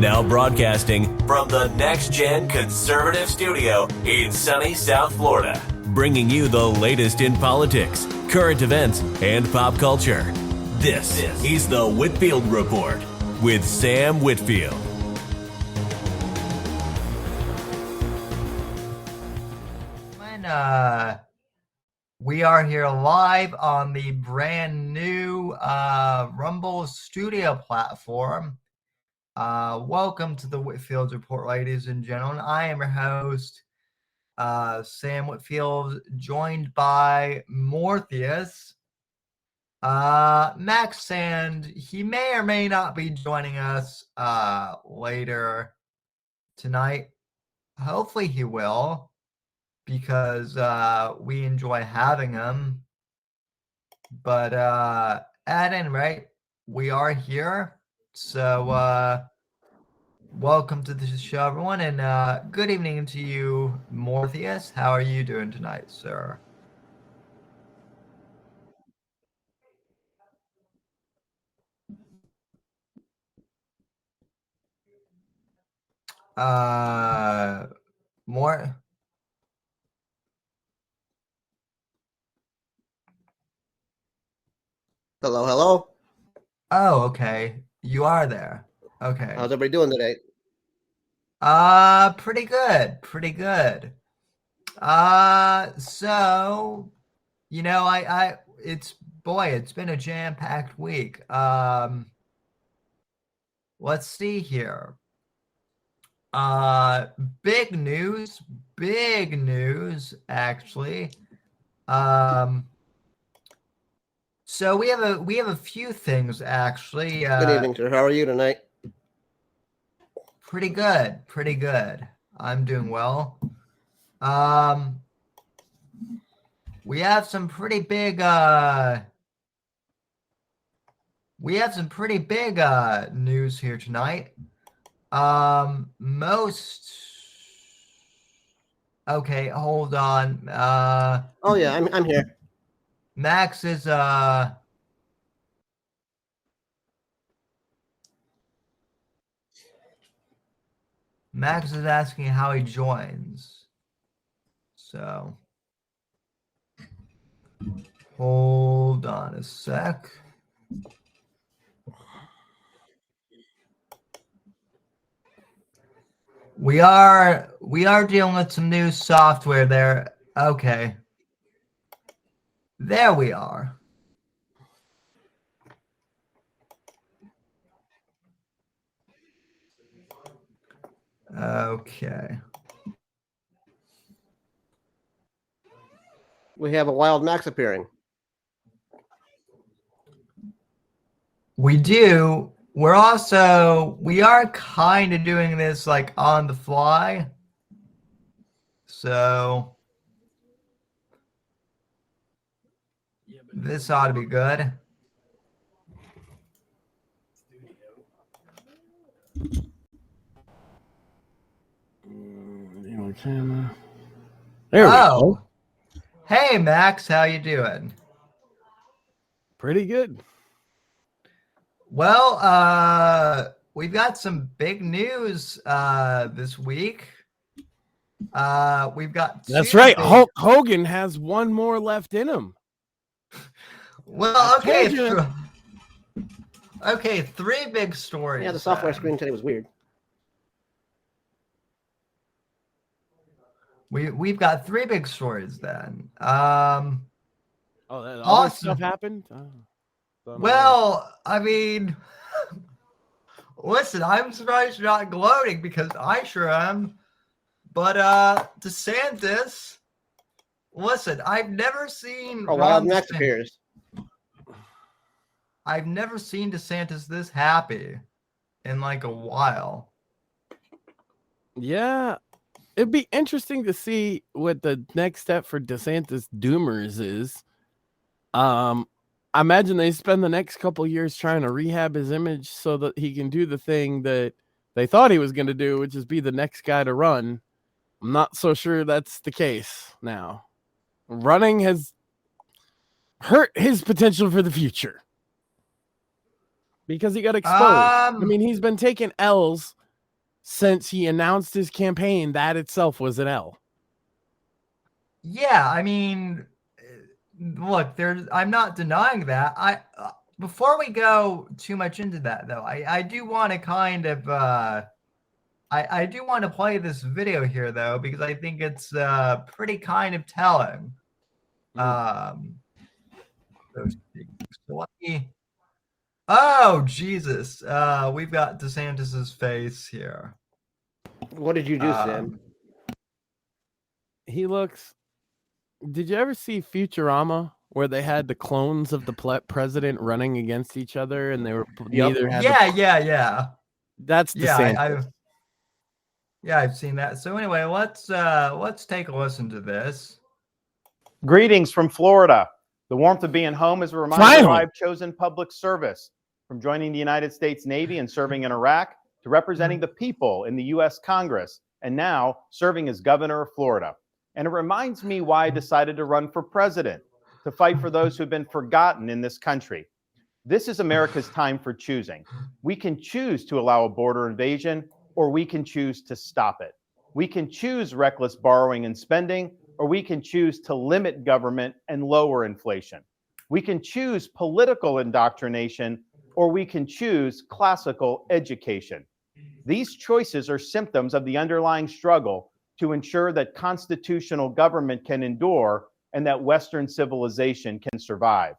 Now broadcasting from the Next Gen Conservative Studio in sunny South Florida, bringing you the latest in politics, current events, and pop culture. This is the Whitfield Report with Sam Whitfield. We are here live on the brand new Rumble studio platform. Welcome to the Whitfield Report, ladies and gentlemen. I am your host, Sam Whitfield, joined by Morpheus, Max Sand. He may or may not be joining us later tonight. Hopefully he will, because we enjoy having him. But at any rate, we are here. So welcome to the show, everyone, and good evening to you, Morpheus. How are you doing tonight, sir? More. Hello, hello. Oh, okay. You are there. Okay. How's everybody doing today? Pretty good. Pretty good. So, you know, it's been a jam-packed week. Let's see here. Big news, actually. So we have a few things, actually. Good evening, sir. How are you tonight? Pretty good. I'm doing well. We have some pretty big news here tonight. Okay, hold on. Oh yeah, I'm here. Max is asking how he joins. So hold on a sec. We are dealing with some new software there. Okay. There we are. Okay. We have a wild Max appearing. We do. We are kind of doing this like on the fly. So this ought to be good. There we go. Hey Max, how you doing? Pretty good. Well, we've got some big news this week. We've got That's right. Hogan has one more left in him. Well, okay. Okay, three big stories. Yeah, the software screen today was weird. We've got three big stories then. That all this stuff happened? Well, I mean, listen, I'm surprised you're not gloating because I sure am. But DeSantis, listen, I've never seen wild Max appears. I've never seen DeSantis this happy in like a while. Yeah, it'd be interesting to see what the next step for DeSantis Doomers is. I imagine they spend the next couple years trying to rehab his image so that he can do the thing that they thought he was going to do, which is be the next guy to run. I'm not so sure that's the case now. Running has hurt his potential for the future because he got exposed. I mean, he's been taking L's since he announced his campaign, that itself was an L. Yeah, I mean, look, I'm not denying that. Before we go too much into that, though, I do want to kind of I do want to play this video here, though, because I think it's pretty kind of telling. Oh, Jesus. We've got DeSantis's face here. What did you do, Sam? He looks... Did you ever see Futurama, where they had the clones of the president running against each other, and they were neither had... Yeah. That's DeSantis. I've seen that. So anyway, let's take a listen to this. Greetings from Florida. The warmth of being home is a reminder why I've chosen public service. From joining the United States Navy and serving in Iraq, to representing the people in the U.S. Congress, and now serving as governor of Florida. And it reminds me why I decided to run for president, to fight for those who've been forgotten in this country. This is America's time for choosing. We can choose to allow a border invasion, or we can choose to stop it. We can choose reckless borrowing and spending, or we can choose to limit government and lower inflation. We can choose political indoctrination, or we can choose classical education. These choices are symptoms of the underlying struggle to ensure that constitutional government can endure and that Western civilization can survive.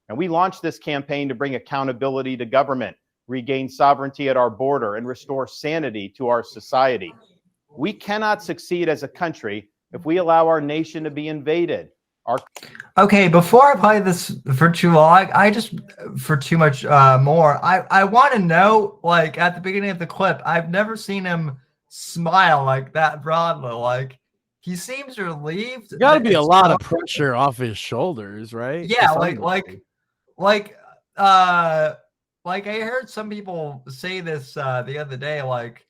And we launched this campaign to bring accountability to government, regain sovereignty at our border, and restore sanity to our society. We cannot succeed as a country if we allow our nation to be invaded. Okay, before I play this for too long, for too much more, I want to know, like, at the beginning of the clip, I've never seen him smile like that broadly. Like, he seems relieved. Got to be a lot of pressure off his shoulders, right? Yeah, like I heard some people say this the other day, like,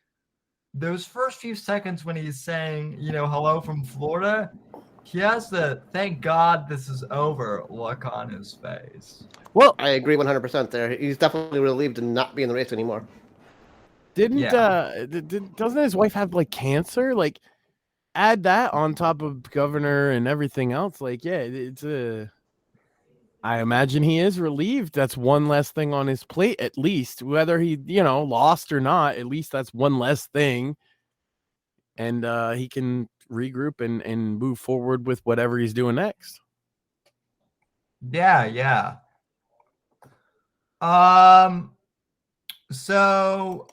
those first few seconds when he's saying, hello from Florida, he has the "thank God this is over" look on his face. Well, I agree 100% there. He's definitely relieved to not be in the race anymore. Doesn't his wife have like cancer? Like, add that on top of governor and everything else. Like, yeah, I imagine he is relieved. That's one less thing on his plate, at least. Whether he, lost or not, at least that's one less thing. And he can regroup and move forward with whatever he's doing next. Yeah. So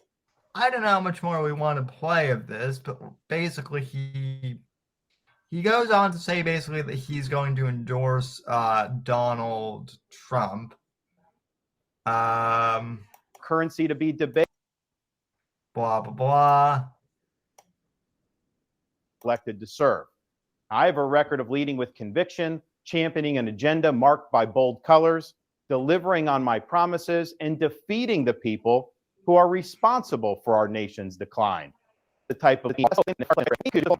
I don't know how much more we want to play of this, but basically he goes on to say basically that he's going to endorse Donald Trump. Currency to be debated. Blah, blah, blah. Elected to serve. I have a record of leading with conviction, championing an agenda marked by bold colors, delivering on my promises, and defeating the people who are responsible for our nation's decline. The type of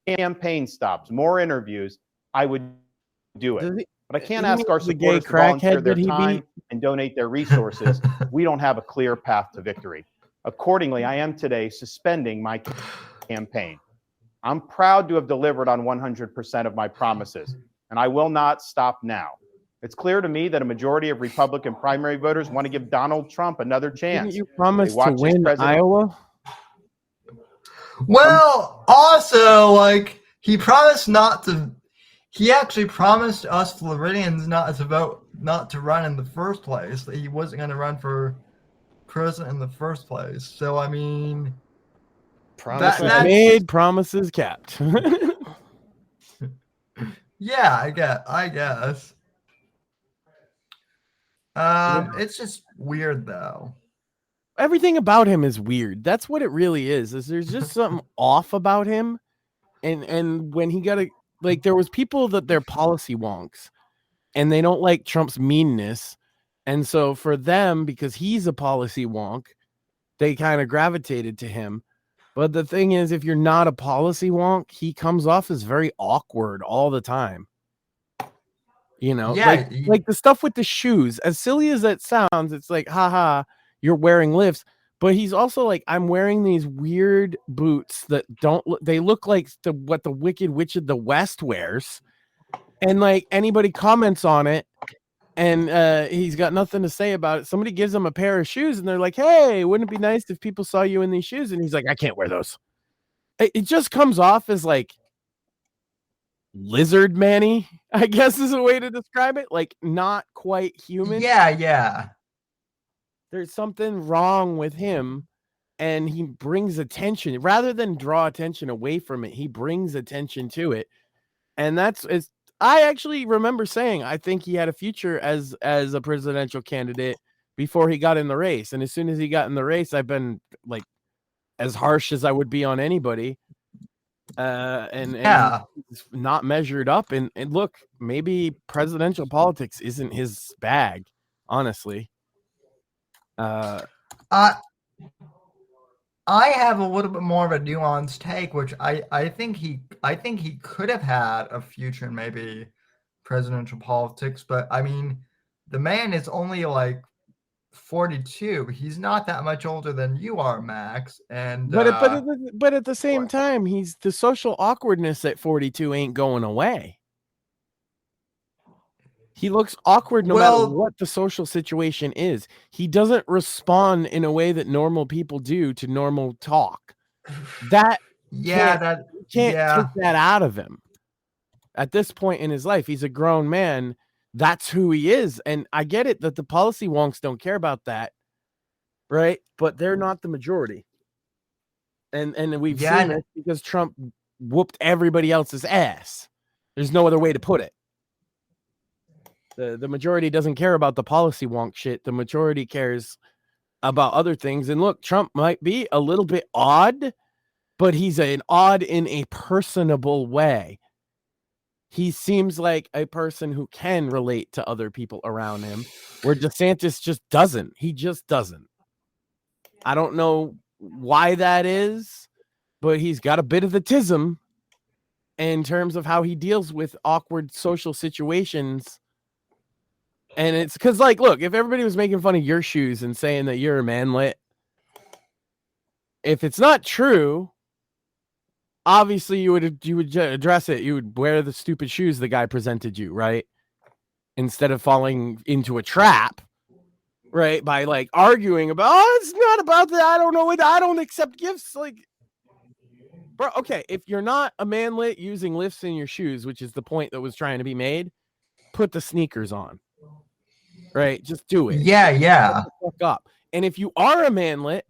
campaign stops, more interviews, I would do it. But I can't ask our supporters to volunteer their time and donate their resources. We don't have a clear path to victory. Accordingly, I am today suspending my campaign. I'm proud to have delivered on 100% of my promises, and I will not stop now. It's clear to me that a majority of Republican primary voters want to give Donald Trump another chance. Didn't you promise to win Iowa? Well, also, like, he actually promised us Floridians not to run in the first place, that he wasn't going to run for president in the first place. So, I mean... Promises made, promises kept. Yeah, I guess. It's just weird, though. Everything about him is weird. That's what it really is there's just something off about him. And when he got there was people that they're policy wonks and they don't like Trump's meanness. And so for them, because he's a policy wonk, they kind of gravitated to him. But the thing is, if you're not a policy wonk, he comes off as very awkward all the time. Like the stuff with the shoes, as silly as that sounds, it's like, haha, you're wearing lifts. But he's also like, I'm wearing these weird boots that they look like what the Wicked Witch of the West wears. And like anybody comments on it and he's got nothing to say about it. Somebody gives him a pair of shoes and they're like, hey, wouldn't it be nice if people saw you in these shoes? And he's like, I can't wear those. It just comes off as like lizard manny, I guess is a way to describe it. Like not quite human. Yeah. There's something wrong with him, and he brings attention rather than draw attention away from it. He brings attention to it. And I actually remember saying, I think he had a future as a presidential candidate before he got in the race. And as soon as he got in the race, I've been like as harsh as I would be on anybody. And he's not measured up. And look, maybe presidential politics isn't his bag, honestly. I have a little bit more of a nuanced take, which I think he could have had a future in maybe presidential politics, but I mean, the man is only like 42. He's not that much older than you are, Max. And but at the same time, he's the social awkwardness at 42 ain't going away. He looks awkward no matter what the social situation is. He doesn't respond in a way that normal people do to normal talk. That can't take that out of him. At this point in his life, he's a grown man. That's who he is. And I get it that the policy wonks don't care about that, right? But they're not the majority. And we've seen it because Trump whooped everybody else's ass. There's no other way to put it. The majority doesn't care about the policy wonk shit. The majority cares about other things. And look, Trump might be a little bit odd, but he's an odd in a personable way. He seems like a person who can relate to other people around him, where DeSantis just doesn't. He just doesn't. I don't know why that is, but he's got a bit of the tism in terms of how he deals with awkward social situations. And it's because, like, look, if everybody was making fun of your shoes and saying that you're a manlet, if it's not true, obviously you would address it. You would wear the stupid shoes the guy presented you, right? Instead of falling into a trap, right? By like arguing about, oh, it's not about that. I don't know what. I don't accept gifts. Like, bro, okay, if you're not a manlet using lifts in your shoes, which is the point that was trying to be made, put the sneakers on. Right, just do it. Yeah. Fuck up. And if you are a manlet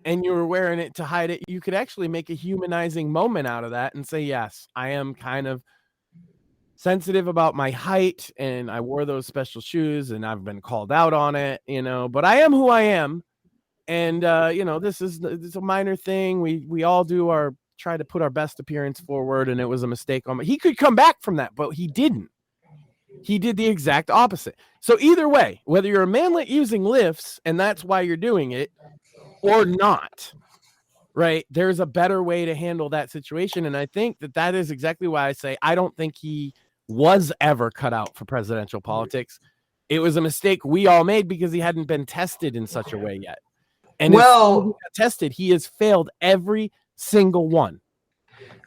and you were wearing it to hide it, you could actually make a humanizing moment out of that and say, yes, I am kind of sensitive about my height and I wore those special shoes and I've been called out on it, but I am who I am. And, this is a minor thing. We all try to put our best appearance forward, and it was a mistake on me. He could come back from that, but he didn't. He did the exact opposite. So either way, whether you're a manlet using lifts and that's why you're doing it or not, right? There's a better way to handle that situation. And I think that is exactly why I say I don't think he was ever cut out for presidential politics. It was a mistake we all made because he hadn't been tested in such a way yet. And he got tested, he has failed every single one.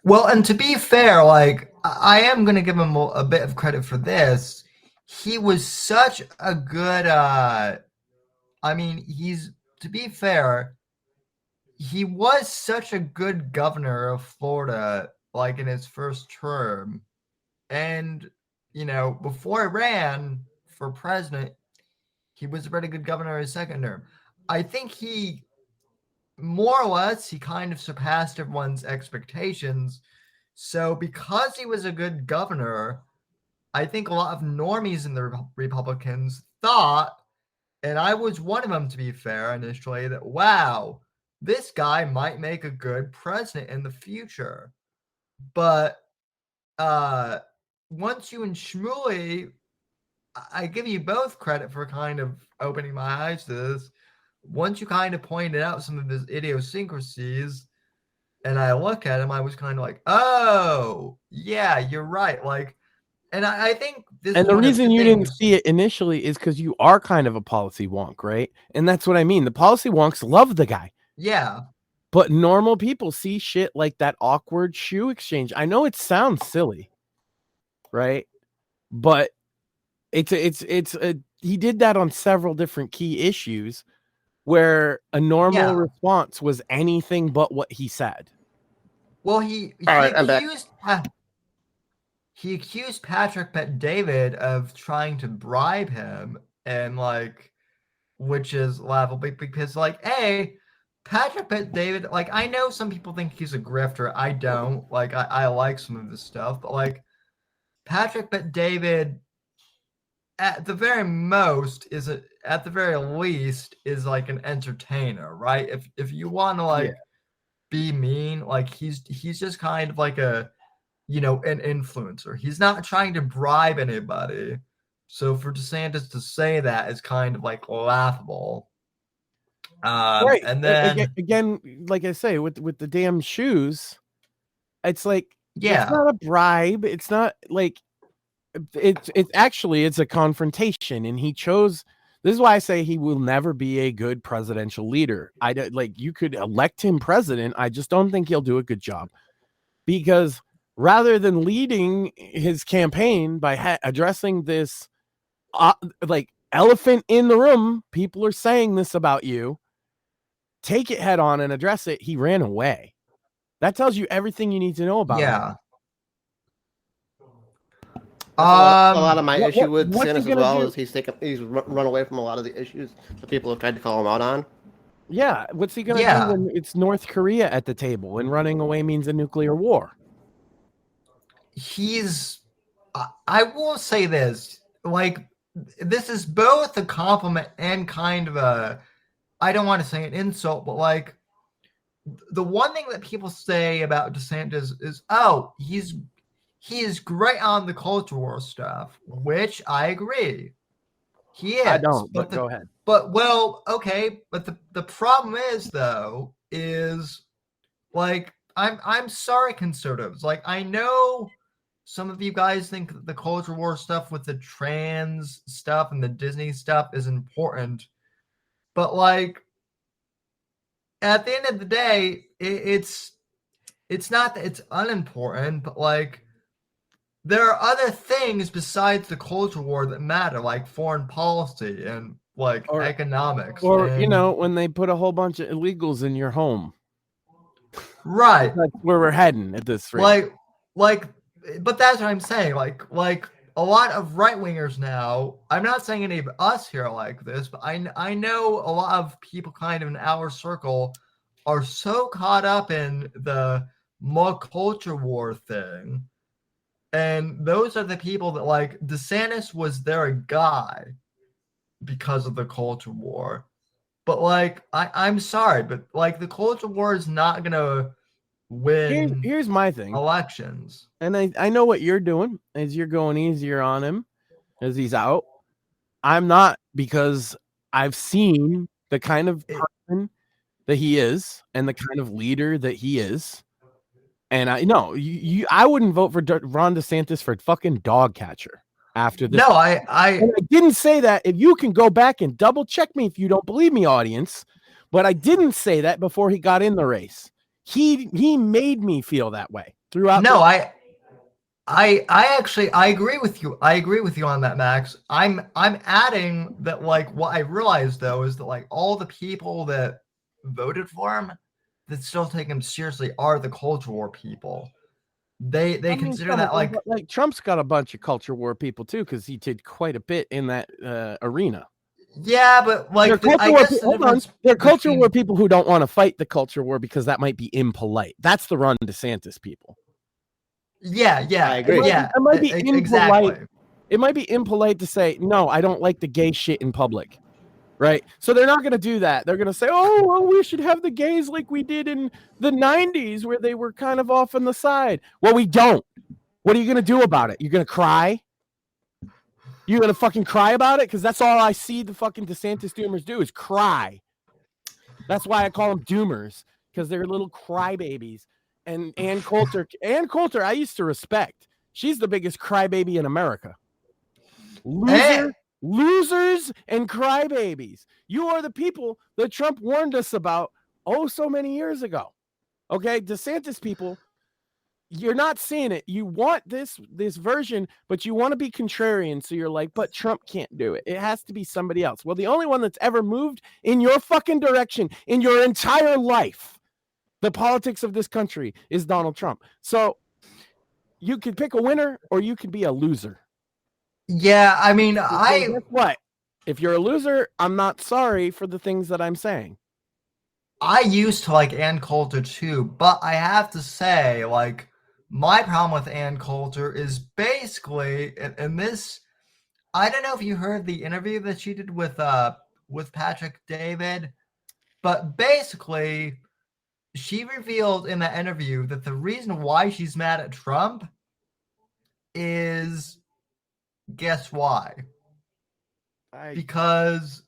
Well, and to be fair, like, I am going to give him a bit of credit for this. He was such a good, to be fair, he was such a good governor of Florida, like in his first term. And, before he ran for president, he was a pretty good governor his second term. I think he more or less, he kind of surpassed everyone's expectations. So because he was a good governor, I think a lot of normies in the Republicans thought, and I was one of them to be fair initially, that, wow, this guy might make a good president in the future. But once you and Shmuley, I give you both credit for kind of opening my eyes to this. Once you kind of pointed out some of his idiosyncrasies and I look at him, I was kind of like, oh, yeah, you're right. Like, And I think this. And the one of reason two you didn't things- see it initially is because you are kind of a policy wonk, right? And that's what I mean. The policy wonks love the guy. Yeah. But normal people see shit like that awkward shoe exchange. I know it sounds silly, right? But he did that on several different key issues where a normal response was anything but what he said. Well, he accused Patrick Bet-David of trying to bribe him, and like, which is laughable because like, Patrick Bet-David, like, I know some people think he's a grifter. I don't. Like, I like some of his stuff, but like, Patrick Bet-David, at the very least, is like an entertainer, right? If you want to like be mean, like he's just kind of like an influencer. He's not trying to bribe anybody. So for DeSantis to say that is kind of like laughable. Right. And then again, like I say, with the damn shoes, it's like, it's not a bribe. It's not like it's a confrontation, and he chose. This is why I say he will never be a good presidential leader. You could elect him president. I just don't think he'll do a good job, because rather than leading his campaign by addressing this, elephant in the room, people are saying this about you, take it head on and address it, he ran away. That tells you everything you need to know about him. A lot of my issue with DeSantis as well is he's run away from a lot of the issues that people have tried to call him out on. Yeah, what's he gonna do when it's North Korea at the table and running away means a nuclear war? I will say this, like, this is both a compliment and kind of a, I don't want to say an insult, but like, the one thing that people say about DeSantis is, he is great on the culture war stuff, which I agree. He is. I don't, but go ahead. But, well, okay, but the problem is, though, is, like, I'm sorry, conservatives. Like, I know some of you guys think that the culture war stuff with the trans stuff and the Disney stuff is important, but, like, at the end of the day, it's not that it's unimportant, but, like, there are other things besides the culture war that matter, like foreign policy and like economics. Or, when they put a whole bunch of illegals in your home. Right. That's where we're heading at this rate. But that's what I'm saying. Like a lot of right-wingers now, I'm not saying any of us here are like this, but I know a lot of people kind of in our circle are so caught up in the more culture war thing. And those are the people that, like, DeSantis was their guy because of the culture war. But, like, I'm sorry, but, like, the culture war is not going to win here's my thing. Elections. And I know what you're doing is you're going easier on him as he's out. I'm not, because I've seen the kind of person that he is and the kind of leader that he is. And I wouldn't vote for Ron DeSantis for fucking dog catcher after this. No, I didn't say that. If you can go back and double check me if you don't believe me, audience, but I didn't say that before he got in the race. He made me feel that way throughout. No, I agree with you. I agree with you on that, Max. I'm adding that, like, what I realized though is that, like, all the people that voted for him that still take him seriously are the culture war people. They consider that like Trump's got a bunch of culture war people too, because he did quite a bit in that arena. Yeah, but like they're culture war people who don't want to fight the culture war because that might be impolite. That's the Ron DeSantis people. Yeah, I agree. It might be impolite. Exactly. It might be impolite to say, no, I don't like the gay shit in public. Right. So they're not going to do that. They're going to say, oh, well, we should have the gays like we did in the 90s where they were kind of off on the side. Well, we don't. What are you going to do about it? You're going to cry? You're going to fucking cry about it? Because that's all I see the fucking DeSantis doomers do is cry. That's why I call them doomers, because they're little crybabies. And Ann Coulter, I used to respect. She's the biggest crybaby in America. Losers and crybabies. You are the people that Trump warned us about so many years ago. Okay, DeSantis people, you're not seeing it. You want this version, but you want to be contrarian. So you're like, but Trump can't do it. It has to be somebody else. Well, the only one that's ever moved in your fucking direction in your entire life, the politics of this country, is Donald Trump. So you could pick a winner or you could be a loser. Yeah, I mean, guess what? If you're a loser, I'm not sorry for the things that I'm saying. I used to like Ann Coulter too, but I have to say, like, my problem with Ann Coulter is basically, and this, I don't know if you heard the interview that she did with Patrick David, but basically, she revealed in that interview that the reason why she's mad at Trump is, guess why? Because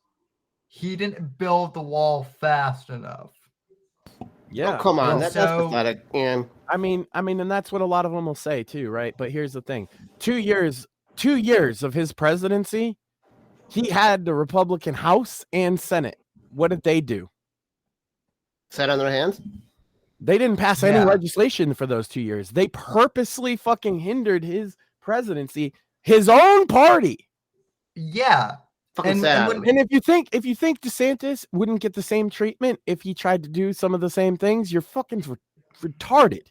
he didn't build the wall fast enough. Yeah. Oh, come on. That's pathetic. Yeah. I mean, and that's what a lot of them will say too, right? But here's the thing. 2 years of his presidency, he had the Republican House and Senate. What did they do? Sat on their hands? They didn't pass any legislation for those 2 years. They purposely fucking hindered his presidency, his own party. Yeah. And if you think DeSantis wouldn't get the same treatment if he tried to do some of the same things, you're fucking retarded.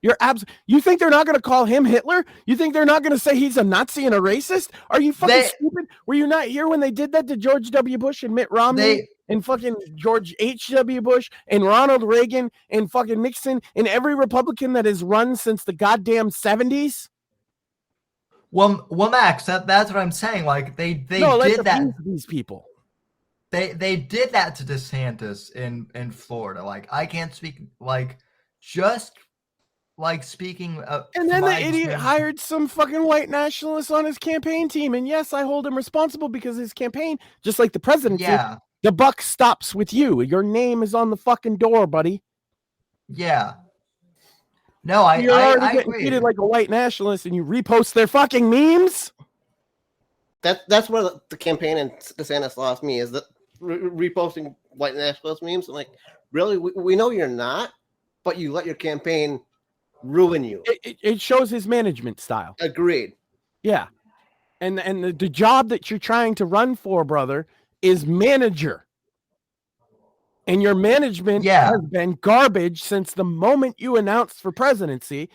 You think they're not going to call him Hitler? You think they're not going to say he's a Nazi and a racist? Are you fucking stupid? Were you not here when they did that to George W. Bush and Mitt Romney and fucking George H.W. Bush and Ronald Reagan and fucking Nixon and every Republican that has run since the goddamn 70s? Well, Max, that's what I'm saying. Like they did that. These people. They did that to DeSantis in Florida. Like I can't speak just speaking. And then the idiot hired some fucking white nationalists on his campaign team. And yes, I hold him responsible because his campaign, just like the presidency, the buck stops with you. Your name is on the fucking door, buddy. Yeah. No, I agree. Treated like a white nationalist, and you repost their fucking memes. That's where the campaign and DeSantis lost me, is that reposting white nationalist memes. I'm like, really? We know you're not, but you let your campaign ruin you. It shows his management style. Agreed. Yeah, and the job that you're trying to run for, brother, is manager. And your management has been garbage since the moment you announced for presidency.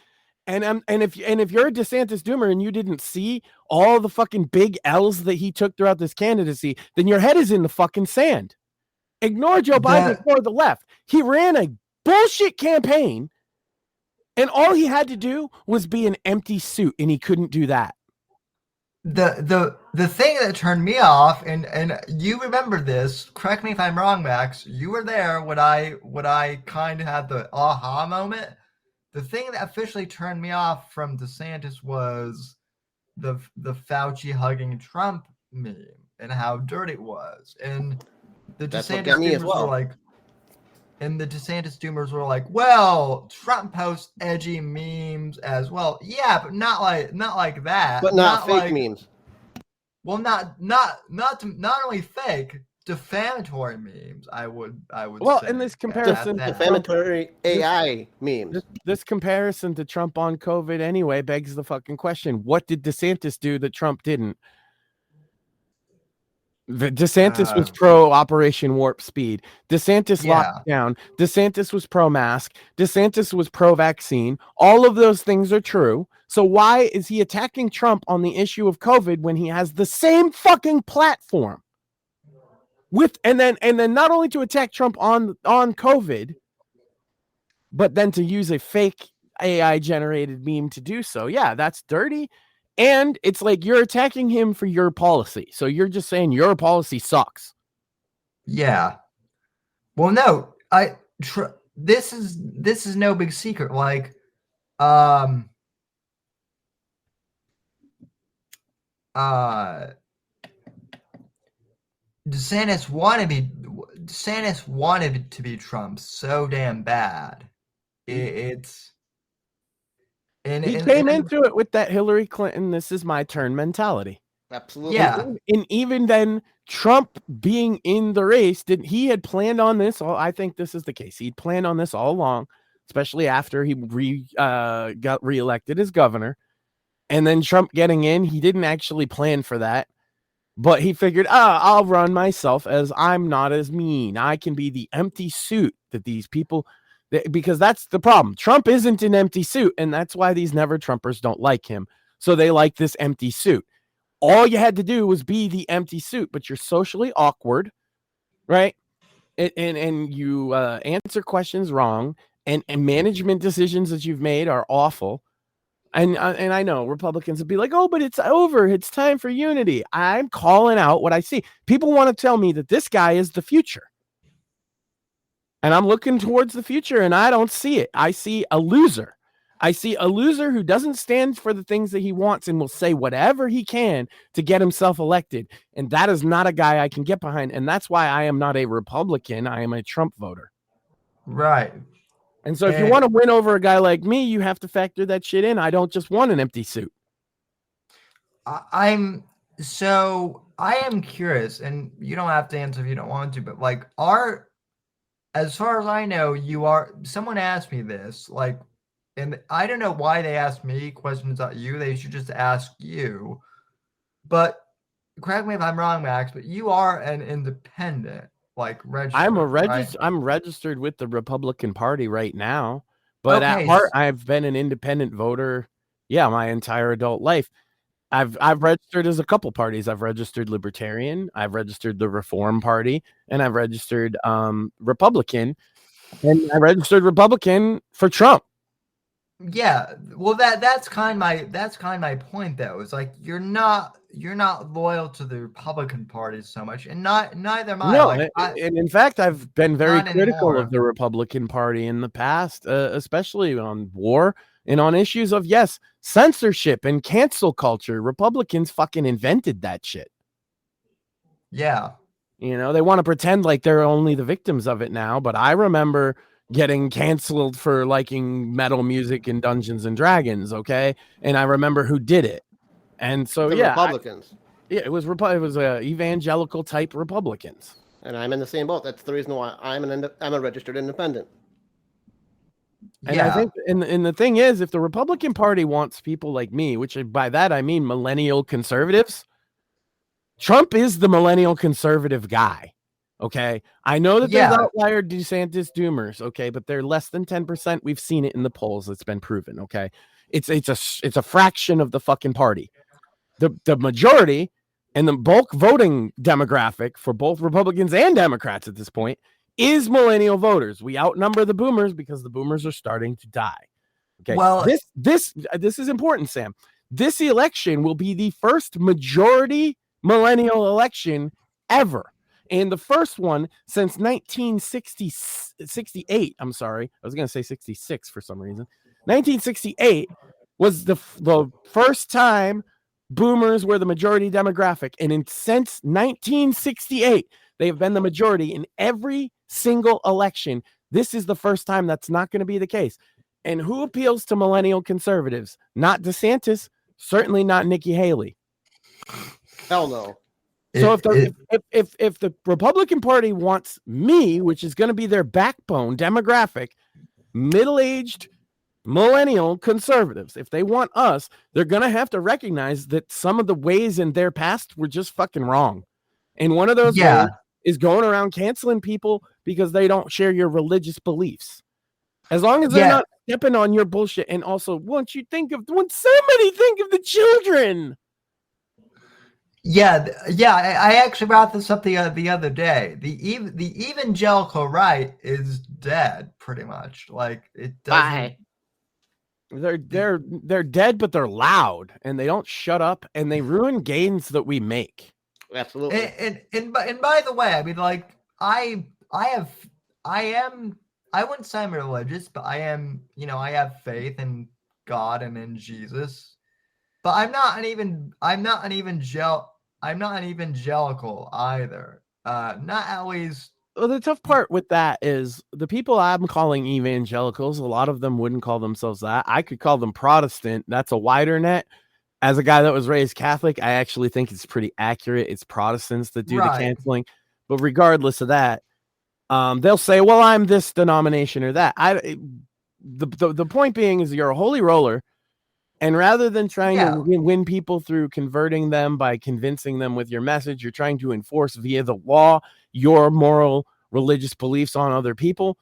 And if you're a DeSantis doomer and you didn't see all the fucking big L's that he took throughout this candidacy, then your head is in the fucking sand. Ignore Joe Biden for the left. He ran a bullshit campaign, and all he had to do was be an empty suit, and he couldn't do that. The thing that turned me off, and you remember this, correct me if I'm wrong, Max, you were there when I kind of had the aha moment. The thing that officially turned me off from DeSantis was the Fauci hugging Trump meme and how dirty it was. And the DeSantis doomers were like, well, Trump posts edgy memes as well. Yeah, but not like that. But not fake memes. Well, not only fake, defamatory memes. I would well, say. In this comparison, defamatory AI memes. This comparison to Trump on COVID anyway begs the fucking question: what did DeSantis do that Trump didn't? DeSantis was pro Operation Warp Speed. DeSantis locked down. DeSantis was pro mask. DeSantis was pro vaccine. All of those things are true. So why is he attacking Trump on the issue of COVID when he has the same fucking platform? And then not only to attack Trump on COVID, but then to use a fake AI generated meme to do so. Yeah, that's dirty. And it's like you're attacking him for your policy. So you're just saying your policy sucks. Yeah. Well, no, this is no big secret. Like, DeSantis wanted to be Trump so damn bad. It's And He came into it with that Hillary Clinton, this is my turn mentality. Absolutely. Yeah. And even then, Trump being in the race, he had planned on this. I think this is the case. He'd planned on this all along, especially after he got reelected as governor. And then Trump getting in, he didn't actually plan for that. But he figured, I'll run myself as I'm not as mean. I can be the empty suit that these people, because that's the problem. Trump isn't an empty suit, and that's why these never Trumpers don't like him. So they like this empty suit. All you had to do was be the empty suit, but you're socially awkward, right? And you answer questions wrong, and management decisions that you've made are awful. And I know Republicans would be like, oh, but it's over. It's time for unity. I'm calling out what I see. People want to tell me that this guy is the future. And I'm looking towards the future, and I don't see it. I see a loser. I see a loser who doesn't stand for the things that he wants and will say whatever he can to get himself elected. And that is not a guy I can get behind. And that's why I am not a Republican. I am a Trump voter. Right. And so if you want to win over a guy like me, you have to factor that shit in. I don't just want an empty suit. I am curious, and you don't have to answer if you don't want to, but like, as far as I know, someone asked me this, like, and I don't know why they asked me questions about you. They should just ask you. But correct me if I'm wrong, Max, but you are an independent. Like registered. I'm registered with the Republican Party right now, but at heart, I've been an independent voter. Yeah, my entire adult life. I've registered as a couple parties. I've registered Libertarian. I've registered the Reform Party, and I've registered Republican. And I registered Republican for Trump. Yeah, well, that's kind of my point, though. It's like you're not loyal to the Republican Party so much, and neither am I. No, like, and in fact, I've been very critical anymore of the Republican Party in the past, especially on war and on issues of censorship and cancel culture. Republicans fucking invented that shit. Yeah, they want to pretend like they're only the victims of it now, but I remember getting canceled for liking metal music in Dungeons and Dragons, okay? And I remember who did it. And so, Republicans. It was evangelical type Republicans. And I'm in the same boat. That's the reason why I'm a registered independent. And I think, and the thing is, if the Republican Party wants people like me, which by that I mean millennial conservatives, Trump is the millennial conservative guy. Okay, I know that there's outlier DeSantis doomers, okay, but they're less than 10%. We've seen it in the polls; it's been proven. Okay, it's a fraction of the fucking party. The majority and the bulk voting demographic for both Republicans and Democrats at this point is millennial voters. We outnumber the boomers because the boomers are starting to die. Okay, well, this is important, Sam. This election will be the first majority millennial election ever. And the first one since 1968, I'm sorry, I was going to say 66 for some reason. 1968 was the first time boomers were the majority demographic. And since 1968, they have been the majority in every single election. This is the first time that's not going to be the case. And who appeals to millennial conservatives? Not DeSantis, certainly not Nikki Haley. Hell no. So if the Republican Party wants me, which is going to be their backbone demographic, middle-aged millennial conservatives, if they want us, they're going to have to recognize that some of the ways in their past were just fucking wrong. And one of those ways is going around canceling people because they don't share your religious beliefs. As long as they're not stepping on your bullshit. And also, once somebody think of the children. Yeah. I actually brought this up the other day. The evangelical right is dead, pretty much. Like it doesn't. They're dead, but they're loud, and they don't shut up, and they ruin gains that we make. Absolutely. And by the way, I mean, like I wouldn't say I'm religious, but I am. I have faith in God and in Jesus. But I'm not an evangelical either. Not at least Well, the tough part with that is the people I'm calling evangelicals, a lot of them wouldn't call themselves that. I could call them Protestant. That's a wider net. As a guy that was raised Catholic, I actually think it's pretty accurate. It's Protestants that do the canceling. But regardless of that, they'll say, well, I'm this denomination or that. The point being is you're a holy roller. And rather than trying to win people through converting them by convincing them with your message, you're trying to enforce via the law your moral religious beliefs on other people.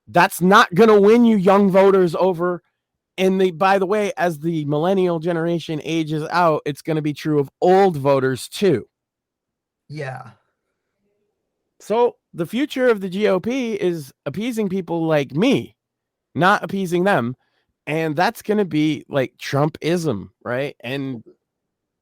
That's not going to win you young voters over. And by the way, as the millennial generation ages out, it's going to be true of old voters too. Yeah. So the future of the GOP is appeasing people like me, not appeasing them. And that's going to be like Trumpism, right? And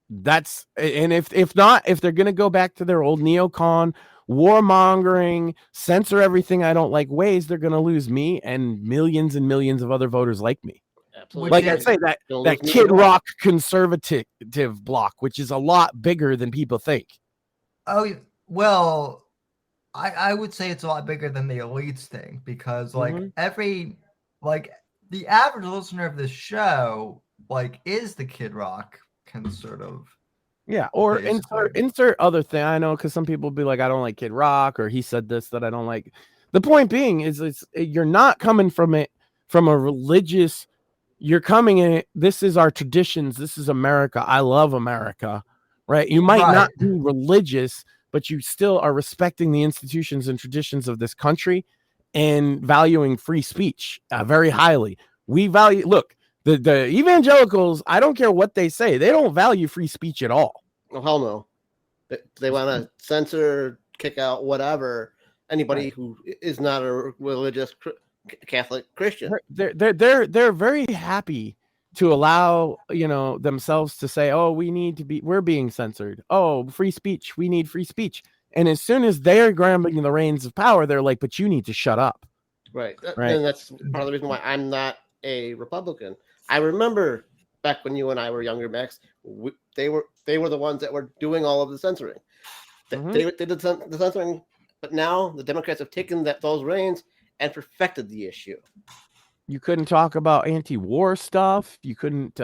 if not, if they're going to go back to their old neocon, warmongering, censor everything I don't like ways, they're going to lose me and millions of other voters like me. Absolutely. Like I say, that Kid Rock conservative block, which is a lot bigger than people think. Oh, well, I would say it's a lot bigger than the elites thing because like the average listener of this show, like, is the Kid Rock conservative. Yeah, or insert other thing. I know because some people be like, I don't like Kid Rock, or he said this that I don't like. The point being is you're not coming from it from a religious. You're coming in it. This is our traditions. This is America. I love America, right? You might not be religious, but you still are respecting the institutions and traditions of this country and valuing free speech very highly. We value, look, the evangelicals, I don't care what they say. They don't value free speech at all. Oh, hell no. They want to censor, kick out, whatever, anybody who is not a religious Catholic Christian. They're very happy to allow, themselves to say, oh, we're being censored. Oh, free speech. We need free speech. And as soon as they're grabbing the reins of power, they're like, but you need to shut up. Right. And that's part of the reason why I'm not a Republican. I remember back when you and I were younger, Max, they were the ones that were doing all of the censoring. They did the censoring, but now the Democrats have taken those reins and perfected the issue. You couldn't talk about anti-war stuff. You couldn't,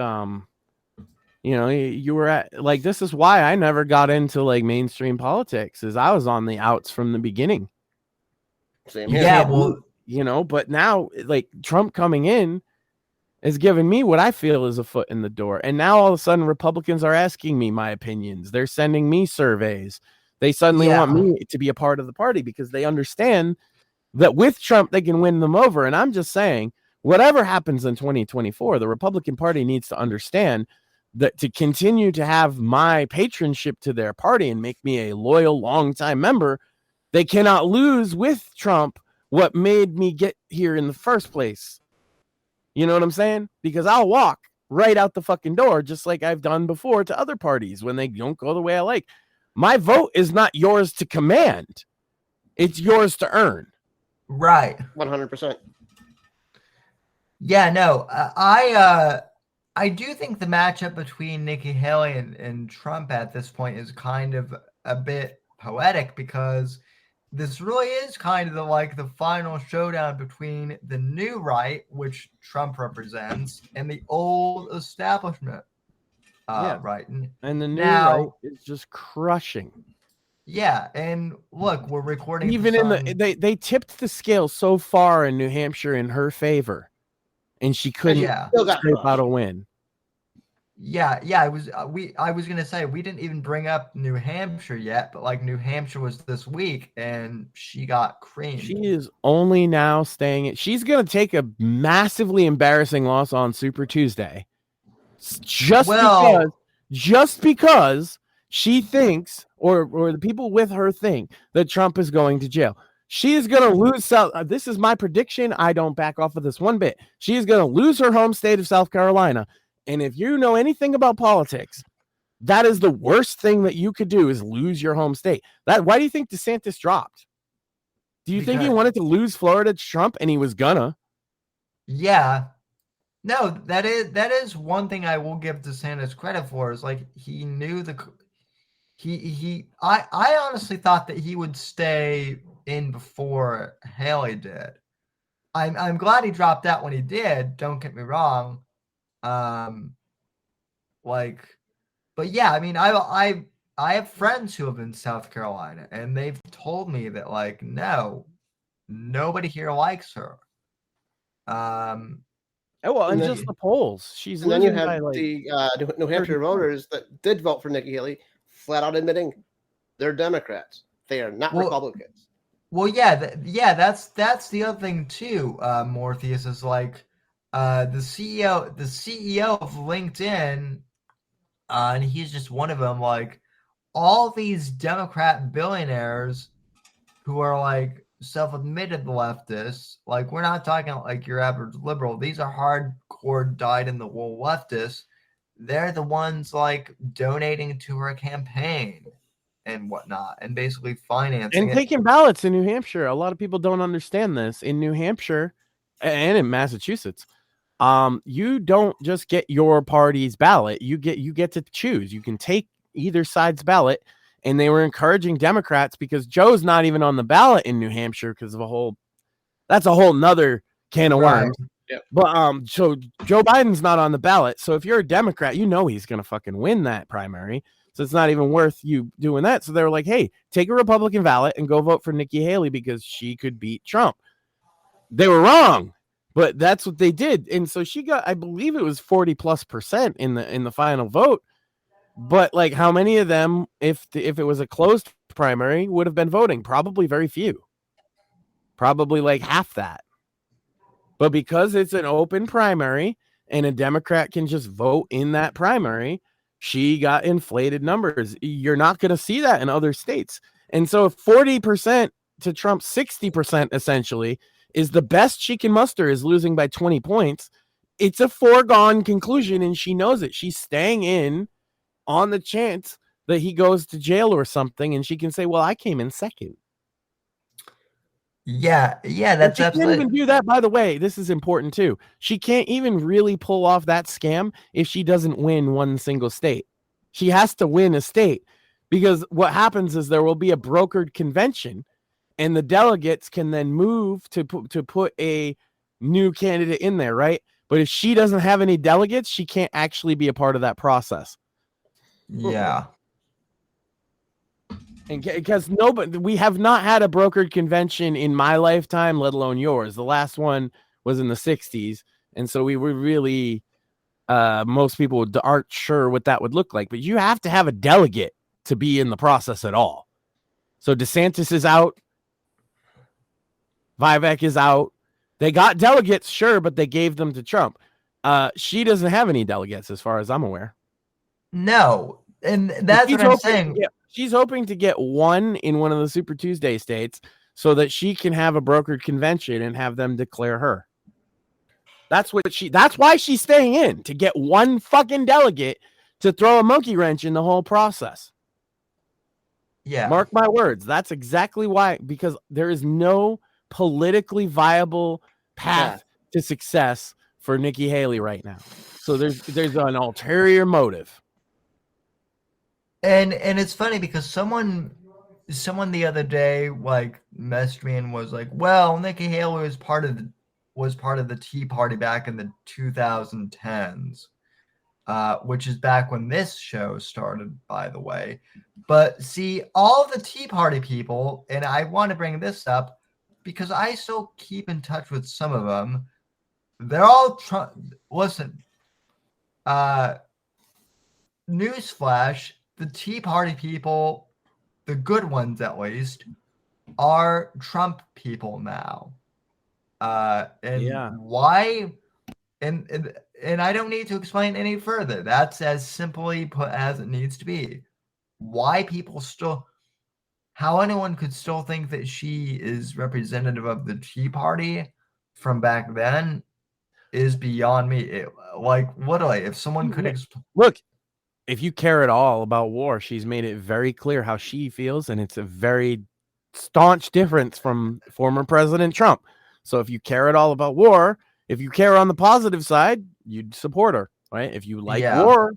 you were at, like, this is why I never got into like mainstream politics, is I was on the outs from the beginning. Same here. Yeah, well, but now like Trump coming in is giving me what I feel is a foot in the door. And now all of a sudden Republicans are asking me my opinions. They're sending me surveys. They suddenly want me to be a part of the party because they understand that with Trump, they can win them over. And I'm just saying, whatever happens in 2024, the Republican Party needs to understand that to continue to have my patronship to their party and make me a loyal, longtime member, they cannot lose with Trump what made me get here in the first place. You know what I'm saying? Because I'll walk right out the fucking door, just like I've done before to other parties when they don't go the way I like. My vote is not yours to command. It's yours to earn. Right. 100%. Yeah, no, I do think the matchup between Nikki Haley and Trump at this point is kind of a bit poetic because this really is kind of the final showdown between the new right, which Trump represents, and the old establishment right. And the new right is just crushing. Yeah, and look, we're recording. Even they tipped the scale so far in New Hampshire in her favor, and she couldn't scrape out a win. Yeah. I was gonna say we didn't even bring up New Hampshire yet, but like New Hampshire was this week, and she got creamed. She is only now staying. She's gonna take a massively embarrassing loss on Super Tuesday, just because she thinks, or the people with her think that Trump is going to jail. She is going to lose. This is my prediction. I don't back off of this one bit. She is going to lose her home state of South Carolina. And if you know anything about politics, that is the worst thing that you could do is lose your home state. Why do you think DeSantis dropped? Do you think he wanted to lose Florida to Trump and he was gonna? Yeah. No, that is one thing I will give DeSantis credit for is like he knew I honestly thought that he would stay in before Haley did. I'm glad he dropped out when he did. Don't get me wrong. But yeah, I mean, I have friends who live in South Carolina, and they've told me that like, no, nobody here likes her. And And then- just the polls. She's And then you losing have by, like, the New Hampshire 30 voters that did vote for Nikki Haley, flat out admitting they're Democrats. They are not Republicans. Well, yeah, that's the other thing too. Morpheus is like the CEO of LinkedIn, and he's just one of them. Like all these Democrat billionaires who are like self-admitted leftists. Like we're not talking like your average liberal. These are hardcore dyed-in-the-wool leftists. They're the ones like donating to her campaign and whatnot, and basically financing and it. taking ballots in New Hampshire. A lot of people don't understand this. In New Hampshire and in Massachusetts, you don't just get your party's ballot. You get to choose. You can take either side's ballot, and they were encouraging Democrats because Joe's not even on the ballot in New Hampshire because of that's a whole nother can of worms. Yep. But so Joe Biden's not on the ballot. So if you're a Democrat, you know he's gonna fucking win that primary. So it's not even worth you doing that. So they were like, hey, take a Republican ballot and go vote for Nikki Haley because she could beat Trump. They were wrong, but that's what they did. And so she got, I believe it was 40+% in the final vote. But like how many of them, if it was a closed primary, would have been voting? Probably very few. Probably like half that. But because it's an open primary and a Democrat can just vote in that primary, she got inflated numbers. You're not going to see that in other states. And so if 40% to Trump, 60% essentially is the best she can muster is losing by 20 points. It's a foregone conclusion, and she knows it. She's staying in on the chance that he goes to jail or something, and she can say, well, I came in second. Yeah, that's she absolutely. can't even do that, by the way. This is important too. She can't even really pull off that scam if she doesn't win one single state. She has to win a state, because what happens is there will be a brokered convention, and the delegates can then move to put a new candidate in there, right? But if she doesn't have any delegates, she can't actually be a part of that process. Yeah. And because we have not had a brokered convention in my lifetime, let alone yours. The last one was in the 60s. And so we were really, most people aren't sure what that would look like. But you have to have a delegate to be in the process at all. So DeSantis is out. Vivek is out. They got delegates, sure, but they gave them to Trump. She doesn't have any delegates as far as I'm aware. No. And that's what I'm saying. She's hoping to get one in one of the Super Tuesday states so that she can have a brokered convention and have them declare her. That's why she's staying in, to get one fucking delegate to throw a monkey wrench in the whole process. Yeah. Mark my words. That's exactly why, because there is no politically viable path to success for Nikki Haley right now. So there's an ulterior motive. And it's funny because someone the other day like messaged me and was like, "Well, Nikki Haley was part of the Tea Party back in the 2010s, which is back when this show started, by the way." But see, all the Tea Party people, and I want to bring this up because I still keep in touch with some of them. They're all listen. Newsflash. The Tea Party people, the good ones at least, are Trump people now. Why? And I don't need to explain any further. That's as simply put as it needs to be. Why how anyone could still think that she is representative of the Tea Party from back then is beyond me. Literally, if someone could look. If you care at all about war, she's made it very clear how she feels, and it's a very staunch difference from former President Trump. So if you care at all about war, if you care on the positive side, you'd support her, right? If you like war,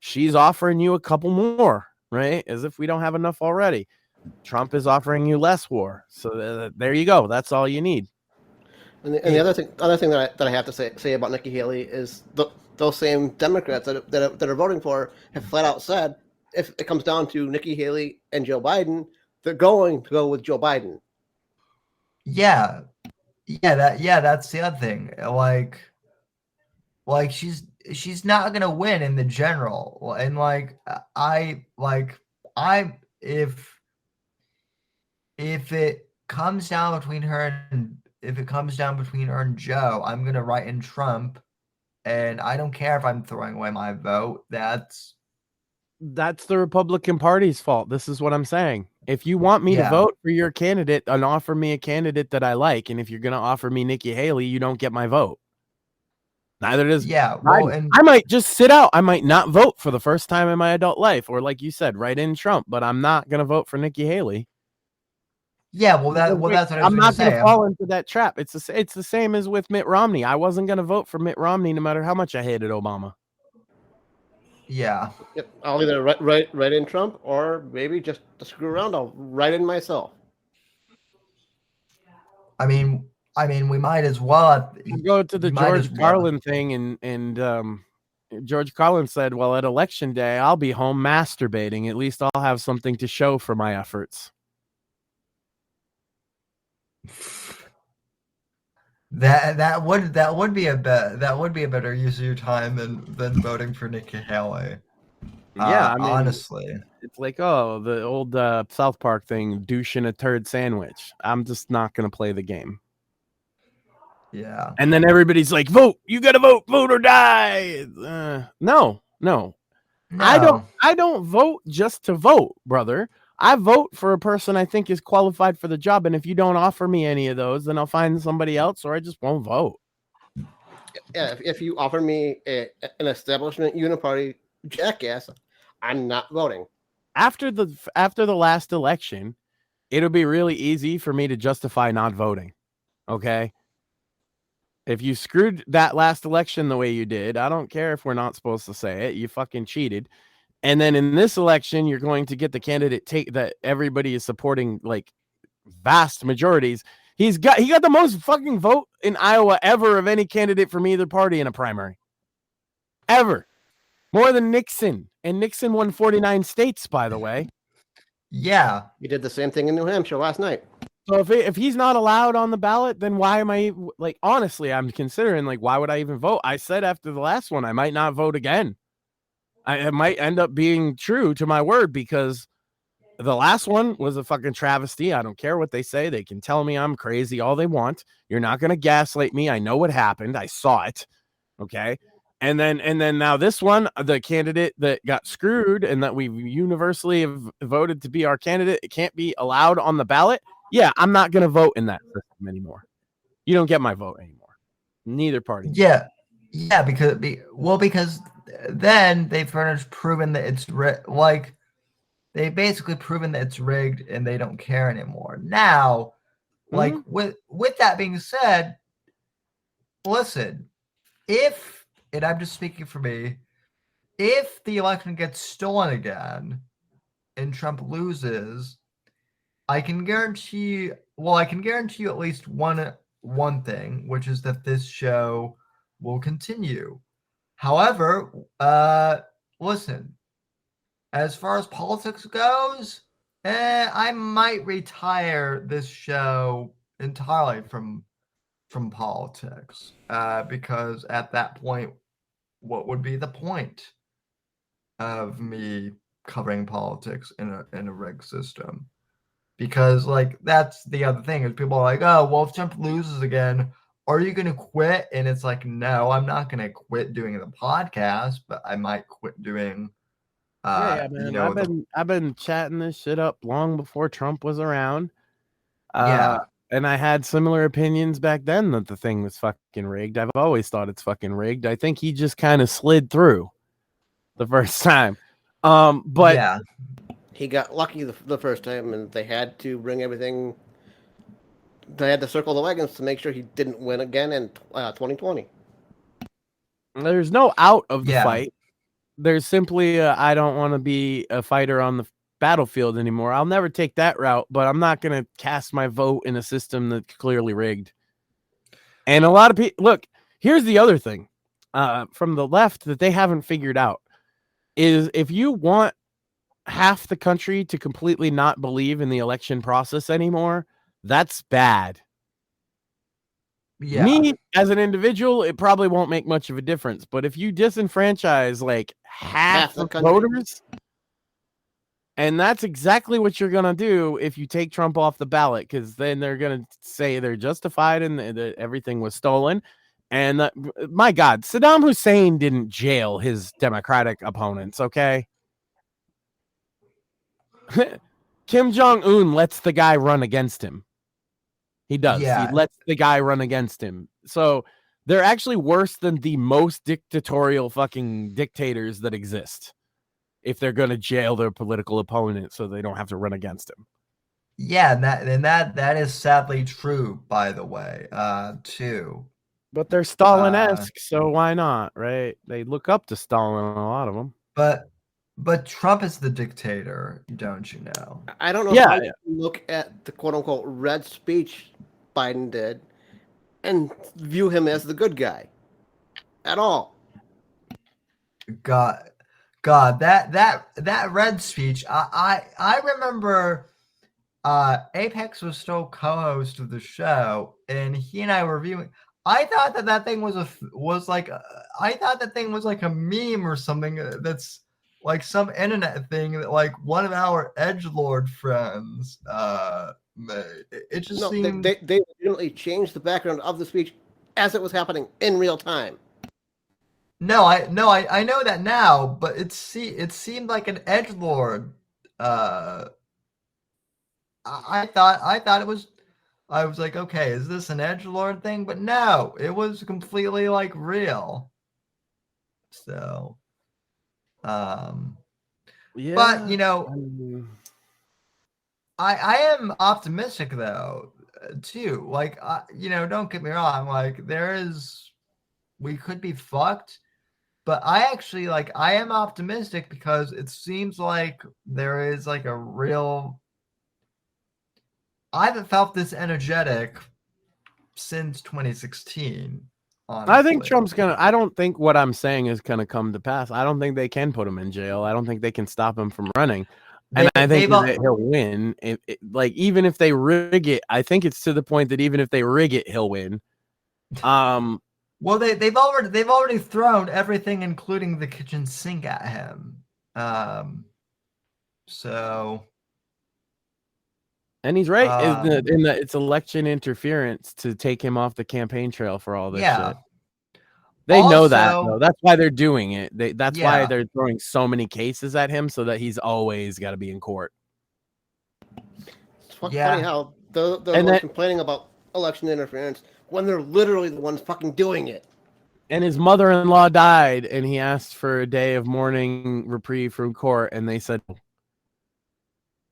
she's offering you a couple more, right? As if we don't have enough already. Trump is offering you less war. So there you go. That's all you need. And the other thing that I have to say about Nikki Haley is those same Democrats that are voting for her have flat out said if it comes down to Nikki Haley and Joe Biden, they're going to go with Joe Biden. Yeah, that's the other thing. Like she's not gonna win in the general, and if it comes down between her and Joe, I'm gonna write in Trump, and I don't care if I'm throwing away my vote. That's the Republican Party's fault. This is what I'm saying. If you want me to vote for your candidate and offer me a candidate that I like, and if you're going to offer me Nikki Haley, you don't get my vote. Neither does Biden. I might just sit out. I might not vote for the first time in my adult life, or like you said, write in Trump, but I'm not going to vote for Nikki Haley. Yeah, that's what I was I'm not going to fall into that trap. It's the same as with Mitt Romney. I wasn't going to vote for Mitt Romney no matter how much I hated Obama. Yeah. Yep. I'll either write in Trump, or maybe just to screw around, I'll write in myself. I mean, we might as well go to the George Carlin thing, and George Carlin said, "Well, at election day, I'll be home masturbating. At least I'll have something to show for my efforts." That would be a better use of your time than voting for Nikki Haley. Yeah, honestly, it's like the old South Park thing, douche in a turd sandwich. I'm just not gonna play the game. Yeah, and then everybody's like, "Vote! You gotta vote! Vote or die!" No. I don't vote just to vote, brother. I vote for a person I think is qualified for the job, and if you don't offer me any of those, then I'll find somebody else, or I just won't vote. Yeah, if you offer me an establishment uniparty jackass, I'm not voting. After the last election, it'll be really easy for me to justify not voting. Okay? If you screwed that last election the way you did, I don't care if we're not supposed to say it. You fucking cheated. And then in this election, you're going to get the candidate that everybody is supporting, like vast majorities. He got the most fucking vote in Iowa ever of any candidate from either party in a primary. Ever. More than Nixon. And Nixon won 49 states, by the way. Yeah. He did the same thing in New Hampshire last night. So if he's not allowed on the ballot, then why am I, like, honestly, I'm considering, like, why would I even vote? I said after the last one, I might not vote again. It might end up being true to my word, because the last one was a fucking travesty. I don't care what they say. They can tell me I'm crazy all they want. You're not going to gaslight me. I know what happened. I saw it. Okay. And then now this one, the candidate that got screwed and that we universally have voted to be our candidate, it can't be allowed on the ballot. Yeah, I'm not going to vote in that system anymore. You don't get my vote anymore. Neither party. Yeah, because then they've proven that it's like they've basically proven that it's rigged and they don't care anymore. Now, like with that being said, listen, and I'm just speaking for me, if the election gets stolen again and Trump loses, I can guarantee you at least one thing, which is that this show will continue. However, listen, as far as politics goes, I might retire this show entirely from politics, because at that point, what would be the point of me covering politics in a rigged system? Because, like, that's the other thing is people are like, oh, well, if Trump loses again, are you going to quit? And it's like, no, I'm not going to quit doing the podcast, but I might quit doing, man. I've been chatting this shit up long before Trump was around. And I had similar opinions back then that the thing was fucking rigged. I've always thought it's fucking rigged. I think he just kind of slid through the first time. But yeah. He got lucky the first time, and they had to bring everything. They had to circle the wagons to make sure he didn't win again in 2020. There's no out of the fight. There's simply I don't want to be a fighter on battlefield anymore. I'll never take that route, but I'm not going to cast my vote in a system that's clearly rigged. And a lot of people, look, here's the other thing from the left that they haven't figured out is if you want half the country to completely not believe in the election process anymore, that's bad. Yeah. Me as an individual, it probably won't make much of a difference. But if you disenfranchise like half the voters, and that's exactly what you're going to do if you take Trump off the ballot, because then they're going to say they're justified and that everything was stolen. And my God, Saddam Hussein didn't jail his Democratic opponents, okay? Kim Jong-un lets the guy run against him. He does. Yeah. He lets the guy run against him. So they're actually worse than the most dictatorial fucking dictators that exist if they're going to jail their political opponent so they don't have to run against him. Yeah, and that is sadly true, by the way, too. But they're Stalin-esque, so why not, right? They look up to Stalin, a lot of them. But Trump is the dictator, don't you know? I don't know how you look at the quote-unquote red speech Biden did and view him as the good guy at all. God, that red speech. I remember Apex was still co-host of the show, and he and I were viewing. I thought that thing was like a meme or something that's like some internet thing that like one of our edgelord friends made. It just seemed they legitimately changed the background of the speech as it was happening in real time. No, I know that now, but it seemed like an edgelord. I thought it was. I was like, okay, is this an edgelord thing? But no, it was completely like real. So, yeah. But you know, I am optimistic though, too. Like, you know, don't get me wrong. Like, we could be fucked, but I actually I am optimistic because it seems like there is like a real. I haven't felt this energetic since 2016. Honestly. I think Trump's I don't think what I'm saying is gonna come to pass. I don't think they can put him in jail. I don't think they can stop him from running. And I think that he'll win. Like, even if they rig it, I think it's to the point that even if they rig it, he'll win. Well, they've already thrown everything, including the kitchen sink, at him. So. And he's right in that it's election interference to take him off the campaign trail for all this shit. They know that, though. That's why they're doing it. That's why they're throwing so many cases at him, so that he's always got to be in court. It's funny how they're complaining about election interference when they're literally the ones fucking doing it. And his mother-in-law died, and he asked for a day of mourning reprieve from court, and they said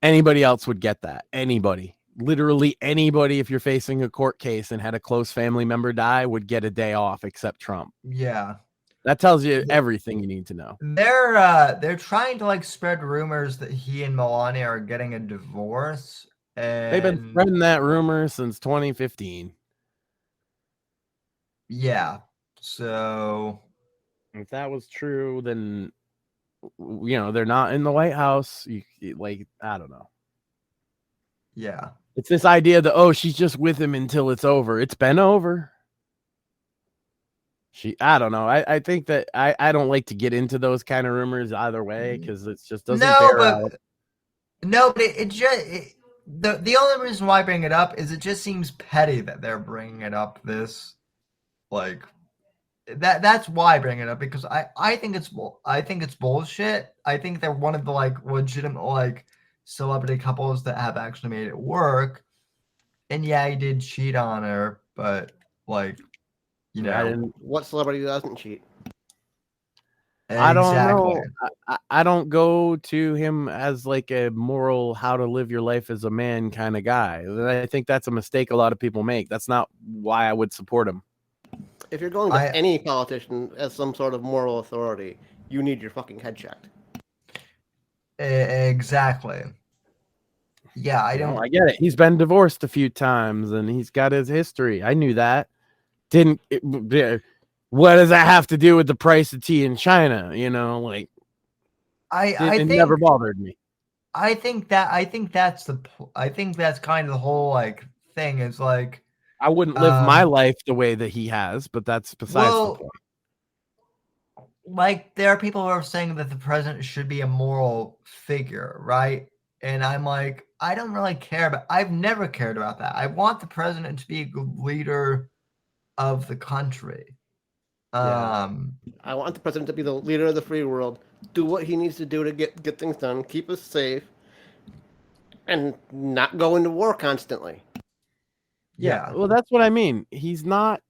anybody else would get that. Anybody. Literally anybody, if you're facing a court case and had a close family member die, would get a day off except Trump. Yeah. That tells you everything you need to know. They're trying to spread rumors that he and Melania are getting a divorce. And they've been spreading that rumor since 2015. Yeah. So if that was true, then they're not in the White House. I don't know. Yeah. It's this idea that, she's just with him until it's over. It's been over. I don't know. I think that I don't like to get into those kind of rumors either way, because it just doesn't bear out. No, but the only reason why I bring it up is it just seems petty that they're bringing it up that's why I bring it up, because I think it's bullshit. I think they're one of the legitimate celebrity couples that have actually made it work. And yeah, he did cheat on her, but what celebrity doesn't cheat? I don't know. I don't go to him as a moral how to live your life as a man kind of guy. I think that's a mistake a lot of people make. That's not why I would support him. If you're going to any politician as some sort of moral authority, you need your fucking head checked. Exactly. Yeah, I don't. I get it. He's been divorced a few times, and he's got his history. I knew that. What does that have to do with the price of tea in China? Like, I it think never bothered me. I think that's kind of the whole like thing is like I wouldn't live my life the way that he has, but that's besides the point. Like, there are people who are saying that the president should be a moral figure, right? And I'm like, I don't really care I've never cared about that. I want the president to be a good leader of the country. I want the president to be the leader of the free world, do what he needs to do to get things done, keep us safe, and not go into war constantly. Yeah. Well, that's what I mean. He's not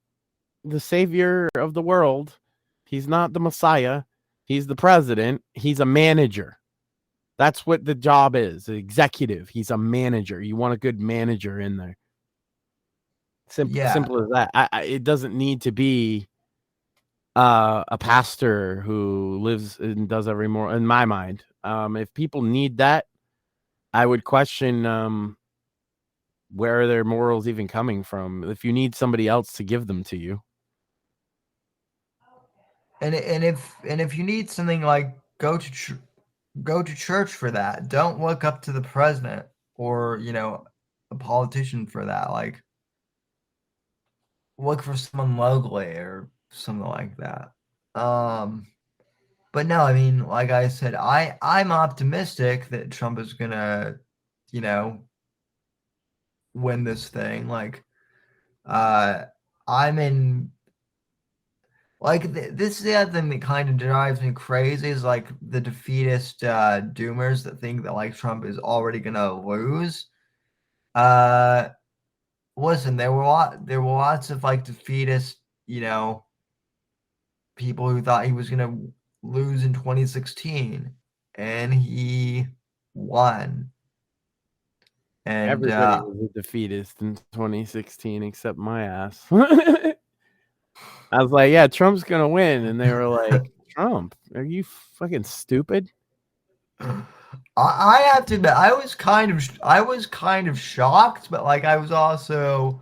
the savior of the world. He's not the Messiah. He's the president. He's a manager. That's what the job is. The executive. He's a manager. You want a good manager in there. Simple as that. It doesn't need to be a pastor who lives and does every more. In my mind, if people need that, I would question where are their morals even coming from. If you need somebody else to give them to you, and if you need something, like, go to church for that. Don't look up to the president or a politician for that. Like, look for someone locally or something like that. But no, I mean, like I said, I'm optimistic that Trump is gonna, win this thing. Like, I'm in. Like, this is the other thing that kind of drives me crazy is like the defeatist doomers that think that like Trump is already gonna lose. Listen, there were lots of like defeatist, people who thought he was gonna lose in 2016, and he won. And everybody was a defeatist in 2016 except my ass. I was like, yeah, Trump's gonna win, and they were like, Trump, are you fucking stupid? I have to admit, I was kind of shocked, but like I was also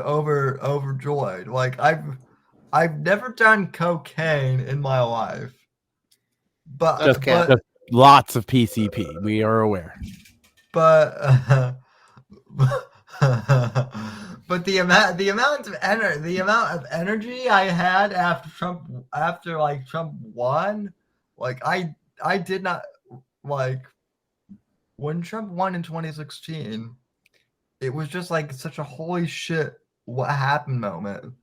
overjoyed. Like, I've never done cocaine in my life, but just lots of PCP. We are aware, but but the amount of energy I had after Trump won, like I did not, like, when Trump won in 2016, it was just like such a holy shit what happened moment.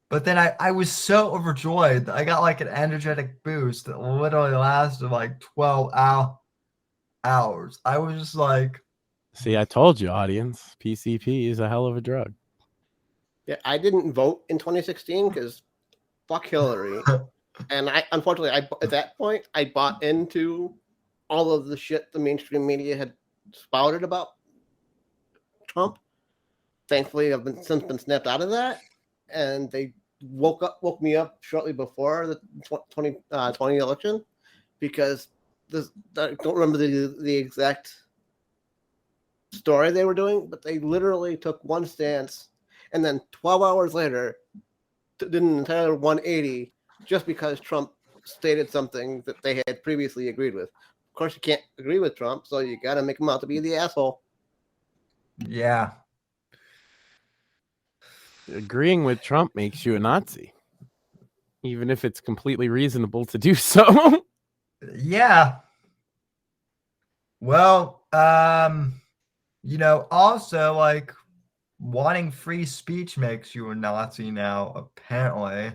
But then I was so overjoyed that I got like an energetic boost that literally lasted like 12 hours. I was just like, see, I told you, audience, PCP is a hell of a drug. Yeah, I didn't vote in 2016 because fuck Hillary. And unfortunately, at that point, I bought into all of the shit the mainstream media had spouted about Trump. Thankfully, I've since been snapped out of that, and they woke me up shortly before the 2020 election because I don't remember the exact story they were doing, but they literally took one stance and then 12 hours later did an entire 180 just because Trump stated something that they had previously agreed with. Of course, you can't agree with Trump, so you got to make him out to be the asshole. yeah. Agreeing with Trump makes you a Nazi, even if it's completely reasonable to do so. Yeah. Well, also, like, wanting free speech makes you a Nazi now, apparently.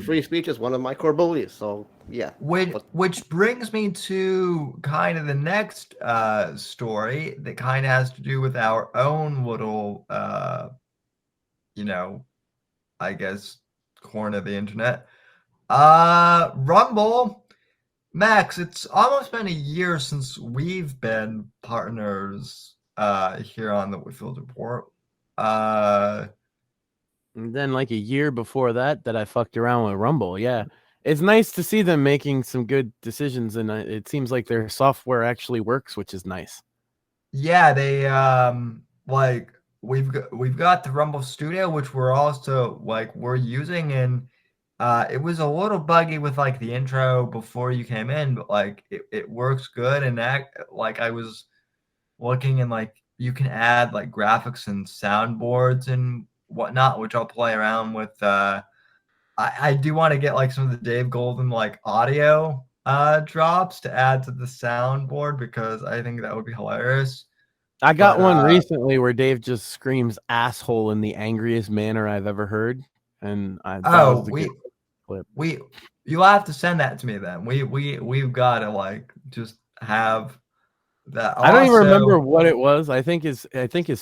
Free speech is one of my core beliefs, so yeah. Which brings me to kind of the next story that kind of has to do with our own little, I guess, corner of the internet. Rumble. Max, it's almost been a year since we've been partners here on the Whitfield Report. And then like a year before that I fucked around with Rumble. Yeah. it's nice to see them making some good decisions, and it seems like their software actually works, which is nice. Yeah, they like we've got the Rumble Studio, which we're using, and it was a little buggy with like the intro before you came in, but like it works good. And like I was looking, and like you can add like graphics and soundboards and whatnot, which I'll play around with. I do want to get like some of the Dave Golden like audio drops to add to the soundboard, because I think that would be hilarious. I got one recently where Dave just screams asshole in the angriest manner I've ever heard. And you'll have to send that to me then. We've got to like just have that. I don't even remember what it was. I think his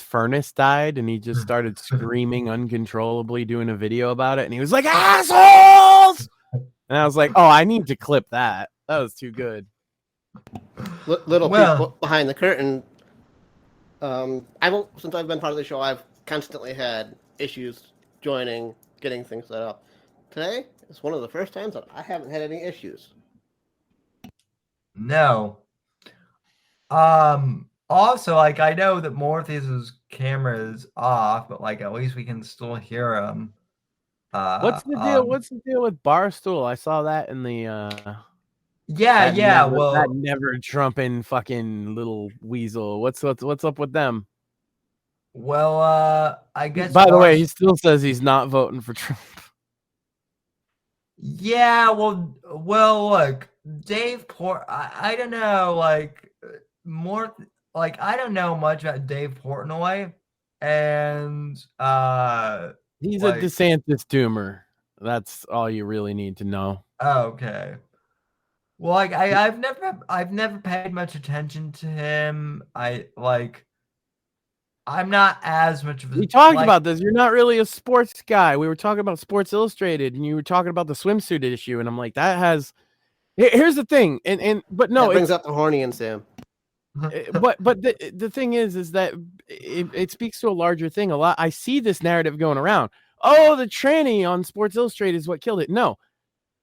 furnace died and he just started screaming uncontrollably, doing a video about it, and he was like, assholes! And I was like, oh, I need to clip that. That was too good. Little people behind the curtain. Since I've been part of the show, I've constantly had issues getting things set up. Today is one of the first times that I haven't had any issues. No. Also, like, I know that Morpheus's camera is off, but like at least we can still hear him. What's the deal? What's the deal with Barstool? I saw that in the that never trumping fucking little weasel. What's up with them? Well, I guess. By the way, he still says he's not voting for Trump. Yeah, well, look, Dave I don't know, like more like I don't know much about Dave Portnoy, and he's a DeSantis doomer. That's all you really need to know. Okay. Well, like I've never paid much attention to him. I'm not as much of a. We talked about this. You're not really a sports guy. We were talking about Sports Illustrated, and you were talking about the swimsuit issue, and I'm like, that has. Here's the thing, but no, it brings up the horny in Sam. But the thing is that it speaks to a larger thing. A lot. I see this narrative going around. Oh, the tranny on Sports Illustrated is what killed it. No,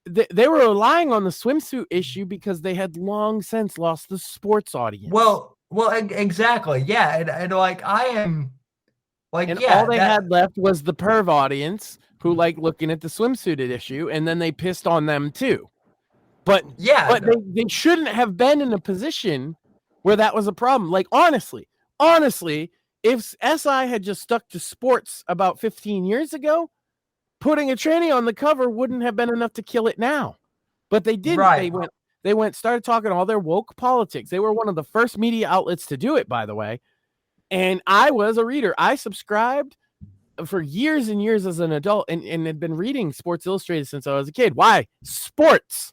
they were relying on the swimsuit issue because they had long since lost the sports audience. Well, exactly. Yeah. And like, I am like, and all they had left was the perv audience who like looking at the swimsuit issue, and then they pissed on them too. But they shouldn't have been in a position where that was a problem. Like, honestly, if SI had just stuck to sports about 15 years ago, putting a tranny on the cover wouldn't have been enough to kill it now. But they didn't. Right. They started talking all their woke politics. They were one of the first media outlets to do it, by the way. And I was a reader. I subscribed for years and years as an adult and had been reading Sports Illustrated since I was a kid. Why? Sports.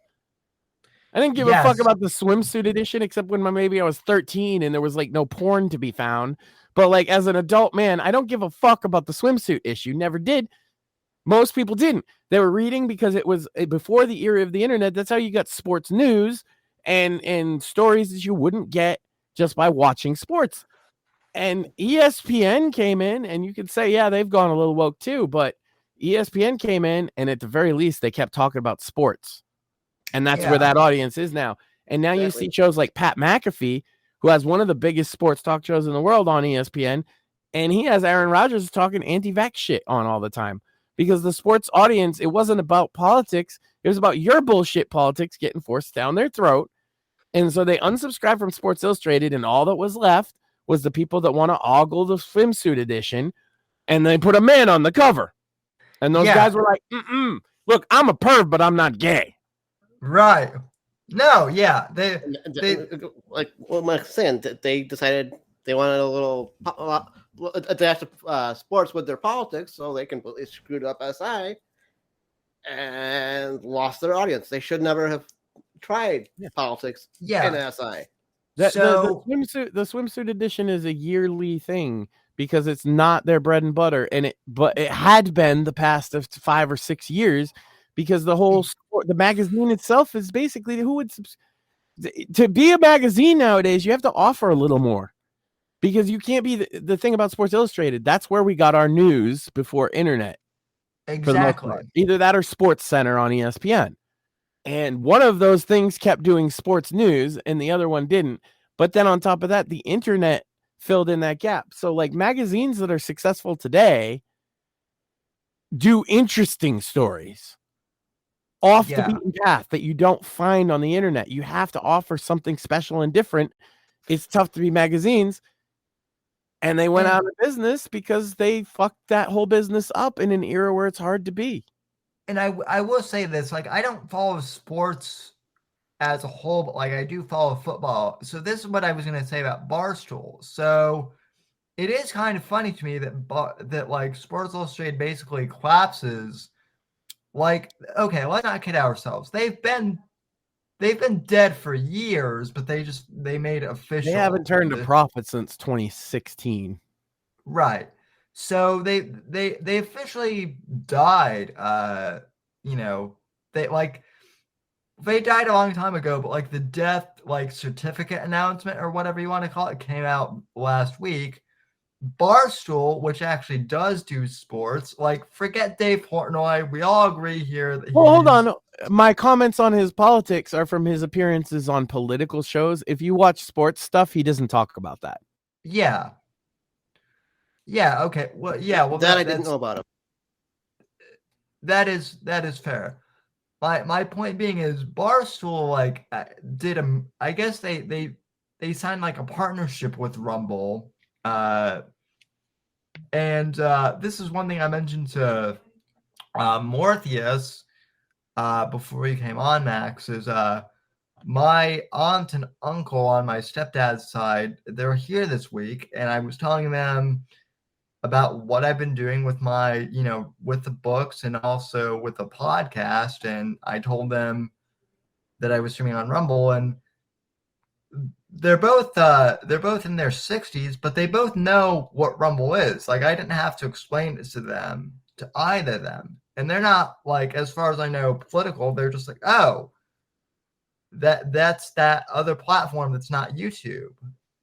I didn't give a fuck about the swimsuit edition, except when maybe I was 13 and there was like no porn to be found. But like as an adult man, I don't give a fuck about the swimsuit issue. Never did. Most people didn't. They were reading because it was before the era of the internet. That's how you got sports news and stories that you wouldn't get just by watching sports. And ESPN came in, and you could say, yeah, they've gone a little woke too, but ESPN came in, and at the very least, they kept talking about sports. And that's where that audience is now. And now you see shows like Pat McAfee, who has one of the biggest sports talk shows in the world on ESPN, and he has Aaron Rodgers talking anti-vax shit on all the time. Because the sports audience, it wasn't about politics. It was about your bullshit politics getting forced down their throat. And so they unsubscribed from Sports Illustrated, and all that was left was the people that want to ogle the swimsuit edition, and they put a man on the cover. And those guys were like, look, I'm a perv, but I'm not gay. Right. No, yeah. They like what Mike's saying, they decided they wanted a little attached to sports with their politics, so they completely screwed up SI and lost their audience. They should never have tried politics in SI. The swimsuit edition is a yearly thing because it's not their bread and butter, but it had been the past of 5 or 6 years because the magazine itself is basically to be a magazine nowadays. You have to offer a little more. Because you can't be the thing about Sports Illustrated. That's where we got our news before internet. Exactly. Either that or Sports Center on ESPN. And one of those things kept doing sports news and the other one didn't. But then on top of that, the internet filled in that gap. So like magazines that are successful today do interesting stories off the beaten path that you don't find on the internet. You have to offer something special and different. It's tough to be magazines. And they went out of business because they fucked that whole business up in an era where it's hard to be. And I will say this, like, I don't follow sports as a whole, but like I do follow football. So this is what I was going to say about Barstool. So it is kind of funny to me that like Sports Illustrated basically collapses. Like, okay, let's not kid ourselves. They've been dead for years, but they made it official. They haven't turned a profit since 2016. Right. So they officially died. They died a long time ago, but like the death certificate announcement or whatever you want to call it came out last week. Barstool, which actually does do sports, like forget Dave Portnoy. We all agree here that hold on. My comments on his politics are from his appearances on political shows. If you watch sports stuff, he doesn't talk about that. Yeah. Yeah. Okay. Well, yeah. Well, that I didn't know about him. That is fair. My point being is Barstool I guess they signed like a partnership with Rumble, and this is one thing I mentioned to Morpheus before he came on, Max, is my aunt and uncle on my stepdad's side, they're here this week, and I was telling them about what I've been doing with my, with the books and also with the podcast. And I told them that I was streaming on Rumble, and they're both in their 60s, but they both know what Rumble is. Like, I didn't have to explain it to either of them. And they're not, like, as far as I know, political. They're just like, oh, that's that other platform that's not YouTube.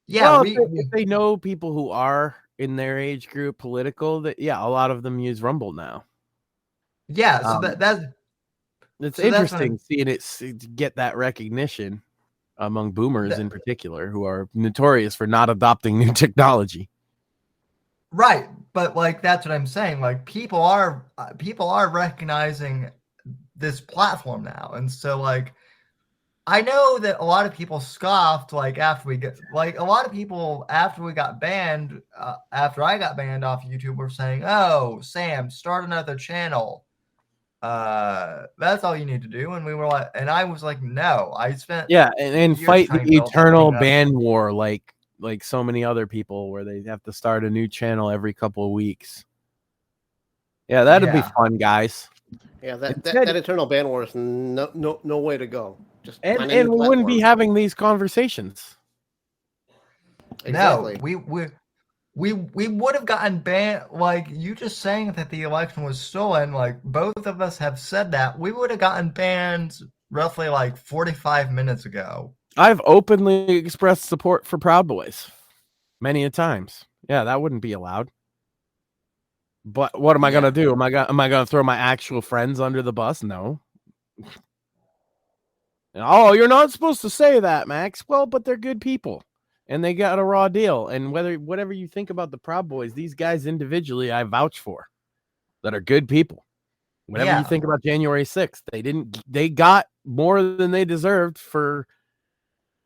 Yeah. Well, if they know people who are in their age group political, that a lot of them use Rumble now. Yeah, so it's interesting seeing it get that recognition among boomers in particular, who are notorious for not adopting new technology. Right, but like that's what I'm saying. Like people are recognizing this platform now, and so like I know that a lot of people scoffed after I got banned off YouTube, were saying, "Oh, Sam, start another channel. That's all you need to do." And we were like, and I was like, "No, I spent and fight the eternal ban war like so many other people, where they have to start a new channel every couple of weeks." Yeah, that'd be fun, guys. Yeah, that eternal ban war is no way to go. And we wouldn't be having these conversations. Exactly. No, we would have gotten banned. Like you just saying that the election was stolen, like both of us have said that, we would have gotten banned roughly like 45 minutes ago. I've openly expressed support for Proud Boys many a times. Yeah, that wouldn't be allowed. But what am I gonna do? Am I gonna throw my actual friends under the bus? No. Oh, you're not supposed to say that, Max. Well, but they're good people, and they got a raw deal. And whatever you think about the Proud Boys, these guys individually, I vouch for, that are good people. Whatever you think about January 6th, they got more than they deserved for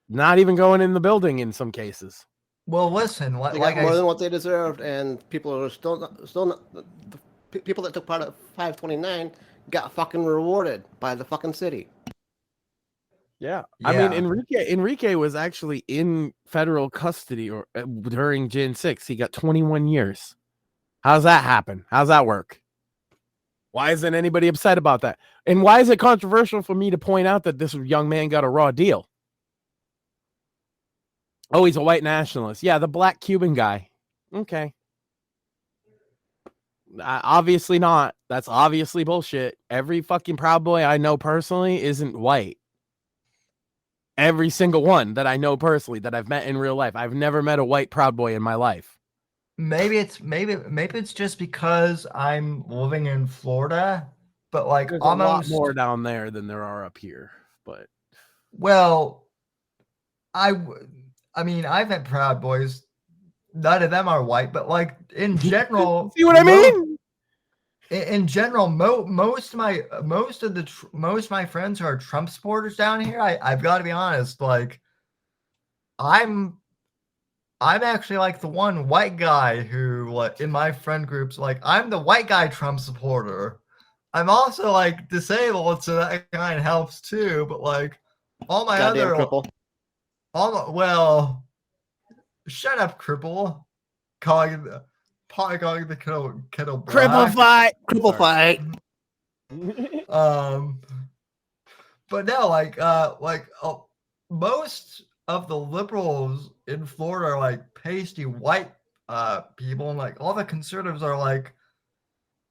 not even going in the building in some cases. Well, listen, they got more than what they deserved, and people are still not. The people that took part of 529 got fucking rewarded by the fucking city. Yeah. I mean, Enrique was actually in federal custody during Jan 6. He got 21 years. How's that happen? How's that work? Why isn't anybody upset about that? And why is it controversial for me to point out that this young man got a raw deal? Oh, he's a white nationalist. Yeah, the black Cuban guy. Okay. Obviously not. That's obviously bullshit. Every fucking Proud Boy I know personally isn't white. Every single one that I know personally that I've met in real life. I've never met a white Proud Boy in my life. Maybe it's just because I'm living in Florida but like There's almost a lot more down there than there are up here. But well, I mean, I've had Proud Boys. None of them are white, but like in general, see what I mean? In general, most of my friends who are Trump supporters down here, I've got to be honest, like I'm actually like the one white guy who, like, in my friend groups, like I'm the white guy Trump supporter. I'm also like disabled, so that kind of helps too. But like all my Goddamn other cripple. well, shut up, cripple. Calling the kettle black. Cripple fight. But no, most of the liberals in Florida are like pasty white people, and like all the conservatives are like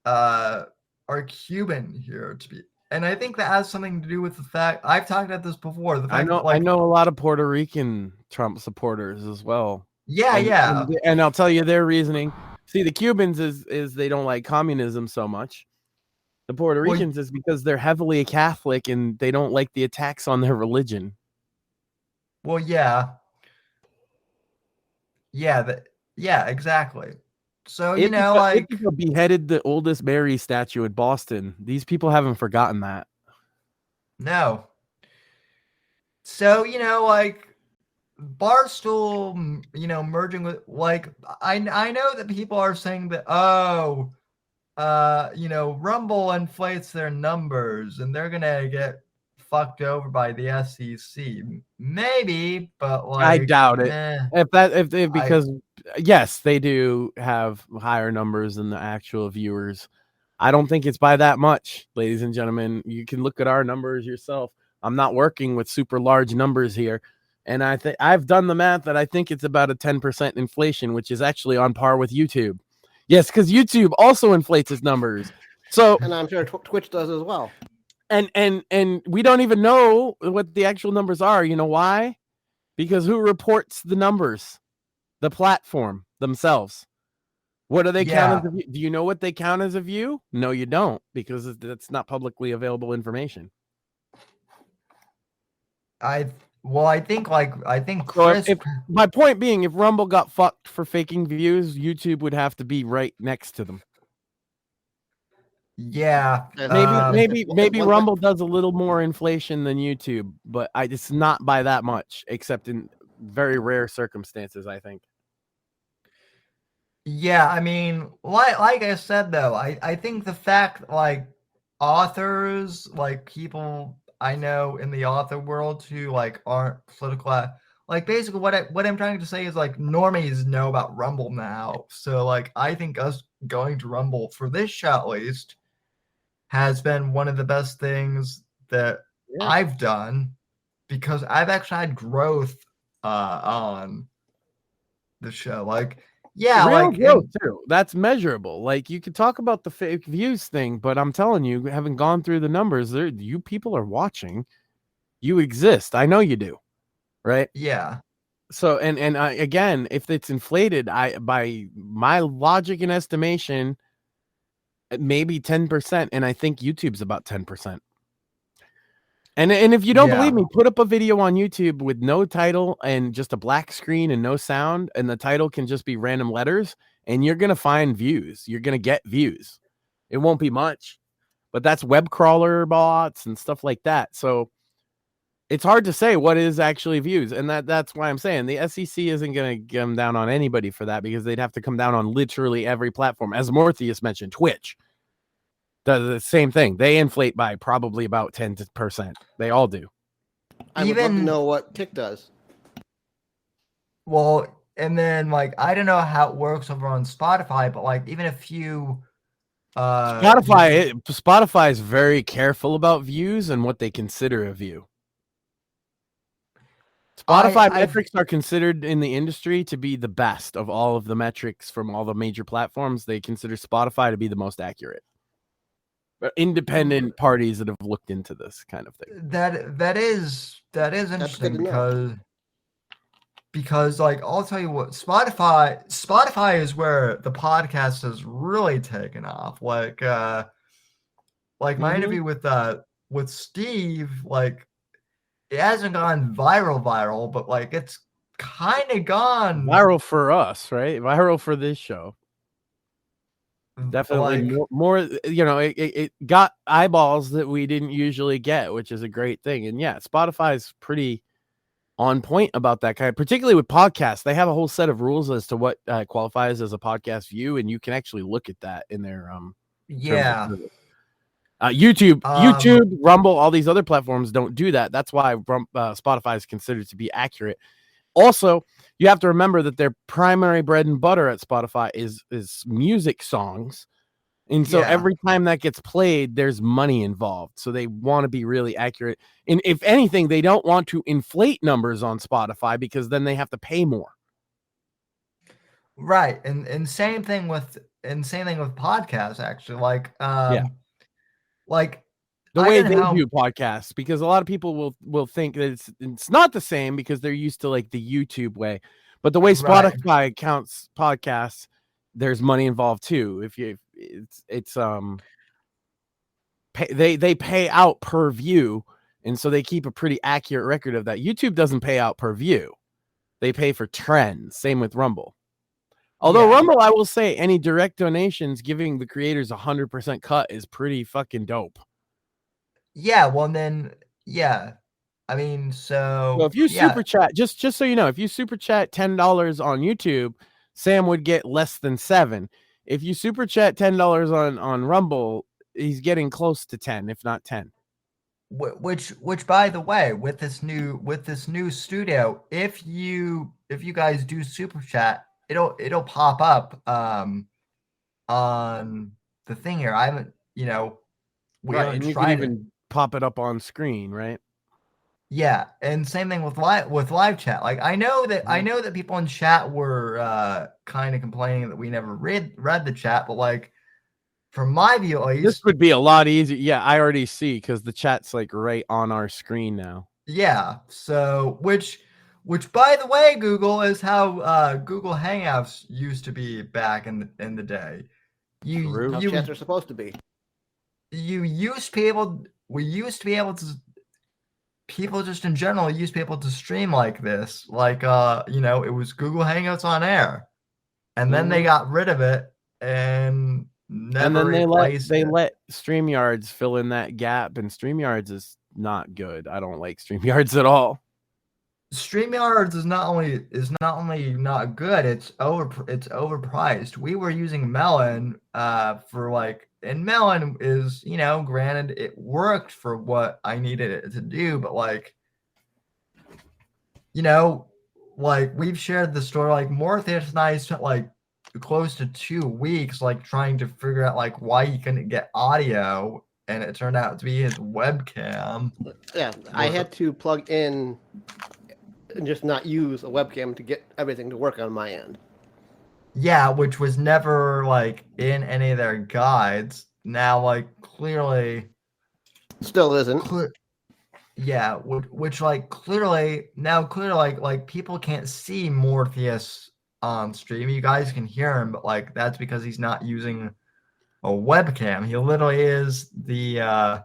are Cuban here to be. And I think that has something to do with the fact I've talked about this before. The fact I know a lot of Puerto Rican Trump supporters as well. Yeah. And I'll tell you their reasoning. See, the Cubans is they don't like communism so much. The Puerto Ricans is because they're heavily Catholic and they don't like the attacks on their religion. Well, yeah. Yeah, exactly. So, People beheaded the oldest Mary statue in Boston. These people haven't forgotten that. No. So, Barstool, merging with, like, I know that people are saying that, Rumble inflates their numbers and they're gonna get fucked over by the SEC. Maybe, but like I doubt it. Because yes, they do have higher numbers than the actual viewers. I don't think it's by that much, ladies and gentlemen. You can look at our numbers yourself. I'm not working with super large numbers here. And I've done the math that I think it's about a 10% inflation, which is actually on par with YouTube. Yes, because YouTube also inflates its numbers. So, and I'm sure Twitch does as well. And we don't even know what the actual numbers are. You know why? Because who reports the numbers? The platform themselves. What do they count as a view? Do you know what they count as a view? No, you don't, because that's not publicly available information. I think Chris. So my point being, if Rumble got fucked for faking views, YouTube would have to be right next to them. Yeah, maybe Rumble does a little more inflation than YouTube, but it's not by that much, except in very rare circumstances, I think. Yeah, I mean, like I said though, I think the fact like authors, like people I know in the author world who like aren't political, like basically what I'm trying to say is like normies know about Rumble now. So like I think us going to Rumble for this show at least has been one of the best things that I've done, because I've actually had growth on the show. Like real growth too. That's measurable. Like you could talk about the fake views thing, but I'm telling you, having gone through the numbers, you people are watching. You exist. I know you do, right? Yeah. So and again, if it's inflated, by my logic and estimation, maybe 10%, and I think YouTube's about 10%. And if you don't believe me, put up a video on YouTube with no title and just a black screen and no sound, and the title can just be random letters, and you're going to find views. You're going to get views. It won't be much, but that's web crawler bots and stuff like that. So it's hard to say what is actually views, and that's why I'm saying the SEC isn't going to come down on anybody for that, because they'd have to come down on literally every platform. As Morpheus mentioned, Twitch does the same thing. They inflate by probably about 10%. They all do. I would love to know what Kick does. Well, and then like I don't know how it works over on Spotify, but like even if you Spotify is very careful about views and what they consider a view. Spotify metrics are considered in the industry to be the best of all of the metrics from all the major platforms. They consider Spotify to be the most accurate. Independent parties that have looked into this kind of thing. That is interesting, because like I'll tell you what, Spotify is where the podcast has really taken off. Like like my Mhm. interview with Steve, like it hasn't gone viral, but like it's kind of gone Viral for us, right? Viral for this show. Definitely like more it got eyeballs that we didn't usually get, which is a great thing. And yeah, Spotify's pretty on point about that kind, particularly with podcasts. They have a whole set of rules as to what qualifies as a podcast view, and you can actually look at that in their yeah. terms of service. YouTube, Rumble, all these other platforms don't do that. That's why Spotify is considered to be accurate. Also, you have to remember that their primary bread and butter at Spotify is music songs. And so every time that gets played, there's money involved. So they want to be really accurate. And if anything, they don't want to inflate numbers on Spotify because then they have to pay more. Right. And same thing with podcasts, actually. Like the way they do podcasts, because a lot of people will think that it's not the same because they're used to like the YouTube way, but the way Spotify counts podcasts, there's money involved too. They pay out per view, and so they keep a pretty accurate record of that. YouTube doesn't pay out per view; they pay for trends. Same with Rumble. Although Rumble, I will say, any direct donations giving the creators 100% cut is pretty fucking dope. Yeah, well then, yeah. I mean, so if you super chat, just so you know, if you super chat $10 on YouTube, Sam would get less than 7. If you super chat $10 on Rumble, he's getting close to 10, if not 10. Which by the way, with this new studio, if you guys do super chat, it'll pop up on the thing here. I haven't, we haven't you tried can even pop it up on screen, right? Yeah, and same thing with live chat. Like I know that people in chat were kind of complaining that we never read the chat, but like from my view at least, this would be a lot easier. Yeah, I already see because the chat's like right on our screen now. Yeah, so which by the way, Google, is how Google Hangouts used to be back in the day. How chats are supposed to be. We used to be able to. People just in general used to be able to stream like this, like it was Google Hangouts on air, and then they got rid of it and never replaced it. They let StreamYards fill in that gap, and StreamYards is not good. I don't like StreamYards at all. StreamYards is not only not good, it's overpriced. We were using Melon and Melon is, granted it worked for what I needed it to do, but we've shared the story, like Morpheus and I spent like close to 2 weeks like trying to figure out like why he couldn't get audio, and it turned out to be his webcam. Yeah, I had to plug in and just not use a webcam to get everything to work on my end. Yeah, which was never like in any of their guides. Now, like clearly, still isn't. Yeah, which like clearly like people can't see Morpheus on stream. You guys can hear him, but like that's because he's not using a webcam. He literally is the. I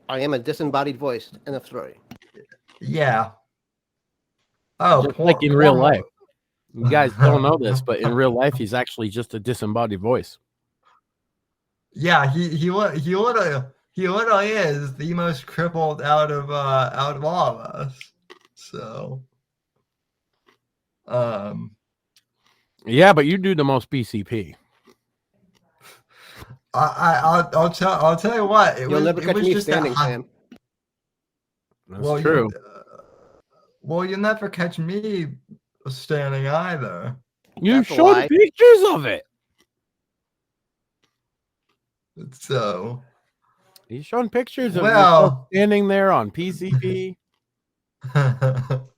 am a disembodied voice in the story. Yeah. Oh, just like in real life. You guys don't know this, but in real life, he's actually just a disembodied voice. Yeah, he literally is the most crippled out of all of us. So, yeah, but you do the most PCP. I'll tell you what. You'll never catch me standing, Sam. That's true. You'll never catch me standing either. You showed pictures of it. So he's showing pictures of yourself standing there on PCP. Hold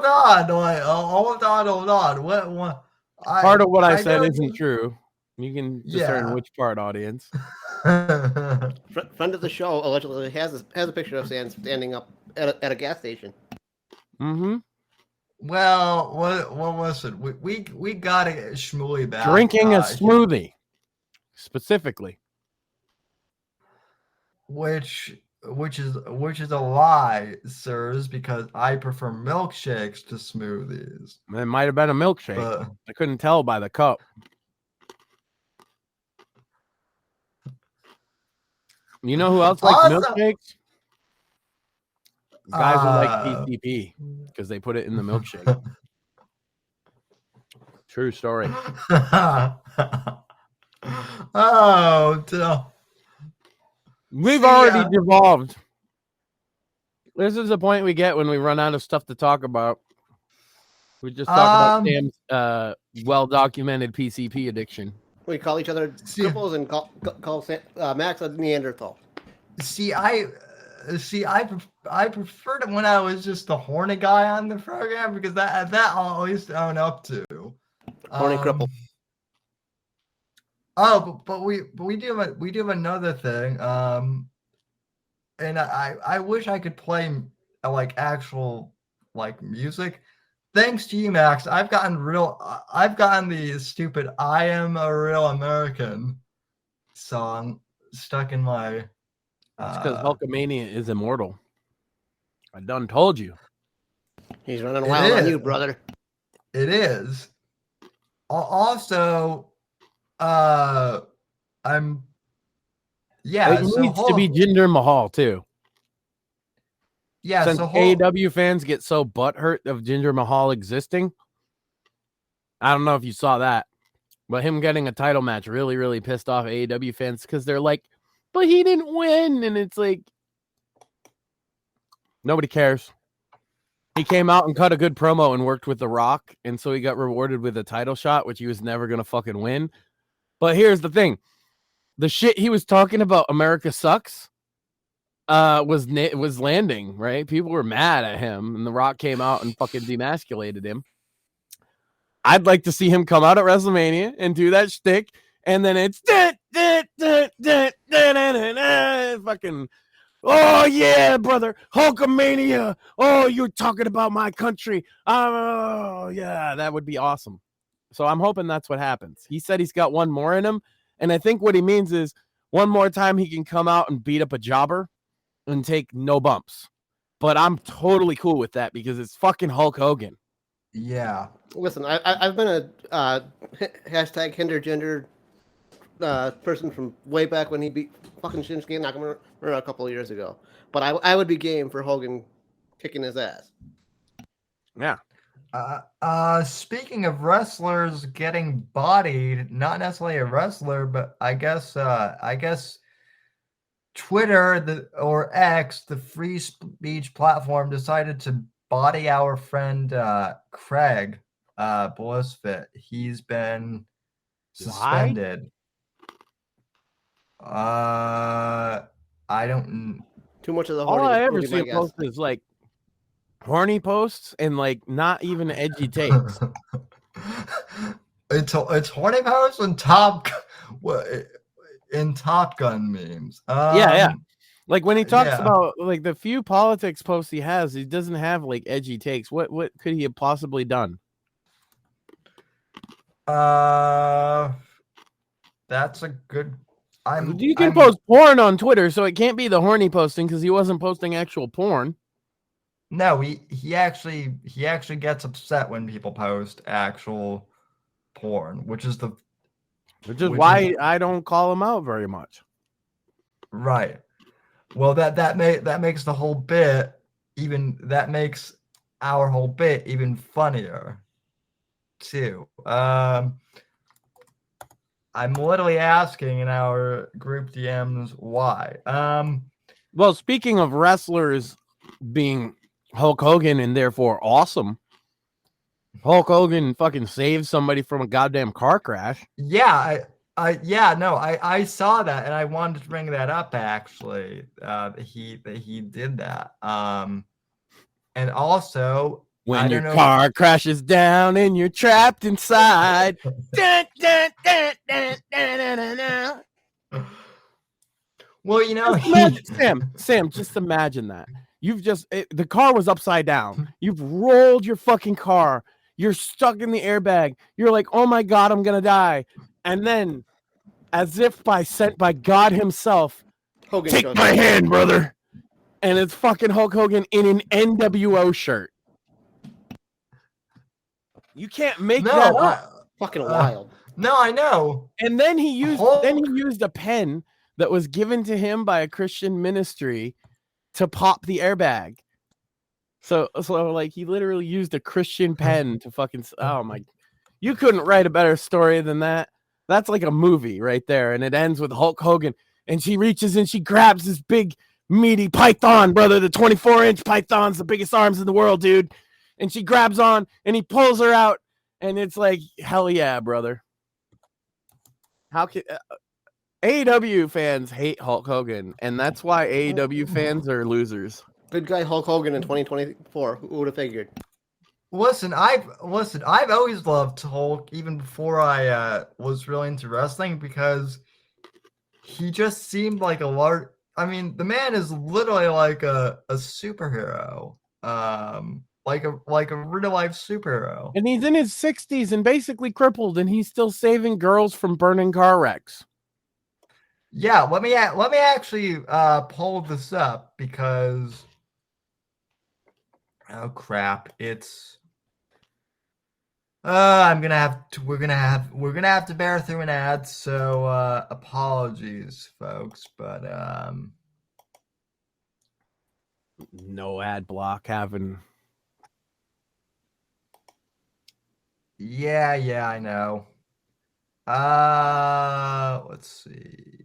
on. What? Part of what I said isn't true. You can discern which part, audience. Friend of the show allegedly has a picture of Sam standing up at a gas station. Mm-hmm. Well, listen, we gotta get Shmuley back. Drinking a smoothie. specifically. Which is a lie, sirs, because I prefer milkshakes to smoothies. It might have been a milkshake. But I couldn't tell by the cup. You know who else likes Awesome. milkshakes? Guys who like Uh, PCP because they put it in the milkshake. True story. Oh, We've See already ya. devolved. This is the point we get when we run out of stuff to talk about. We just talk about Sam's well-documented PCP addiction. We call each other cripples and call Max a Neanderthal. I preferred it when I was just the horny guy on the program because that I'll always own up to. Horny cripple. Oh, but we do have another thing. And I wish I could play like actual like music. Thanks to you, Max, I've gotten the stupid "I Am a Real American" song stuck in my. It's because Hulkamania is immortal. I done told you. He's running wild on you, brother. It is. Also, I'm. Yeah, It needs to be Jinder Mahal too. Yeah, since so AEW fans get so butthurt of Jinder Mahal existing. I don't know if you saw that, but him getting a title match really, really pissed off AEW fans because they're like, but he didn't win. And it's like, nobody cares. He came out and cut a good promo and worked with The Rock. And so he got rewarded with a title shot, which he was never going to fucking win. But here's the thing. The shit he was talking about, America sucks, was landing, right? People were mad at him. And The Rock came out and fucking demasculated him. I'd like to see him come out at WrestleMania and do that shtick. And then it's fucking, oh yeah, brother, Hulkamania. Oh, you're talking about my country. Oh yeah, that would be awesome. So I'm hoping that's what happens. He said he's got one more in him, and I think what he means is one more time he can come out and beat up a jobber and take no bumps. But I'm totally cool with that because it's fucking Hulk Hogan. Yeah. Listen, I've been a hashtag hinder gender person from way back when he beat fucking Shinsuke Nakamura a couple of years ago. But I would be game for Hogan kicking his ass. Yeah. Speaking of wrestlers getting bodied, not necessarily a wrestler, but I guess Twitter or X, the free speech platform, decided to body our friend Craig Blissfit. He's been suspended. I don't. Too much of the all I ever see post is like horny posts and like not even edgy takes. It's horny posts and Top Gun memes. Yeah. Like when he talks about like the few politics posts he has, he doesn't have like edgy takes. What could he have possibly done? That's a good. You can post porn on Twitter, so it can't be the horny posting because he wasn't posting actual porn. No, he actually gets upset when people post actual porn, which is why I don't call him out very much. Right. Well, that makes the whole bit makes our whole bit even funnier too. I'm literally asking in our group DMs why. Well, speaking of wrestlers being Hulk Hogan and therefore awesome, Hulk Hogan fucking saved somebody from a goddamn car crash. Yeah, I saw that and I wanted to bring that up actually. He did that. And also when your car crashes down and you're trapped inside. Well, you know, Sam, just imagine that. The car was upside down. You've rolled your fucking car. You're stuck in the airbag. You're like, oh my God, I'm going to die. And then as if sent by God himself. Hogan Take shows my up. hand, brother. And it's fucking Hulk Hogan in an NWO shirt. You can't make that up. Fucking wild. No, I know. And then he used Hulk- a pen that was given to him by a Christian ministry to pop the airbag. So like he literally used a Christian pen to fucking. Oh my! You couldn't write a better story than that. That's like a movie right there, and it ends with Hulk Hogan, and she reaches and she grabs this big meaty python, brother. The 24-inch python's the biggest arms in the world, dude. And she grabs on, and he pulls her out, and it's like, hell yeah, brother. How can AEW fans hate Hulk Hogan, and that's why AEW fans are losers. Good guy Hulk Hogan in 2024. Who would have figured? Listen, I've always loved Hulk even before I was really into wrestling because he just seemed like a large. I mean, the man is literally like a superhero, like a real life superhero. And he's in his 60s and basically crippled, and he's still saving girls from burning car wrecks. Yeah, let me actually pull this up because oh crap, it's we're gonna have to bear through an ad, so apologies, folks, but no ad block having. Yeah, I know. Let's see.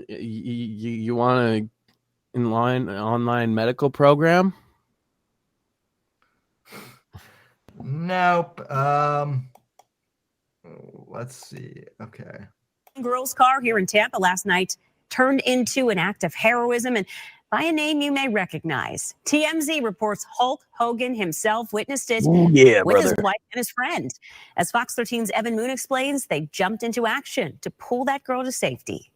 You want an online medical program? Nope. Let's see. Okay. Girl's car here in Tampa last night turned into an act of heroism and by a name you may recognize. TMZ reports Hulk Hogan himself witnessed it with his wife and his friend. As Fox 13's Evan Moon explains, they jumped into action to pull that girl to safety.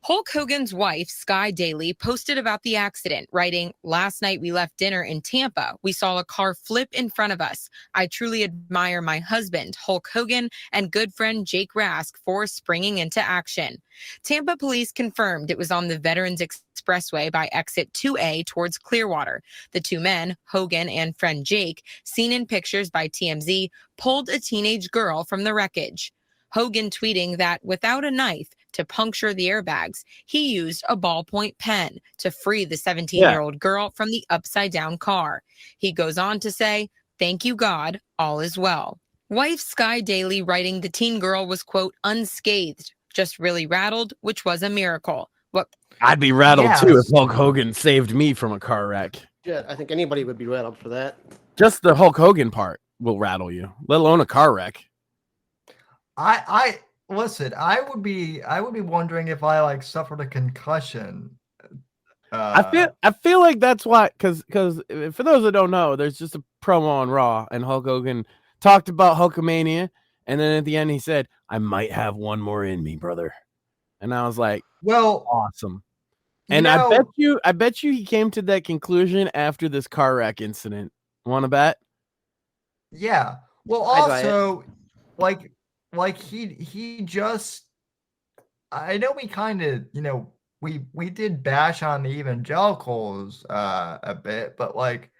Hulk Hogan's wife, Sky Daly, posted about the accident, writing, "Last night we left dinner in Tampa. We saw a car flip in front of us. I truly admire my husband, Hulk Hogan, and good friend Jake Rask for springing into action." Tampa police confirmed it was on the Veterans Expressway by exit 2A towards Clearwater. The two men, Hogan and friend Jake, seen in pictures by TMZ, pulled a teenage girl from the wreckage. Hogan tweeting that without a knife to puncture the airbags, he used a ballpoint pen to free the 17-year-old girl from the upside-down car. He goes on to say, "Thank you, God, all is well." Wife Sky Daly writing the teen girl was, quote, unscathed, just really rattled, which was a miracle. I'd be rattled too if Hulk Hogan saved me from a car wreck. Yeah, I think anybody would be rattled for that. Just the Hulk Hogan part will rattle you, let alone a car wreck. I listen. I would be wondering if I like suffered a concussion. I feel like that's why, because for those that don't know, there's just a promo on Raw, and Hulk Hogan talked about Hulkamania, and then at the end he said, "I might have one more in me, brother," and I was like, "Well, awesome." And I bet you he came to that conclusion after this car wreck incident. Want to bet? Yeah. Well, also, like he just, I know we kind of, we did bash on the evangelicals a bit, but like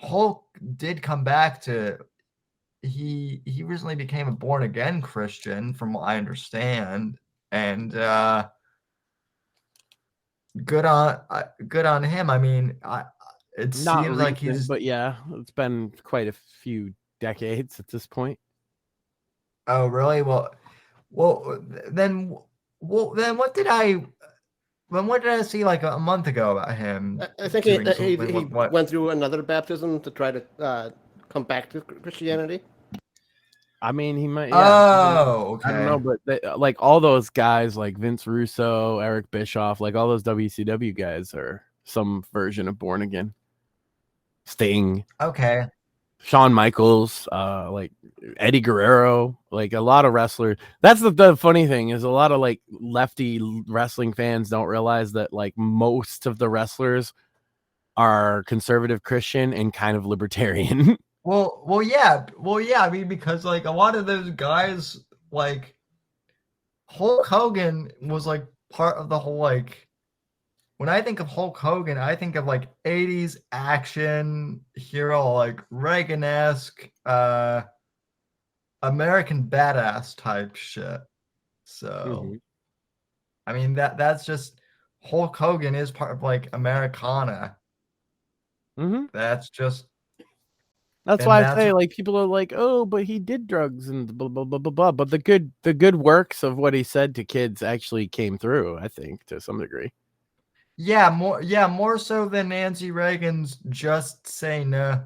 Hulk did come back to, he recently became a born again Christian from what I understand, and good on him. I mean, it Not seems like recent, but yeah, it's been quite a few decades at this point. Oh, really? Then what did I see like a month ago about him? I think he went through another baptism to try to come back to Christianity. I mean, he might. Yeah. Oh, okay. I don't know, but like all those guys, like Vince Russo, Eric Bischoff, like all those WCW guys are some version of born again. Sting. Okay. Shawn Michaels, like Eddie Guerrero, like a lot of wrestlers. That's the funny thing is a lot of like lefty wrestling fans don't realize that like most of the wrestlers are conservative Christian and kind of libertarian. yeah. I mean, because like a lot of those guys, like Hulk Hogan was like part of the whole like. When I think of Hulk Hogan, I think of like 80s action hero, like Reagan-esque, American badass type shit. So, I mean that's just Hulk Hogan is part of like Americana. That's just That's why I say like people are like, oh, but he did drugs and blah blah blah blah blah. But the good works of what he said to kids actually came through, I think, to some degree. Yeah, more so than Nancy Reagan's just say no.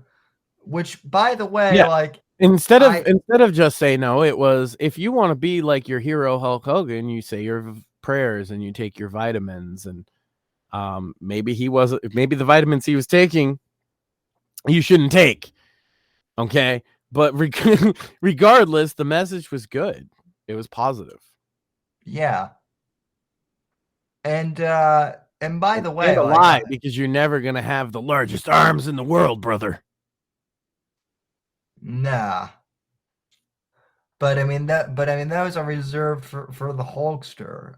Which, by the way, like instead of just say no, it was if you want to be like your hero Hulk Hogan, you say your prayers and you take your vitamins, and maybe the vitamins he was taking you shouldn't take. Okay, but regardless, the message was good. It was positive. Yeah. And by the way, a lie because you're never gonna have the largest arms in the world, brother. Nah. But I mean those are reserved for the Hulkster.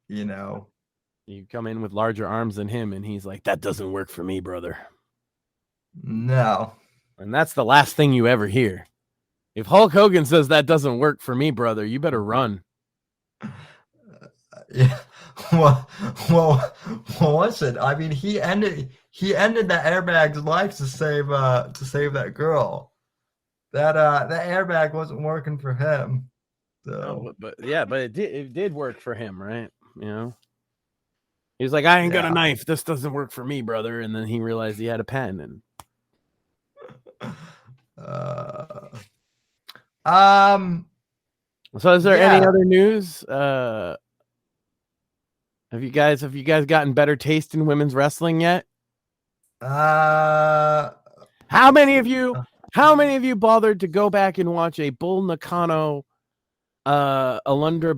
You know. You come in with larger arms than him, and he's like, that doesn't work for me, brother. No. And that's the last thing you ever hear. If Hulk Hogan says that doesn't work for me, brother, you better run. Yeah. Well, listen. I mean, he ended that airbag's life to save that girl. That airbag wasn't working for him. So. No, but it did work for him, right? You know. He was like, I ain't got a knife. This doesn't work for me, brother. And then he realized he had a pen. And so is there any other news? Have you guys gotten better taste in women's wrestling yet? How many of you bothered to go back and watch a Bull Nakano Alundra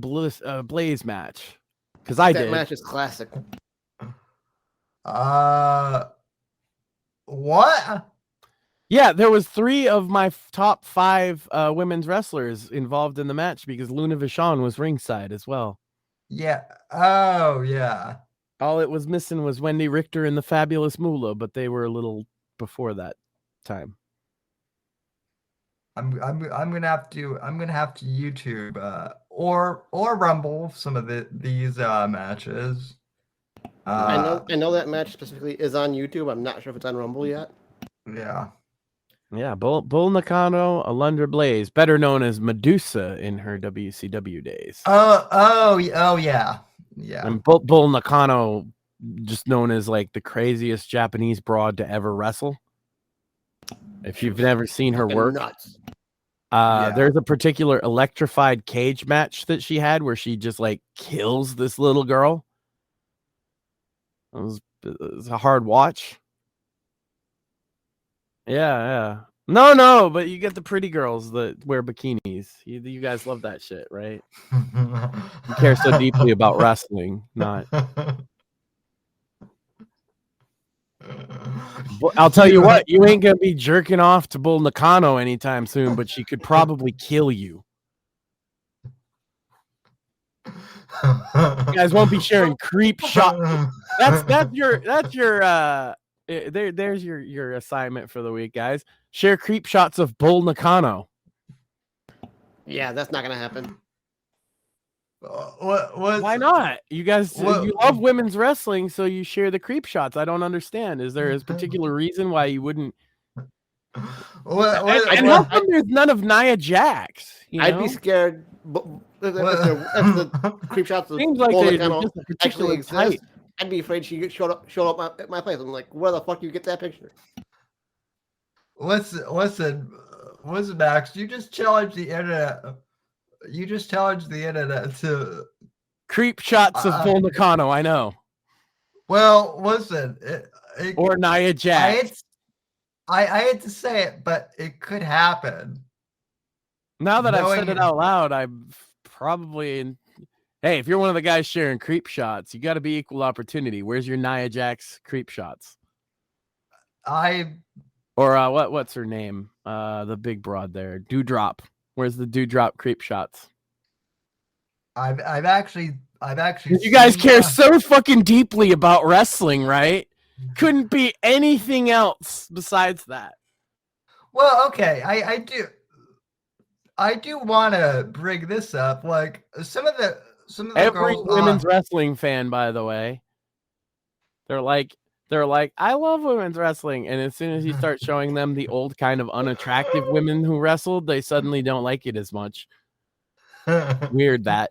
Blaze match? Because I did. That match is classic. What? Yeah, there was 3 of my top 5 women's wrestlers involved in the match because Luna Vachon was ringside as well. Yeah. Oh, yeah. All it was missing was Wendy Richter and the Fabulous Moolah, but they were a little before that time. I'm gonna have to YouTube or Rumble some of these matches. I know that match specifically is on YouTube. I'm not sure if it's on Rumble yet. Yeah. Yeah, Bull Nakano, Alundra Blaze, better known as Medusa in her WCW days. Oh yeah. Yeah. And Bull Nakano, just known as like the craziest Japanese broad to ever wrestle. If you've never seen her work, nuts. There's a particular electrified cage match that she had where she just like kills this little girl. It was a hard watch. Yeah. No, but you get the pretty girls that wear bikinis. You guys love that shit, right? You care so deeply about wrestling, not. I'll tell you what, you ain't gonna be jerking off to Bull Nakano anytime soon, but she could probably kill you. You guys won't be sharing creep shots. That's your there's your assignment for the week, guys. Share creep shots of Bull Nakano. Yeah, that's not gonna happen. Why not? You guys, you love women's wrestling, so you share the creep shots. I don't understand. Is there a particular reason why you wouldn't? And how come there's none of Nia Jax? I'd be scared. If the creep shots seems like they actually exist, I'd be afraid she showed up at my place. I'm like, where the fuck do you get that picture? Listen, Max. You just challenged the internet. You just challenged the internet to creep shots of Bull Nakano. I know. Well, listen, or Nia Jax. I hate to say it, but it could happen. Now that I've said it out loud, I'm probably. Hey, if you're one of the guys sharing creep shots, you got to be equal opportunity. Where's your Nia Jax creep shots? I Or what's her name? The big broad there, Dewdrop. Where's the Dewdrop creep shots? I've actually. You guys care so fucking deeply about wrestling, right? Couldn't be anything else besides that. Well, okay, I do want to bring this up. Like some of the Every girls, women's wrestling fan, by the way, they're like, I love women's wrestling, and as soon as you start showing them the old kind of unattractive women who wrestled, they suddenly don't like it as much. Weird that.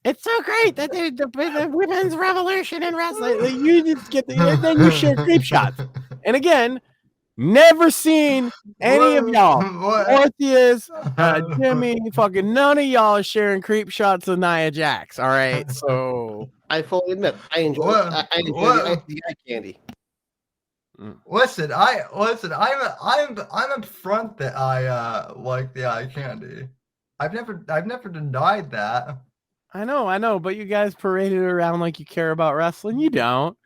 It's so great that the women's revolution in wrestling. You just get then you share creep shots. And again, never seen any of y'all. Orpheus, Jimmy, fucking none of y'all are sharing creep shots of Nia Jax. All right, so I fully admit I enjoy the eye candy. Listen, I'm upfront that I like the eye candy. I've never denied that. I know, but you guys paraded around like you care about wrestling. You don't.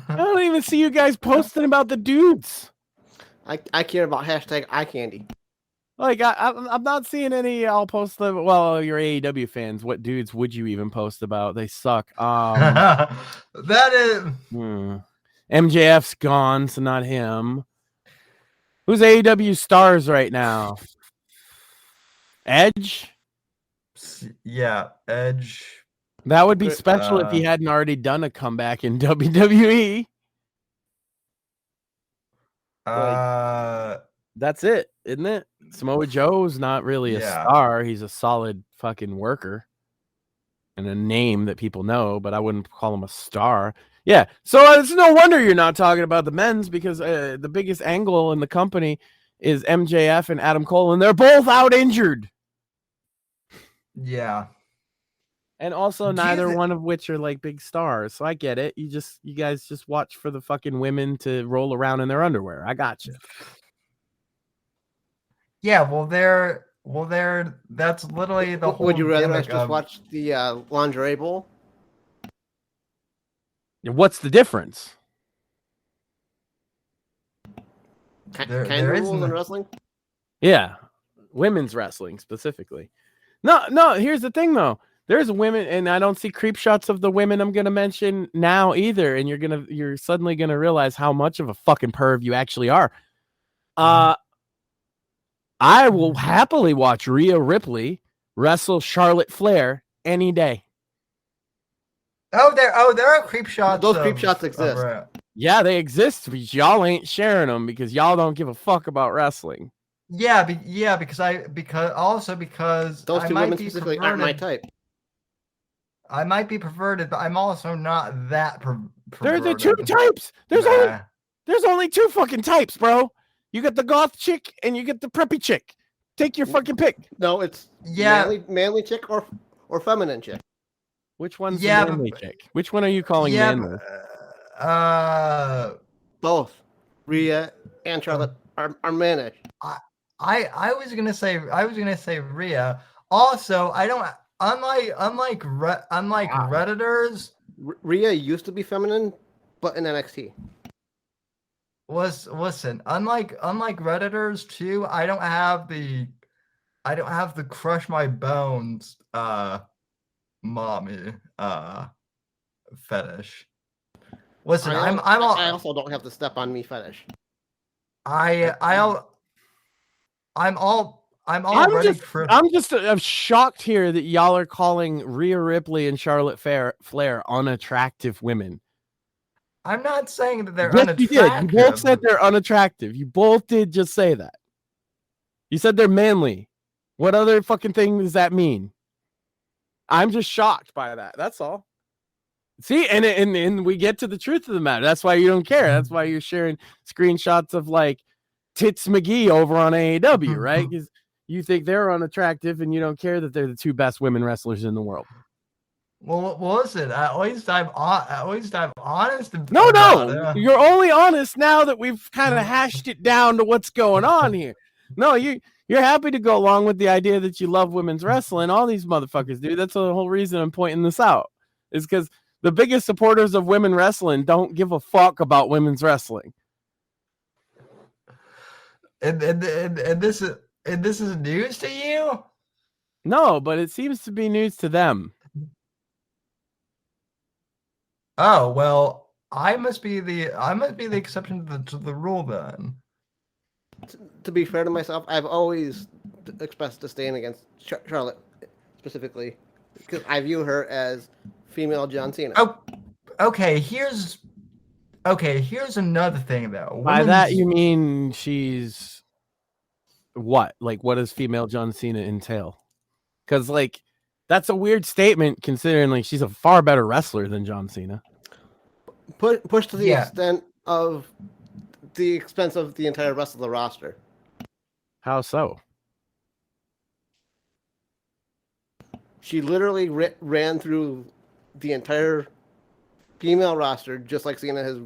I don't even see you guys posting about the dudes. I care about hashtag eye candy. Like I'm not seeing any. I'll post them. Well, you're AEW fans. What dudes would you even post about? They suck. That is. MJF's gone, so not him. Who's AEW stars right now? Edge. Yeah, Edge. That would be special if he hadn't already done a comeback in WWE. That's it, isn't it? Samoa Joe's not really a star. He's a solid fucking worker and a name that people know, but I wouldn't call him a star. Yeah, so it's no wonder you're not talking about the men's, because the biggest angle in the company is MJF and Adam Cole, and they're both out injured. Yeah. And also neither one of which are like big stars. So I get it. You guys just watch for the fucking women to roll around in their underwear. I got you. Yeah, that's literally the whole. Would you rather us just watch the lingerie bowl? What's the difference? Kind of rules in wrestling? Yeah. Women's wrestling specifically. No, here's the thing though. There's women, and I don't see creep shots of the women I'm gonna mention now either, and you're suddenly gonna realize how much of a fucking perv you actually are. I will happily watch Rhea Ripley wrestle Charlotte Flair any day. There are creep shots. Those creep shots exist. Yeah, they exist, but y'all ain't sharing them because y'all don't give a fuck about wrestling. Yeah, because those two women specifically aren't my type. I might be perverted, but I'm also not that perverted. There's the two types. There's only two fucking types, bro. You get the goth chick and you get the preppy chick. Take your fucking pick. No, it's manly chick or feminine chick. Which one's the manly chick? Which one are you calling manly? Both. Rhea and Charlotte are mannish. I was gonna say Rhea. Also, I don't unlike Redditors. Rhea used to be feminine, but in NXT. Listen, unlike Redditors too, I don't have the crush my bones mommy fetish. Listen, I also don't have the step on me fetish. I'm shocked here that y'all are calling Rhea Ripley and Charlotte Flair unattractive women. I'm not saying that they're unattractive. You did. You both said they're unattractive. You both did just say that. You said they're manly. What other fucking thing does that mean? I'm just shocked by that. That's all. See, and we get to the truth of the matter. That's why you don't care. That's why you're sharing screenshots of like Tits McGee over on AEW, right? Because you think they're unattractive and you don't care that they're the two best women wrestlers in the world. Well, listen. At least I'm honest. No, you're only honest now that we've kind of hashed it down to what's going on here. No, you're happy to go along with the idea that you love women's wrestling. All these motherfuckers do. That's the whole reason I'm pointing this out. Is because the biggest supporters of women wrestling don't give a fuck about women's wrestling. And this is news to you? No, but it seems to be news to them. Oh well, I must be the exception to the rule then. To be fair to myself, I've always expressed disdain against Charlotte specifically because I view her as female John Cena. Oh, okay. Here's another thing though. By that you mean she's what? Like, what does female John Cena entail? Because like that's a weird statement considering like she's a far better wrestler than John Cena. Push to the extent of the expense of the entire rest of the roster. How so? She literally ran through the entire female roster, just like Cena has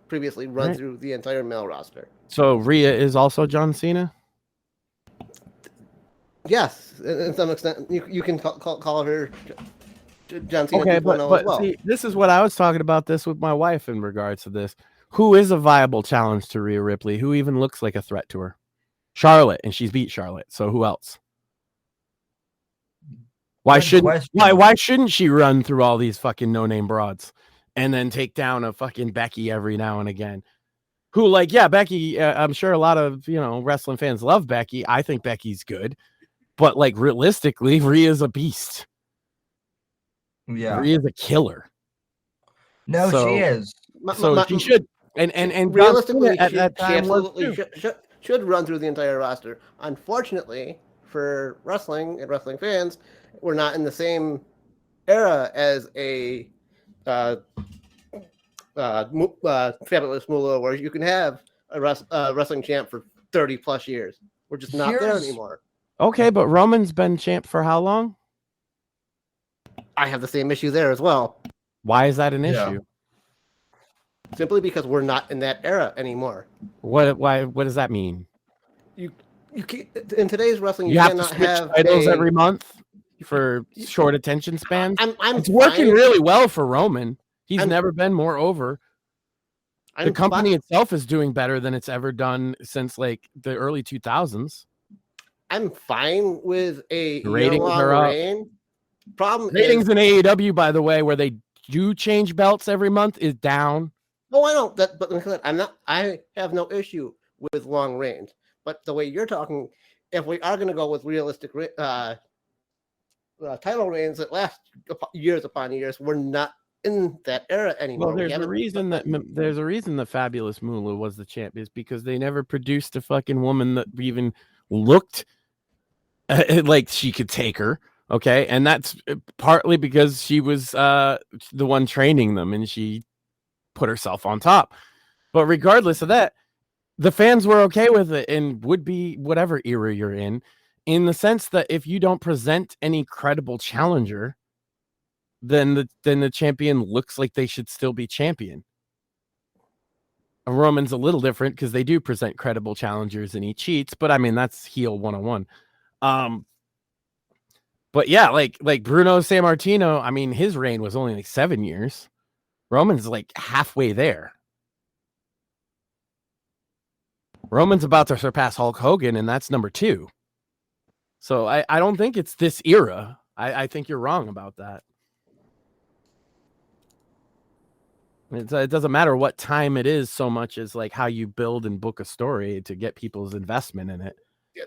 previously run through the entire male roster. So Rhea is also John Cena? Yes, in some extent, you can call her John Cena. Okay, but see, this is what I was talking about this with my wife in regards to this. Who is a viable challenge to Rhea Ripley? Who even looks like a threat to her? Charlotte, and she's beat Charlotte. So who else? Why shouldn't she run through all these fucking no-name broads and then take down a fucking Becky every now and again? Who, like, yeah, Becky, I'm sure a lot of, wrestling fans love Becky. I think Becky's good. But, like, realistically, Rhea's a beast. Yeah. Rhea's a killer. No, she is. She should. And realistically, at that time, absolutely should run through the entire roster. Unfortunately, for wrestling and wrestling fans, we're not in the same era as a Fabulous Moolah, where you can have a wrestling champ for 30 plus years. We're just not there anymore. Okay, but Roman's been champ for how long? I have the same issue there as well. Why is that an issue? Simply because we're not in that era anymore. What does that mean? You can't, in today's wrestling, you have to switch titles every month for short attention spans. It's working really well for Roman. He's never been more over. The company itself is doing better than it's ever done since like the early 2000s. I'm fine with a ratings are up. Reign. Problem ratings in AEW, by the way, where they do change belts every month, is down. Oh, I know that, but I'm not. I have no issue with long reigns. But the way you're talking, if we are going to go with realistic title reigns that last years upon years, we're not in that era anymore. Well, there's a reason that Fabulous Moolah was the champ, is because they never produced a fucking woman that even looked like she could take her. Okay, and that's partly because she was the one training them, and she put herself on top. But regardless of that, the fans were okay with it, and would be whatever era you're in the sense that if you don't present any credible challenger, then the champion looks like they should still be champion. Roman's a little different because they do present credible challengers and he cheats, but I mean that's heel 101. But yeah, like Bruno Sammartino, I mean his reign was only like 7 years. Roman's like halfway there. Roman's about to surpass Hulk Hogan, and that's number 2. So I don't think it's this era. I think you're wrong about that. It doesn't matter what time it is so much as like how you build and book a story to get people's investment in it.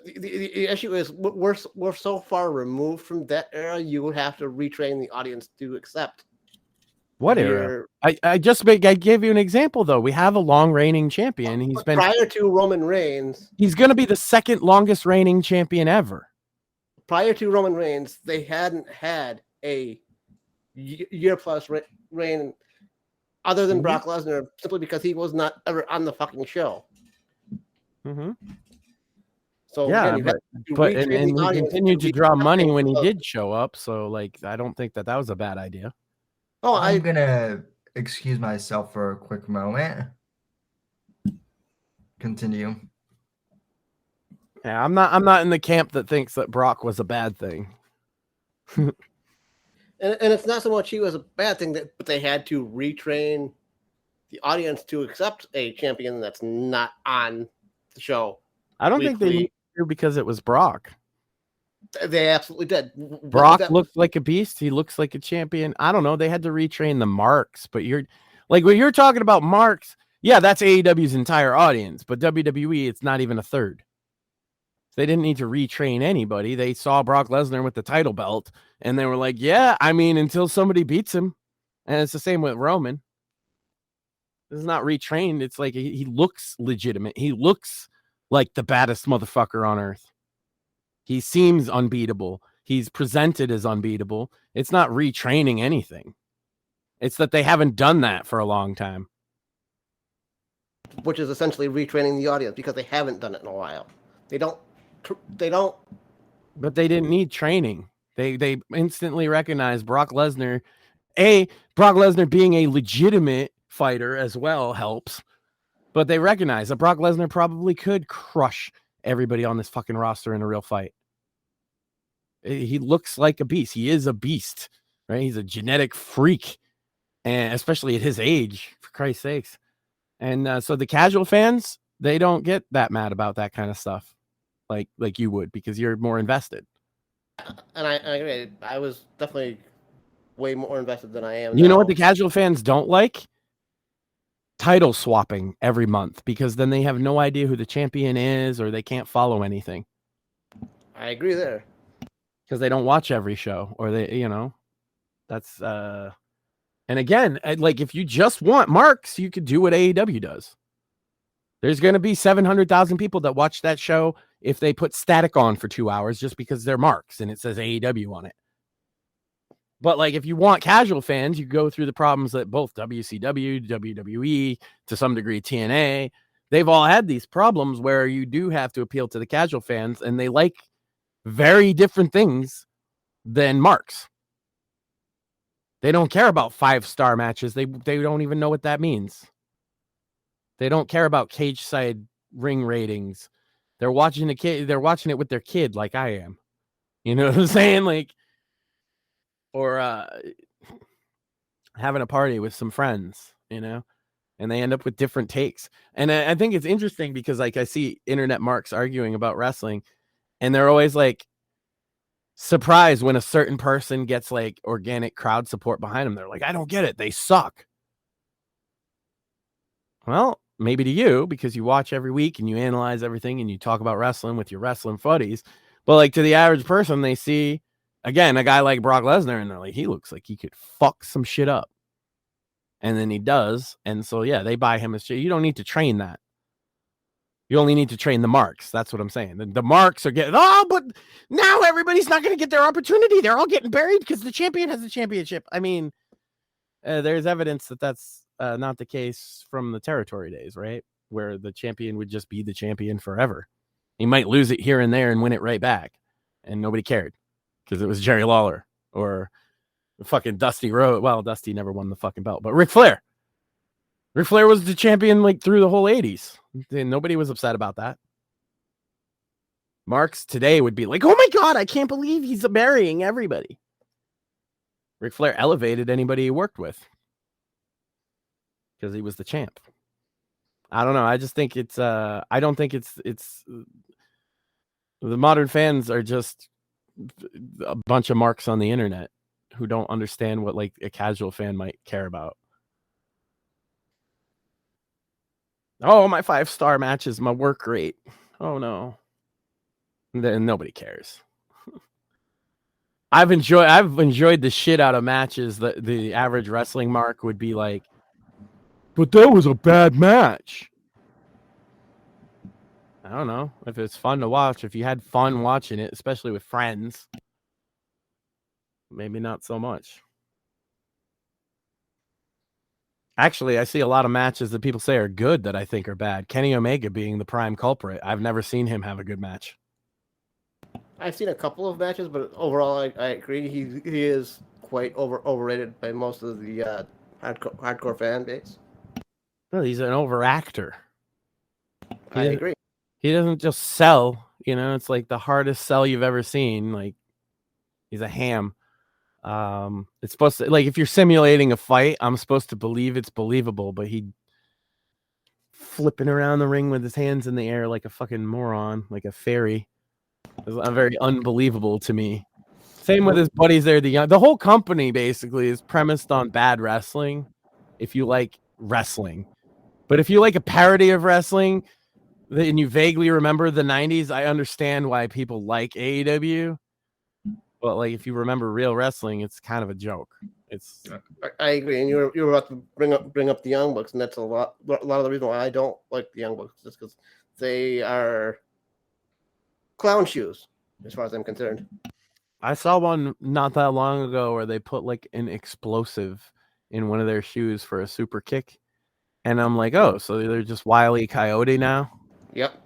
The issue is we're so far removed from that era, you would have to retrain the audience to accept. What era? I gave you an example though. We have a long reigning champion. He's been prior to Roman Reigns. He's going to be the second longest reigning champion ever. Prior to Roman Reigns, they hadn't had a year plus reign other than Brock Lesnar, simply because he was not ever on the fucking show. Mm-hmm. So yeah, again, but he continued to draw money when he did show up. So like, I don't think that was a bad idea. Oh, I'm gonna excuse myself for a quick moment. Continue. Yeah, I'm not in the camp that thinks that Brock was a bad thing. And it's not so much he was a bad thing, but they had to retrain the audience to accept a champion that's not on the show. I don't think they needed to because it was Brock. They absolutely did. Brock looked like a beast. He looks like a champion. I don't know. They had to retrain the marks, but you're like when you're talking about marks. Yeah, that's AEW's entire audience, but WWE, it's not even a third. They didn't need to retrain anybody. They saw Brock Lesnar with the title belt, and they were like, yeah, I mean, until somebody beats him. And it's the same with Roman. This is not retrained. It's like he looks legitimate. He looks like the baddest motherfucker on earth. He seems unbeatable. He's presented as unbeatable. It's not retraining anything. It's that they haven't done that for a long time. Which is essentially retraining the audience because they haven't done it in a while. They don't. But they didn't need training. They instantly recognized Brock Lesnar. Brock Lesnar being a legitimate fighter as well helps. But they recognize that Brock Lesnar probably could crush everybody on this fucking roster in a real fight. He looks like a beast. He is a beast, right? He's a genetic freak, and especially at his age, for Christ's sakes. And so the casual fans, they don't get that mad about that kind of stuff like you would because you're more invested. And I agree. I was definitely way more invested than I am. You know what the casual fans don't like? Title swapping every month because then they have no idea who the champion is or they can't follow anything. I agree there. Because they don't watch every show or that's and again, like if you just want marks, you could do what AEW does. There's going to be 700,000 people that watch that show if they put static on for 2 hours just because they're marks and it says AEW on it. But like if you want casual fans, you go through the problems that both WCW, WWE, to some degree TNA, they've all had these problems where you do have to appeal to the casual fans and they like very different things than marks. They don't care about 5-star matches. They don't even know what that means. They don't care about cage side ring ratings. They're watching they're watching it with their kid like I am. You know what I'm saying? Like, or having a party with some friends, and they end up with different takes. And I think it's interesting because like I see internet marks arguing about wrestling and they're always like surprised when a certain person gets like organic crowd support behind them. They're like, I don't get it. They suck. Well, maybe to you because you watch every week and you analyze everything and you talk about wrestling with your wrestling buddies. But like to the average person, they see, again, a guy like Brock Lesnar and they're like, he looks like he could fuck some shit up. And then he does. And so, yeah, they buy him as shit. You don't need to train that. You only need to train the marks. That's what I'm saying. The marks are getting, but now everybody's not going to get their opportunity. They're all getting buried because the champion has the championship. I mean, there's evidence that that's not the case from the territory days, right? Where the champion would just be the champion forever. He might lose it here and there and win it right back. And nobody cared because it was Jerry Lawler or fucking Dusty Rhodes. Well, Dusty never won the fucking belt, but Ric Flair. Ric Flair was the champion like through the whole 80s. Nobody was upset about that. Marks today would be like, oh my God, I can't believe he's marrying everybody. Ric Flair elevated anybody he worked with because he was the champ. I don't know. I just think it's, I don't think it's the modern fans are just a bunch of marks on the internet who don't understand what like a casual fan might care about. Oh, my 5-star matches, my work rate. Oh no. Then nobody cares. I've enjoyed the shit out of matches that the average wrestling mark would be like, but that was a bad match. I don't know if it's fun to watch. If you had fun watching it, especially with friends, maybe not so much. Actually, I see a lot of matches that people say are good that I think are bad. Kenny Omega being the prime culprit. I've never seen him have a good match. I've seen a couple of matches, but overall, I agree. He is quite overrated by most of the hardcore fan base. Well, he's an overactor. I agree. He doesn't just sell. It's like the hardest sell you've ever seen. Like he's a ham. It's supposed to, like, if you're simulating a fight, I'm supposed to believe it's believable, but he flipping around the ring with his hands in the air like a fucking moron, like a fairy. It's very unbelievable to me. Same with his buddies there. The whole company basically is premised on bad wrestling. If you like wrestling, but if you like a parody of wrestling, and you vaguely remember the 90s, I understand why people like AEW. But like, if you remember real wrestling, it's kind of a joke. I agree, and you were about to bring up the Young Bucks, and that's a lot of the reason why I don't like the Young Bucks, just because they are clown shoes, as far as I'm concerned. I saw one not that long ago where they put like an explosive in one of their shoes for a super kick, and I'm like, oh, so they're just Wile E. Coyote now? Yep.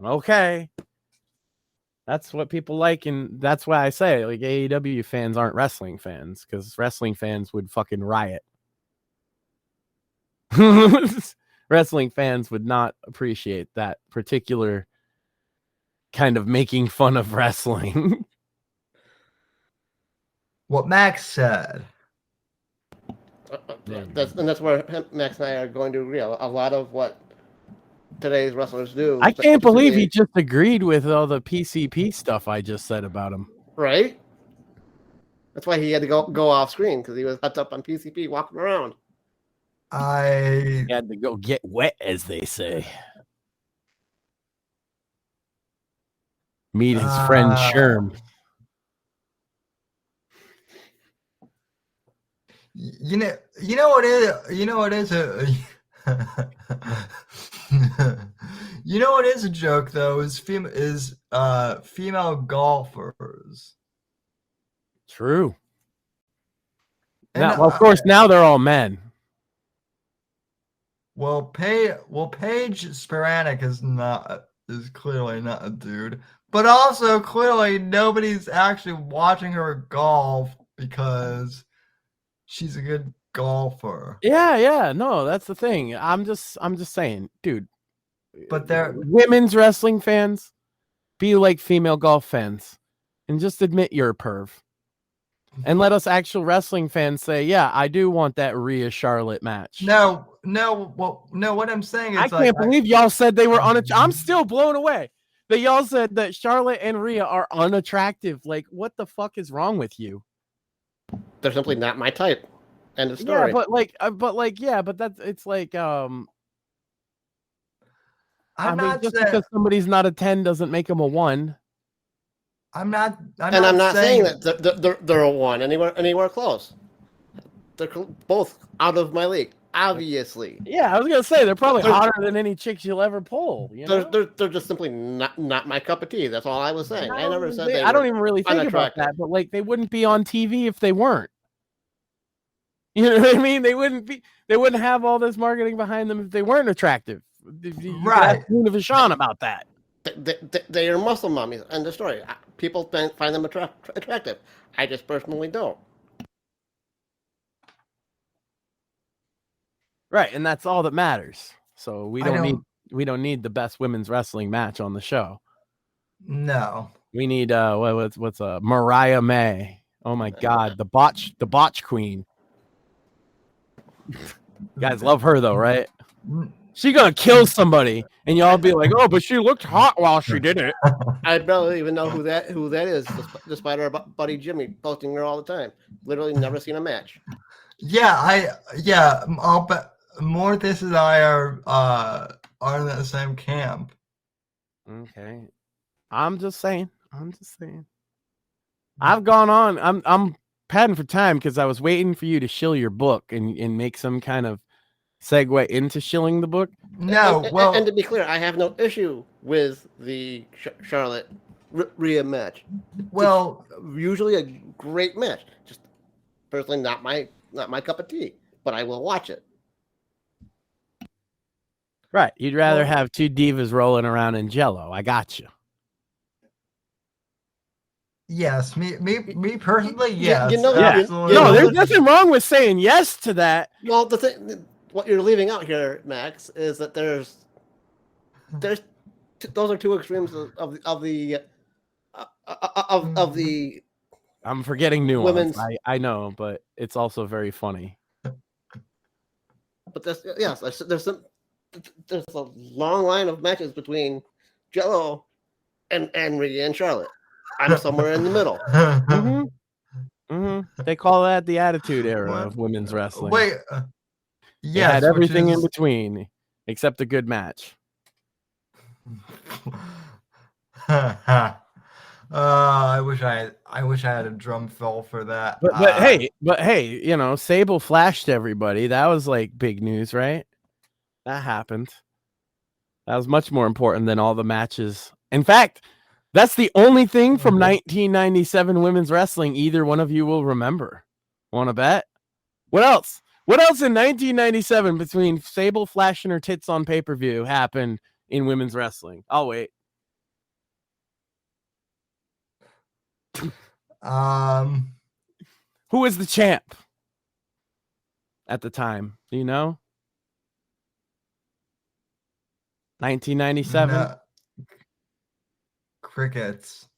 Okay. That's what people like, and that's why I say like AEW fans aren't wrestling fans, because wrestling fans would fucking riot. Wrestling fans would not appreciate that particular kind of making fun of wrestling. What Max said. That's where Max and I are going to agree. A lot of what today's wrestlers do. I can't believe he just agreed with all the PCP stuff I just said about him. Right? That's why he had to go off screen, because he was hooked up on PCP walking around. He had to go get wet, as they say. Meet his friend Sherm. You know what is you know what is a joke though is female golfers. True. Now, well, of course, now they're all men. Well, Paige Spiranek is clearly not a dude, but also clearly nobody's actually watching her golf because she's a good golfer. Yeah, no, that's the thing. I'm just saying, dude. But they're women's wrestling fans, be like female golf fans, and just admit you're a perv. And let us actual wrestling fans say, yeah, I do want that Rhea Charlotte match. No, what I'm saying is I can't believe y'all said they were I'm still blown away that y'all said that Charlotte and Rhea are unattractive. Like, what the fuck is wrong with you? They're simply not my type. End of story. Yeah, but that's it's like I'm not just saying, because somebody's not a 10 doesn't make them a 1. I'm not saying that they're a 1 anywhere close. They're both out of my league, obviously. Yeah, I was gonna say they're probably hotter than any chicks you'll ever pull. You know? They're just simply not my cup of tea. That's all I was saying. I never said I don't even really think about that, but like they wouldn't be on TV if they weren't. You know what I mean? They wouldn't have all this marketing behind them if they weren't attractive. Right. Moon of Ishan about that. They are muscle mummies. End of story. People find them attractive. I just personally don't. Right, and that's all that matters. So we don't need the best women's wrestling match on the show. No. We need what's Mariah May. Oh my God, the botch queen. You guys love her though, right? She gonna kill somebody, and y'all be like, "Oh, but she looked hot while she did it." I barely even know who that is, despite our buddy Jimmy posting her all the time. Literally never seen a match. I'll bet Mortis and I are in the same camp. Okay, I'm just saying. I've gone on. I'm padding for time because I was waiting for you to shill your book and make some kind of segue into shilling the book. No, and to be clear, I have no issue with the Charlotte Rhea match. Well, it's usually a great match. Just personally, not my cup of tea, but I will watch it. Right, you'd rather have two divas rolling around in Jello. I got you. Yes, me personally, yes. Absolutely. No, there's nothing wrong with saying yes to that. Well, the thing, what you're leaving out here, Max, is that there's those are two extremes of the. I'm forgetting nuance. Women's... I know, but it's also very funny. But there's there's a long line of matches between Jello and Rhea and Charlotte. I'm somewhere in the middle. They call that the Attitude Era of women's wrestling. Wait, They had everything in between except a good match. I wish I had a drum fill for that. But hey, you know, Sable flashed everybody. That was like big news, right? That happened. That was much more important than all the matches. In fact, that's the only thing from 1997 women's wrestling either one of you will remember. Want to bet? What else? What else in 1997 between Sable flashing her tits on pay-per-view happened in women's wrestling? I'll wait. Who was the champ at the time? Do you know? 1997. No. Crickets.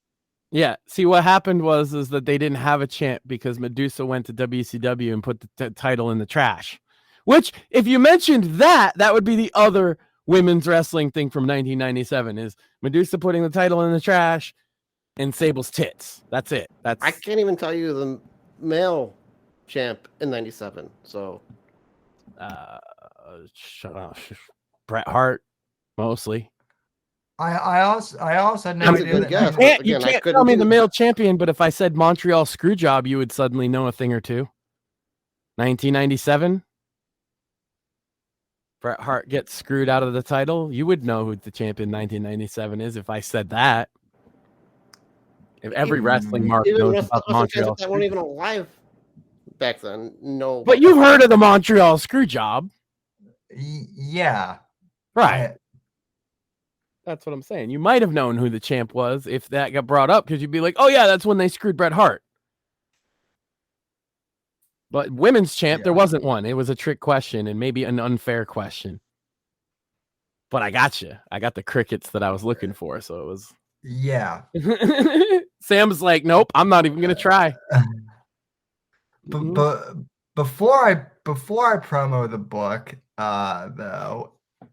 Yeah. See, what happened was that they didn't have a champ because Medusa went to WCW and put the title in the trash. Which, if you mentioned that would be the other women's wrestling thing from 1997 is Medusa putting the title in the trash and Sable's tits. That's it. I can't even tell you the male champ in 97. So, Bret Hart, mostly. I also had no idea that you can't tell me the male champion, but if I said Montreal Screwjob, you would suddenly know a thing or two. 1997. Bret Hart gets screwed out of the title. You would know who the champion 1997 is if I said that. If every wrestling mark knows about Montreal. That weren't even alive back then. No. But you've heard of the Montreal Screwjob. Yeah. Right. That's what I'm saying. You might have known who the champ was if that got brought up because you'd be like, oh, yeah, that's when they screwed Bret Hart. But women's champ, there wasn't one. It was a trick question and maybe an unfair question. But I got you. I got the crickets that I was looking for. So it was. Yeah. Sam's like, nope, I'm not even going to try. But before I promo the book, though,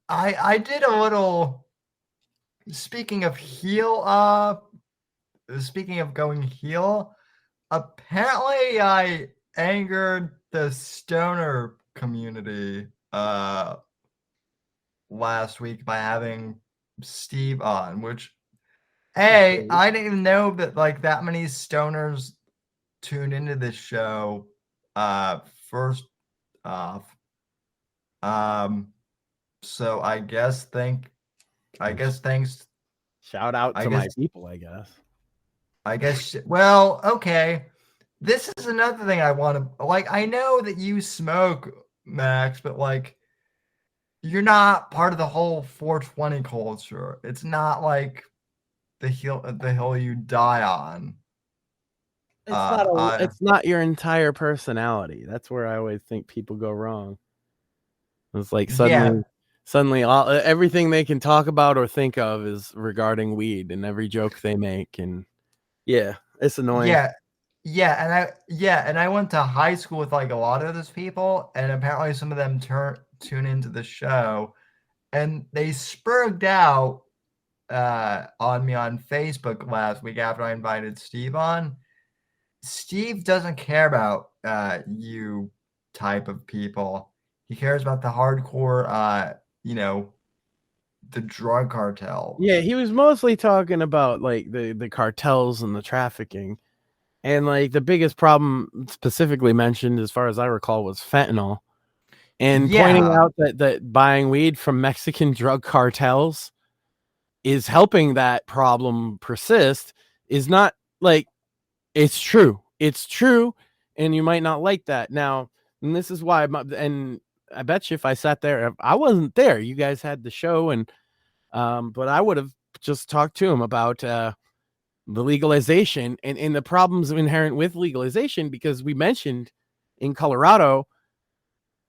I did a little. Speaking of going heel, apparently I angered the stoner community last week by having Steve on, which I didn't even know that like that many stoners tuned into this show. First off, so I guess thanks. Shout out to my people, I guess. Well, okay. This is another thing I want to like. I know that you smoke, Max, but like, you're not part of the whole 420 culture. It's not like the hill you die on. It's not your entire personality. That's where I always think people go wrong. It's like suddenly everything they can talk about or think of is regarding weed and every joke they make. And yeah, it's annoying. And I went to high school with like a lot of those people, and apparently some of them tune into the show, and they spurred out on me on Facebook last week after I invited Steve on. Steve doesn't care about you type of people. He cares about the hardcore, the drug cartel. Yeah, he was mostly talking about like the cartels and the trafficking. And like the biggest problem specifically mentioned, as far as I recall, was fentanyl. And pointing out that buying weed from Mexican drug cartels is helping that problem persist is not like, it's true. It's true. And you might not like that. Now, and this is why, and I bet you if I sat there, I wasn't there. You guys had the show, and but I would have just talked to him about the legalization and the problems inherent with legalization, because we mentioned in Colorado,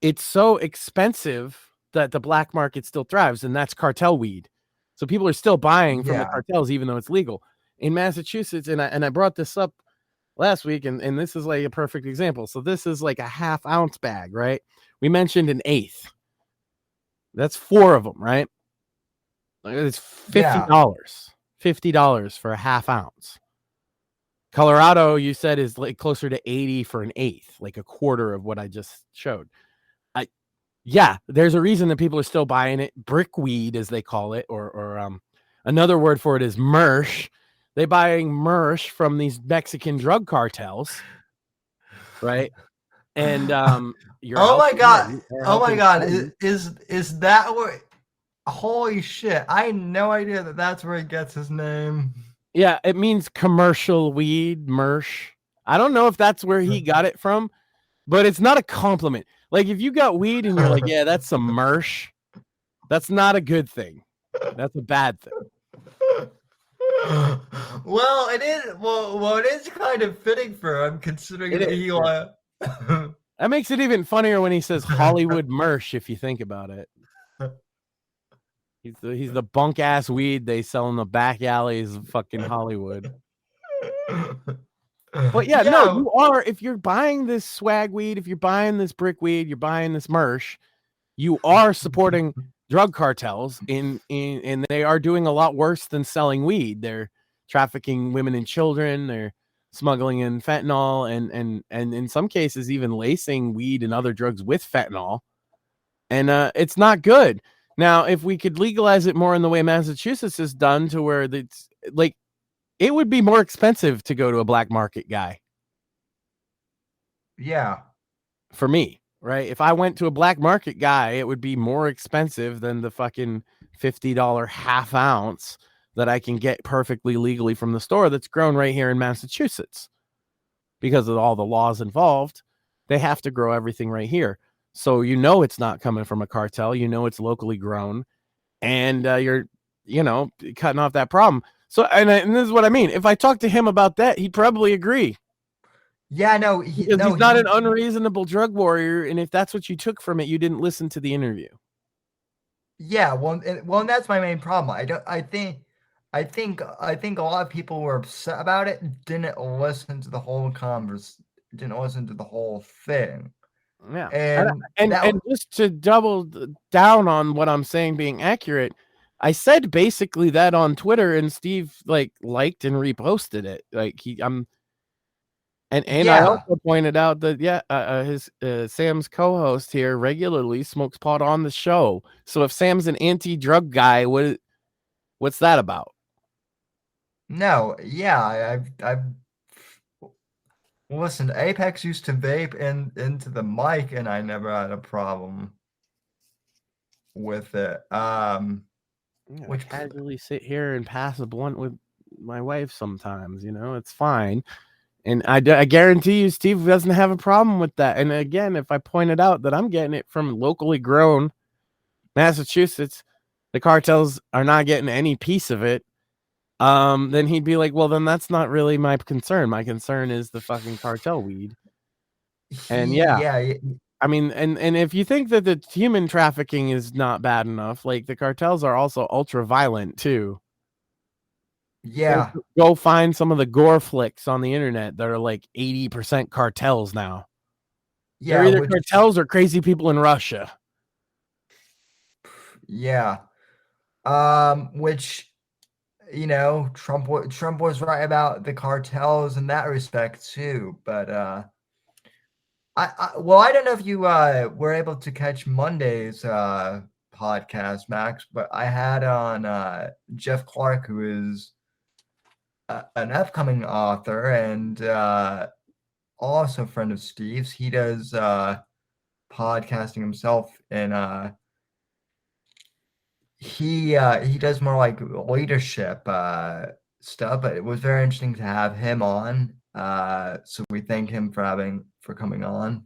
it's so expensive that the black market still thrives, and that's cartel weed. So people are still buying from the cartels, even though it's legal. In Massachusetts, and I brought this up last week, and this is like a perfect example. So this is like a half ounce bag, right? We mentioned an eighth. That's 4 of them, right? It's $50. $50 for a half ounce. Colorado, you said, is like closer to 80 for an eighth, like a quarter of what I just showed. Yeah, there's a reason that people are still buying it. Brickweed, as they call it, or another word for it is mersh. They're buying mersh from these Mexican drug cartels, right? And oh my god, is that where? Holy shit! I had no idea that that's where he gets his name. Yeah, it means commercial weed, mersh. I don't know if that's where he got it from, but it's not a compliment. Like if you got weed and you're like, yeah, that's some mersh, that's not a good thing. That's a bad thing. Well, it is. Well, it is kind of fitting for him, considering that he. That makes it even funnier when he says Hollywood mersh. If you think about it, he's the bunk ass weed they sell in the back alleys of fucking Hollywood. But yeah, no, you are. If you're buying this swag weed, if you're buying this brick weed, you're buying this mersh, you are supporting drug cartels and they are doing a lot worse than selling weed. They're trafficking women and children. They're smuggling in fentanyl and in some cases even lacing weed and other drugs with fentanyl. And it's not good. Now, if we could legalize it more in the way Massachusetts has done, to where it's like, it would be more expensive to go to a black market guy. Yeah. For me, right? If I went to a black market guy, it would be more expensive than the fucking $50 half ounce that I can get perfectly legally from the store that's grown right here in Massachusetts. Because of all the laws involved, they have to grow everything right here. So you know it's not coming from a cartel. You know it's locally grown. And you're, cutting off that problem. So, and this is what I mean. If I talk to him about that, he'd probably agree. Yeah, no. He's not an unreasonable drug warrior. And if that's what you took from it, you didn't listen to the interview. Yeah, well, and that's my main problem. I think a lot of people were upset about it, didn't listen to the whole didn't listen to the whole thing. Yeah. And just to double down on what I'm saying being accurate, I said basically that on Twitter, and Steve liked and reposted it. I also pointed out that his Sam's co-host here regularly smokes pot on the show. So if Sam's an anti-drug guy, what's that about? No, yeah, I've listened. Apex used to vape into the mic, and I never had a problem with it. Which casually sit here and pass a blunt with my wife sometimes, it's fine. And I guarantee you, Steve doesn't have a problem with that. And again, if I pointed out that I'm getting it from locally grown Massachusetts, the cartels are not getting any piece of it, then he'd be like, well, then that's not really my concern. My concern is the fucking cartel weed. And I mean, and if you think that the human trafficking is not bad enough, the cartels are also ultra violent too. Yeah. So go find some of the gore flicks on the internet that are 80% cartels now. Yeah. They're either cartels or crazy people in Russia. Yeah. Which, Trump was right about the cartels in that respect too. But, I don't know if you were able to catch Monday's podcast, Max, but I had on Jeff Clark, who is an upcoming author and also a friend of Steve's. He does podcasting himself, and he does more leadership stuff. But it was very interesting to have him on. So we thank him for coming on.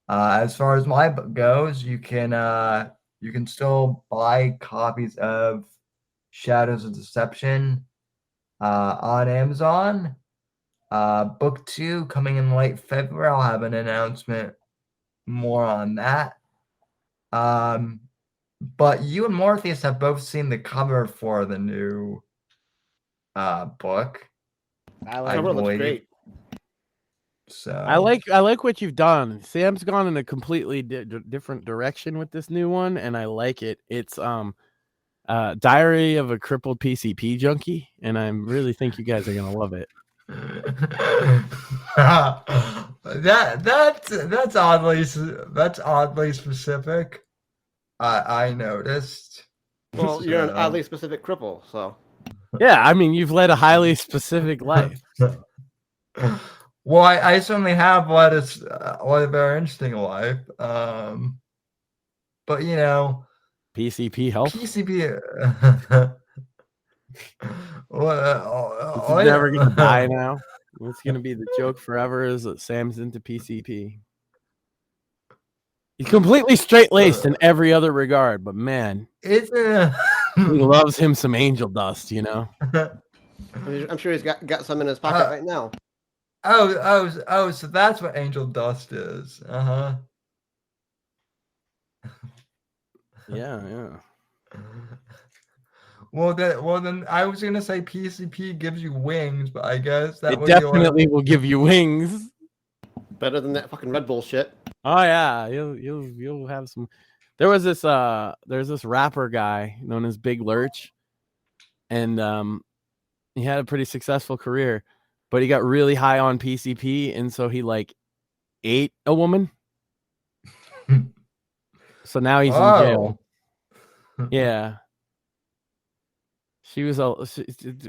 As far as my book goes, you can still buy copies of Shadows of Deception on Amazon. Book 2 coming in late February. I'll have an announcement more on that. But you and Morpheus have both seen the cover for the new book. I like it. Looks great. So I like what you've done. Sam's gone in a completely different direction with this new one, and I like it. It's Diary of a Crippled PCP Junkie, and I really think you guys are gonna love it. that's oddly specific. I noticed. Well, you're an oddly specific cripple, so. Yeah, I mean, you've led a highly specific life. Well, I certainly have led a very interesting life. But you know, PCP help. PCP. It's never gonna die now. It's gonna be the joke forever is that Sam's into PCP. He's completely straight-laced in every other regard, but man, he loves him some angel dust, you know. I'm sure he's got some in his pocket right now. Oh, so that's what angel dust is. Yeah. Well, then I was gonna say PCP gives you wings, but I guess that it definitely will give you wings. Better than that fucking Red Bull shit. Oh yeah, you'll have some. There's this rapper guy known as Big Lurch, and he had a pretty successful career, but he got really high on PCP, and so he like ate a woman. So now he's in jail. Yeah. She was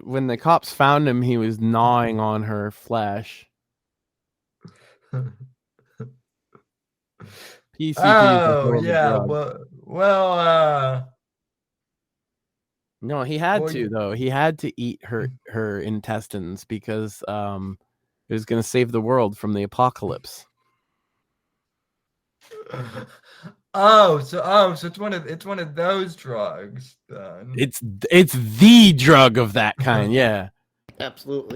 when the cops found him, he was gnawing on her flesh. PCP. Oh yeah, no, he had to though. He had to eat her intestines because it was going to save the world from the apocalypse. So it's one of those drugs then. It's the drug of that kind, yeah. Absolutely.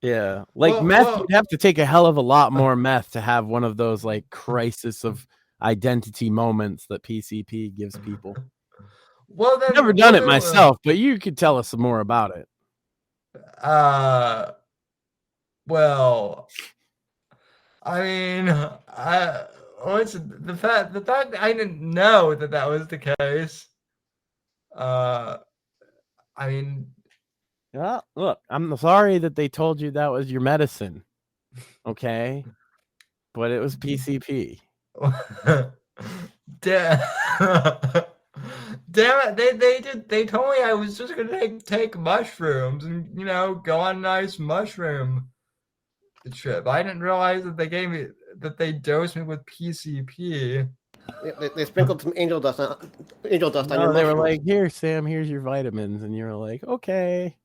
Yeah. Like meth, you'd have to take a hell of a lot more meth to have one of those like crisis of identity moments that PCP gives people. Well, then, I've never done it myself, but you could tell us some more about it. Well, I mean, the fact I didn't know that was the case. I mean, well, look, I'm sorry that they told you that was your medicine, okay? But it was PCP. Damn it! They told me I was just gonna take mushrooms and go on a nice mushroom trip. I didn't realize that they dosed me with PCP. They sprinkled some angel dust on your mushrooms. They were like, "Here, Sam, here's your vitamins," and you were like, "Okay,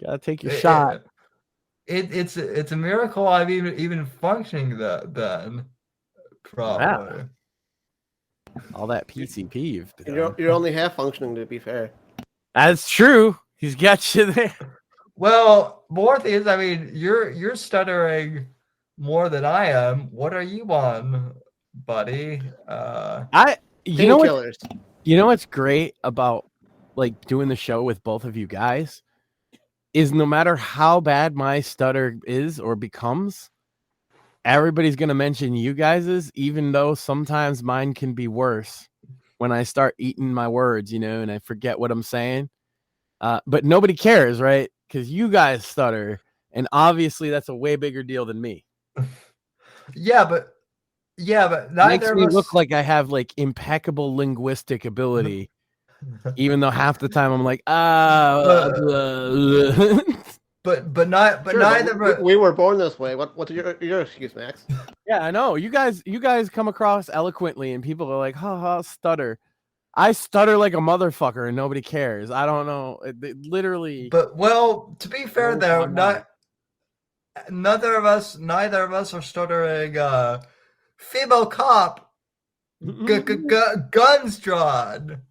gotta take your shot." It's a miracle I'm even functioning then. Probably. Wow. All that PCP you've done. You're only half functioning, to be fair. That's true. He's got you there. Well, more things. I mean, you're stuttering more than I am. What are you on, buddy? You know what's great about like doing the show with both of you guys is no matter how bad my stutter is or becomes, everybody's going to mention you guys's, even though sometimes mine can be worse when I start eating my words, and I forget what I'm saying. But nobody cares, right? Because you guys stutter, and obviously that's a way bigger deal than me. Yeah, but neither makes me look like I have like impeccable linguistic ability, even though half the time I'm like, But neither. We were born this way. What's your excuse, Max? Yeah, I know. You guys come across eloquently, and people are like, "Ha, stutter." I stutter like a motherfucker, and nobody cares. I don't know. It literally. But to be fair though, neither of us are stuttering. Female cop, guns drawn.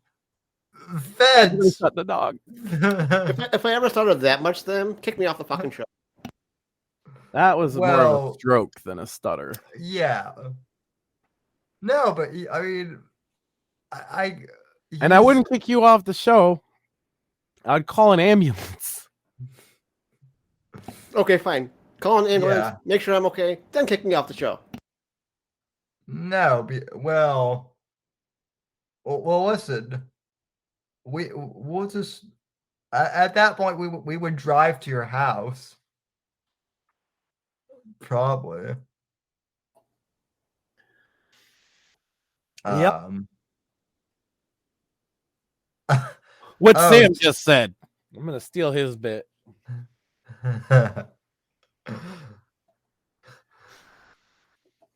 Feds. Shut the dog. If I ever stuttered that much, then kick me off the fucking show. That was more of a stroke than a stutter. Yeah. No, but I mean, I wouldn't kick you off the show. I'd call an ambulance. Okay, fine. Call an ambulance, Yeah. make sure I'm okay, then kick me off the show. No, well, listen. We'll just at that point we would drive to your house. Probably. Yep. What Oh, Sam just said. I'm gonna steal his bit.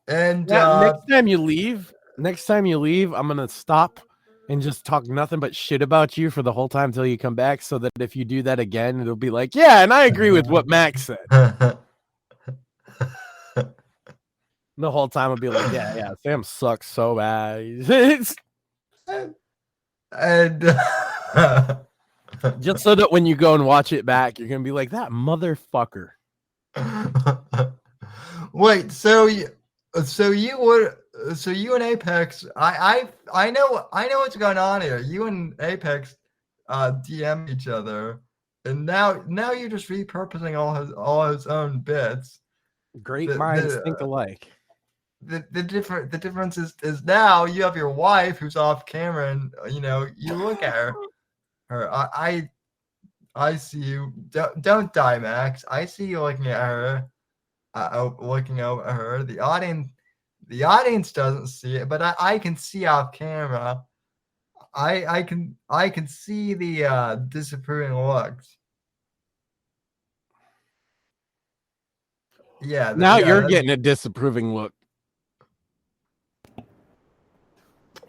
And Next time you leave, I'm gonna stop and just talk nothing but shit about you for the whole time till you come back, so that if you do that again, it'll be like, yeah, and I agree with what Max said. The whole time I'll be like, yeah, Sam sucks so bad. and Just so that when you go and watch it back, you're gonna be like, that motherfucker. Wait, so you and Apex, I know what's going on here. You and Apex DM each other, and now you're just repurposing all his own bits. Great minds think alike. The difference is now you have your wife who's off camera, and you look at her. I see you. Don't die, Max. I see you looking at her. Looking over at her. The audience doesn't see it, but I can see off camera. I can see the disapproving looks. Yeah. Now you're getting a disapproving look.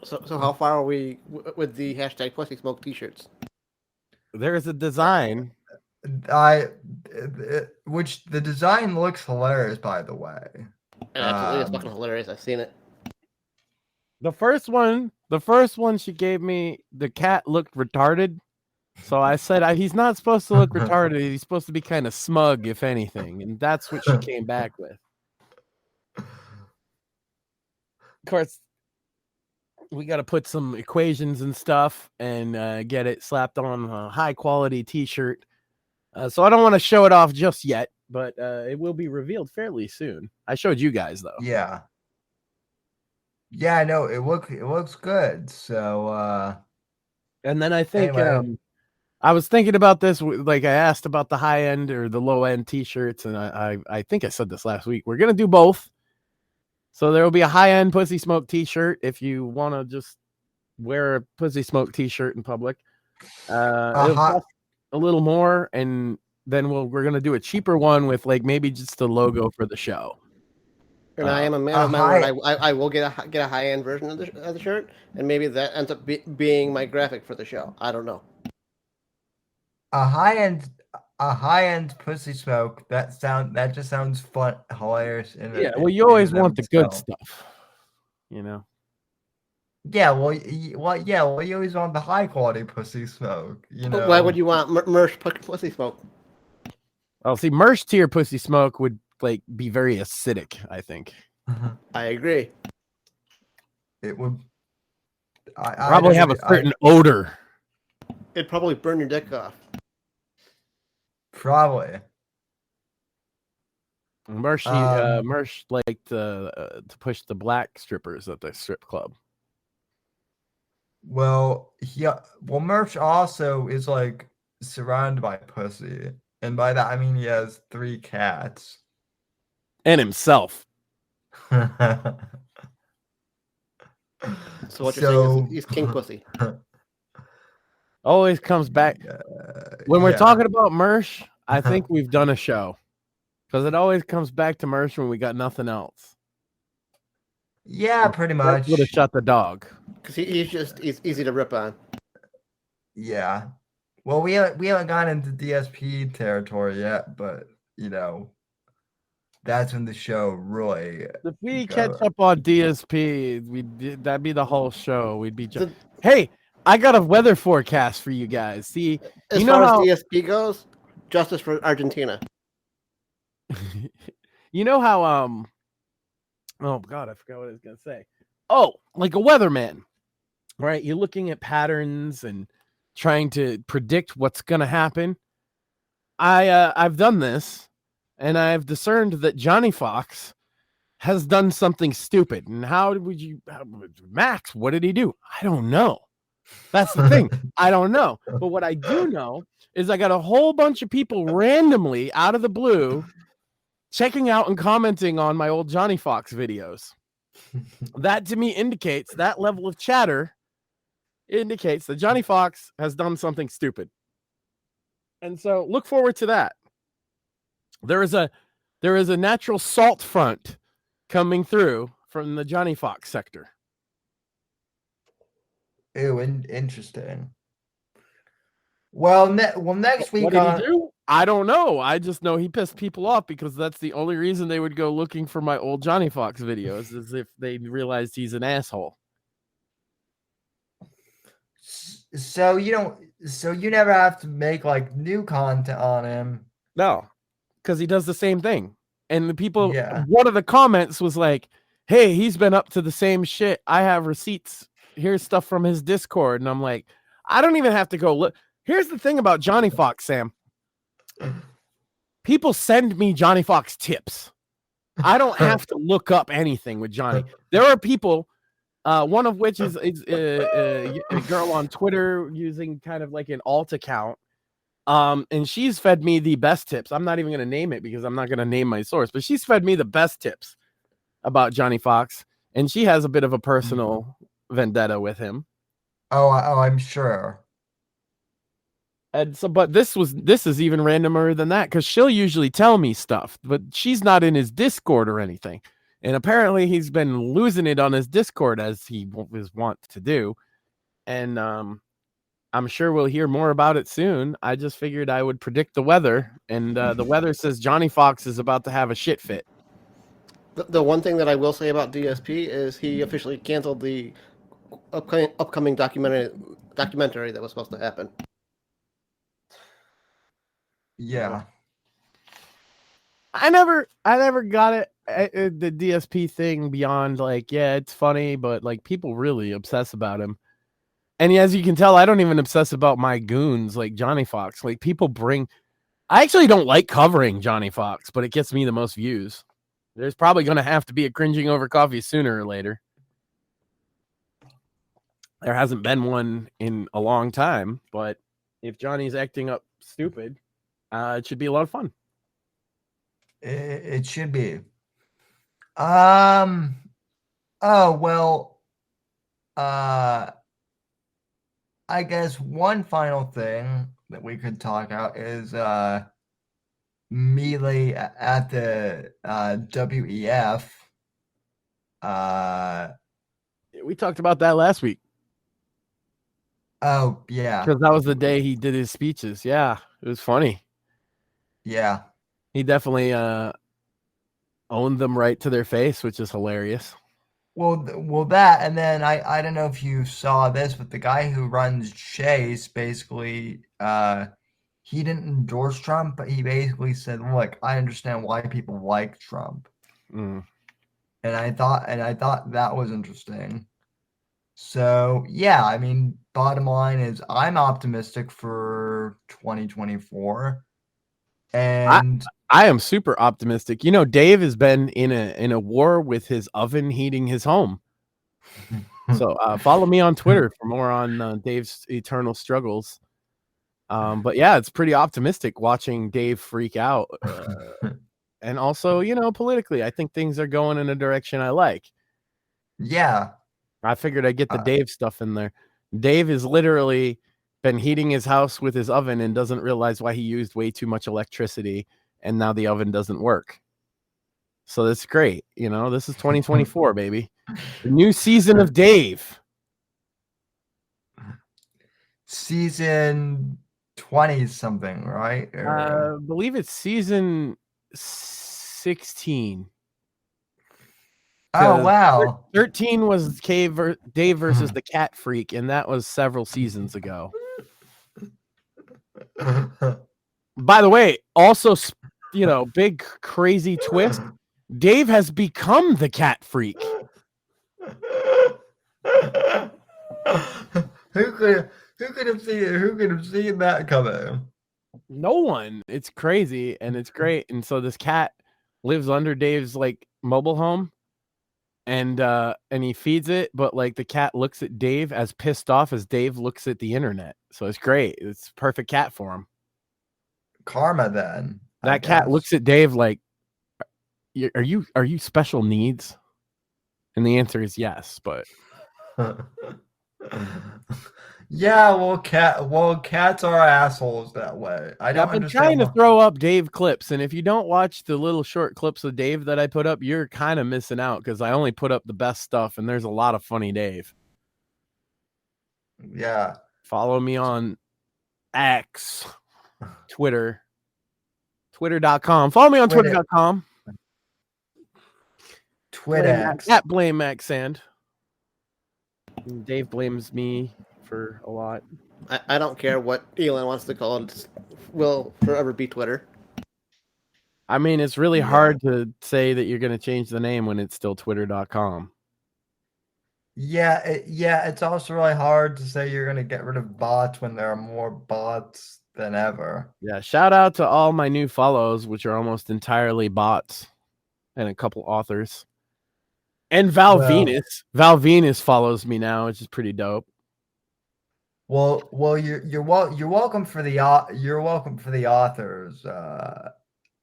So how far are we with the hashtag Pussy Smoke t-shirts? There's a design. Which the design looks hilarious, by the way. Absolutely, it's fucking hilarious. I've seen it. The first one she gave me, the cat looked retarded. So I said, he's not supposed to look retarded. He's supposed to be kind of smug, if anything. And that's what she came back with. Of course, we got to put some equations and stuff and get it slapped on a high quality t-shirt. So I don't want to show it off just yet, but it will be revealed fairly soon. I showed you guys though. Yeah. Yeah, I know it looks good. So and then I think anyway. I was thinking about this, like I asked about the high end or the low end t-shirts, and I think I said this last week. We're gonna do both. So there will be a high end Pussy Smoke t-shirt if you want to just wear a Pussy Smoke t-shirt in public. It'll cost a little more, and then we're gonna do a cheaper one with like maybe just a logo for the show. And I am a man of my word. I will get a high end version of the shirt, and maybe that ends up being my graphic for the show. I don't know. A high end Pussy Smoke. That just sounds fun, hilarious. Well, you always want the good stuff, you know. Yeah, well, you always want the high quality Pussy Smoke, you know. Why would you want Mersh Pussy Smoke? Well, see, Mersh tier Pussy Smoke would like be very acidic, I think. I agree. It would probably have a certain odor. It'd probably burn your dick off. Probably. Mersh liked to push the black strippers at the strip club. Well, Merch also is like surrounded by pussy, and by that I mean he has 3 cats and himself. So what you're saying is he's king pussy. Always comes back when we're talking about Mersh. I think we've done a show because it always comes back to Mersh when we got nothing else. Yeah, pretty much. Would have shot the dog because he's easy to rip on. Yeah. Well, we haven't gotten into DSP territory yet, but that's when the show really. If we catch up on DSP, that'd be the whole show. We'd be just hey. I got a weather forecast for you guys. See, as far as DSP goes, justice for Argentina. You know how oh god, I forgot what I was gonna say. Oh, like a weatherman, right? You're looking at patterns and trying to predict what's gonna happen. I've done this. and I've discerned that Johnny Fox has done something stupid. And Max, what did he do? I don't know. That's the thing. I don't know. But what I do know is I got a whole bunch of people randomly out of the blue checking out and commenting on my old Johnny Fox videos. That to me indicates, that level of chatter indicates that Johnny Fox has done something stupid. And so look forward to that. There is a natural salt front coming through from the Johnny Fox sector. Ew, interesting. Well, next week what did he do? I don't know. I just know he pissed people off because that's the only reason they would go looking for my old Johnny Fox videos, is if they realized he's an asshole. So you never have to make like new content on him. No, because he does the same thing. And the people, Yeah. One of the comments was like, hey, he's been up to the same shit. I have receipts. Here's stuff from his Discord. And I'm like, I don't even have to go look. Here's the thing about Johnny Fox, Sam. People send me Johnny Fox tips. I don't have to look up anything with Johnny. There are people, one of which is a girl on Twitter using kind of like an alt account. And she's fed me the best tips. I'm not even going to name it because I'm not going to name my source, but she's fed me the best tips about Johnny Fox. And she has a bit of a personal vendetta with him. Oh, I'm sure. And so, but this is even randomer than that, because she'll usually tell me stuff, but she's not in his Discord or anything. And apparently he's been losing it on his Discord, as he is wont to do. And I'm sure we'll hear more about it soon. I just figured I would predict the weather, and the weather says Johnny Fox is about to have a shit fit. The one thing that I will say about DSP is he officially canceled the upcoming documentary that was supposed to happen. Yeah. I never got it, the DSP thing, beyond like, yeah, it's funny, but like people really obsess about him. And as you can tell, I don't even obsess about my goons like Johnny Fox. Like I actually don't like covering Johnny Fox, but it gets me the most views. There's probably going to have to be a cringing over coffee sooner or later. There hasn't been one in a long time, but if Johnny's acting up stupid, it should be a lot of fun. It should be. Oh, well, I guess one final thing that we could talk about is Melee at the WEF. We talked about that last week. Oh, yeah. Because that was the day he did his speeches. Yeah, it was funny. Yeah. He definitely owned them right to their face, which is hilarious. Well, that, and then I don't know if you saw this, but the guy who runs Chase basically, he didn't endorse Trump, but he basically said, "Look, I understand why people like Trump," and I thought that was interesting. So yeah, I mean, bottom line is I'm optimistic for 2024, and I am super optimistic. You know, Dave has been in a war with his oven heating his home. So follow me on Twitter for more on Dave's eternal struggles. But yeah, it's pretty optimistic watching Dave freak out. And also, you know, politically, I think things are going in a direction I like. Yeah. I figured I'd get the Dave stuff in there. Dave has literally been heating his house with his oven and doesn't realize why he used way too much electricity. And now the oven doesn't work. So that's great. You know, this is 2024, baby. The new season of Dave. Season 20 something, right? I believe it's season 16. Oh, wow. 13 was Dave versus the Cat Freak, and that was several seasons ago. By the way, also, you know, big crazy twist. Dave has become the Cat Freak. Who could have seen that coming? No one. It's crazy and it's great. And so this cat lives under Dave's like mobile home, and he feeds it, but like the cat looks at Dave as pissed off as Dave looks at the internet. So it's great. It's a perfect cat for him. Karma then. That cat looks at Dave like, are you special needs? And the answer is yes, but yeah, well, cats are assholes that way. I've been trying to throw up Dave clips, and if you don't watch the little short clips of Dave that I put up, you're kind of missing out because I only put up the best stuff, and there's a lot of funny Dave. Yeah. Follow me on X, Twitter, twitter.com. Follow me on twitter.com. Twitter. At Blame Max Sand. Dave blames me for a lot. I don't care what Elon wants to call it. Will forever be Twitter. I mean, it's really hard to say that you're going to change the name when it's still twitter.com. Yeah, it's also really hard to say you're going to get rid of bots when there are more bots than ever. Yeah, shout out to all my new follows, which are almost entirely bots, and a couple authors. And Val Venus follows me now, which is pretty dope. Well, you're welcome for the authors,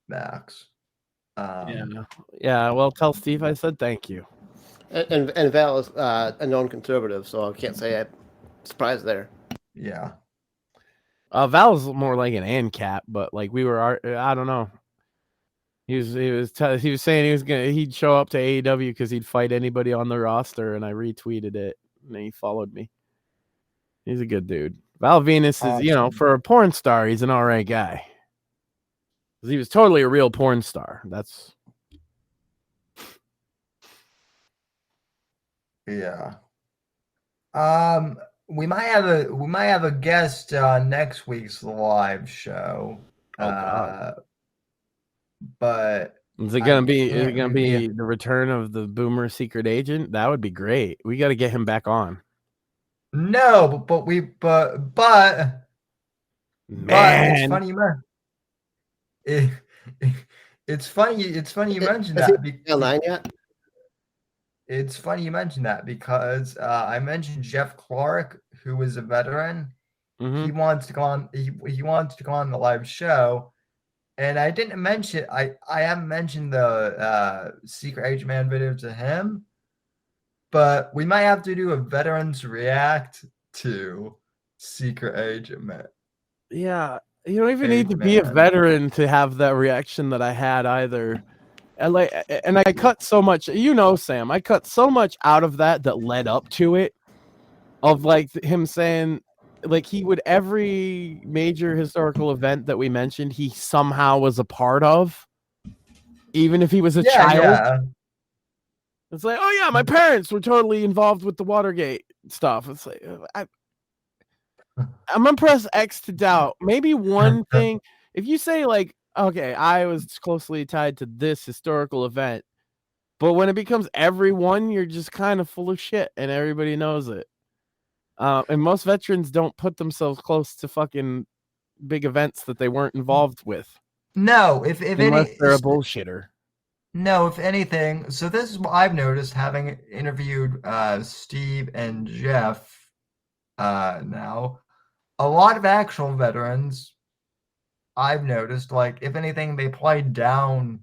Max. Yeah. Well, tell Steve I said thank you. And Val is a known conservative, so I can't say I'm surprised there. Yeah. Val's more like an ANCAP, but like I don't know. He was saying he'd show up to AEW because he'd fight anybody on the roster, and I retweeted it, and he followed me. He's a good dude. Val Venus is, for a porn star, he's an alright guy. He was totally a real porn star. That's yeah. We might have a guest next week's live show. But is it gonna be the return of the Boomer secret agent? That would be great. We got to get him back on. No, but man, it's funny you mentioned that. It's funny you mentioned that because I mentioned Jeff Clark, who is a veteran. Mm-hmm. He wants to go on. He wants to go on the live show. And I didn't mention, I haven't mentioned the Secret Agent Man video to him, but we might have to do a veterans react to Secret Agent Man. Yeah, you don't even need to be a veteran to have that reaction that I had either. And I cut so much, Sam, I cut so much out of that led up to it, of like him saying, like he would every major historical event that we mentioned, he somehow was a part of, even if he was a child. Yeah. It's like, oh yeah, my parents were totally involved with the Watergate stuff. It's like, I'm gonna press X to doubt. Maybe one thing, if you say like, okay, I was closely tied to this historical event, but when it becomes everyone, you're just kind of full of shit and everybody knows it. And most veterans don't put themselves close to fucking big events that they weren't involved with. No, unless they're a bullshitter. No, if anything. So this is what I've noticed, having interviewed Steve and Jeff. Now, a lot of actual veterans, I've noticed, like if anything, they play down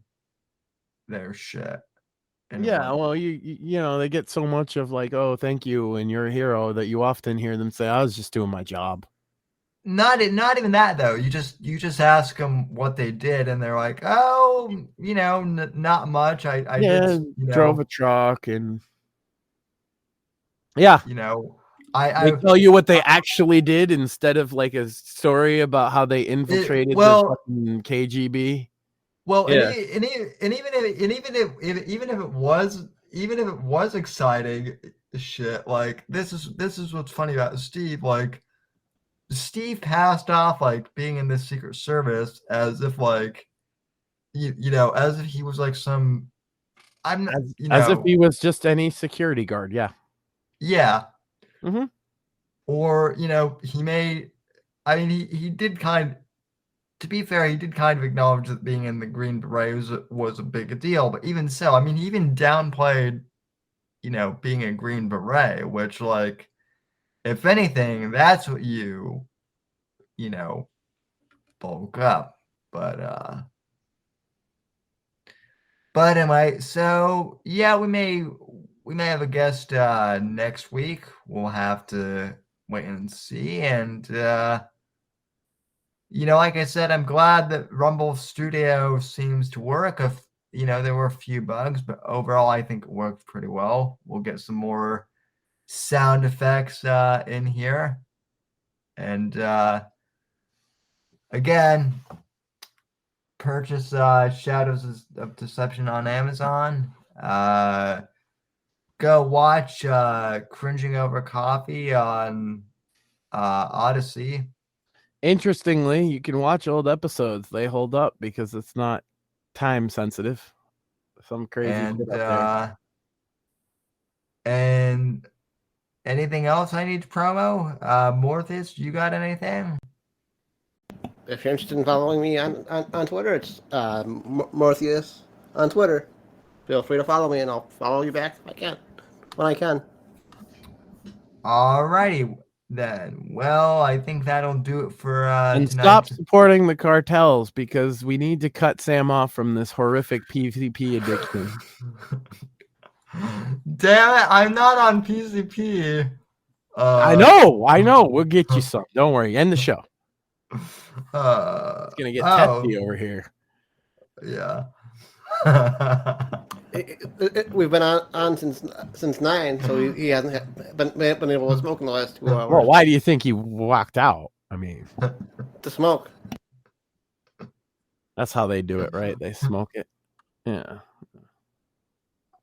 their shit. Yeah, well, you know, they get so much of like, oh, thank you, and you're a hero, that you often hear them say, I was just doing my job. Not even that though. You just ask them what they did, and they're like, oh, not much. I drove a truck, and yeah, I tell you what they actually did instead of like a story about how they infiltrated the fucking KGB. Well, yeah. and even if it was exciting shit, like this is what's funny about Steve. Like Steve passed off like being in the Secret Service as if like as if he was like some as if he was just any security guard. Yeah. Yeah. Mm-hmm. Or he did kind to be fair, he did kind of acknowledge that being in the Green Beret was a big deal. But even so, I mean, he even downplayed, being a Green Beret, which, like, if anything, that's what bulk up. But anyway, so yeah, we may have a guest next week. We'll have to wait and see. And like I said, I'm glad that Rumble Studio seems to work. There were a few bugs, but overall I think it worked pretty well. We'll get some more sound effects in here. And again, purchase Shadows of Deception on Amazon. Go watch Cringing Over Coffee on Odyssey. Interestingly, you can watch old episodes. They hold up because it's not time sensitive. Some crazy shit up there. And anything else I need to promo? Morpheus, you got anything? If you're interested in following me on Twitter, it's Morpheus on Twitter. Feel free to follow me, and I'll follow you back if I can, when I can. Alrighty then. Well, I think that'll do it for and tonight. stop supporting the cartels, because we need to cut Sam off from this horrific PvP addiction. Damn it! I'm not on PCP. I know. We'll get you some. Don't worry. End the show. It's gonna get testy over here. Yeah. We've been on since 9, so he hasn't been able to smoke in the last 2 hours. Well, why do you think he walked out? I mean, to smoke. That's how they do it, right? They smoke it. Yeah.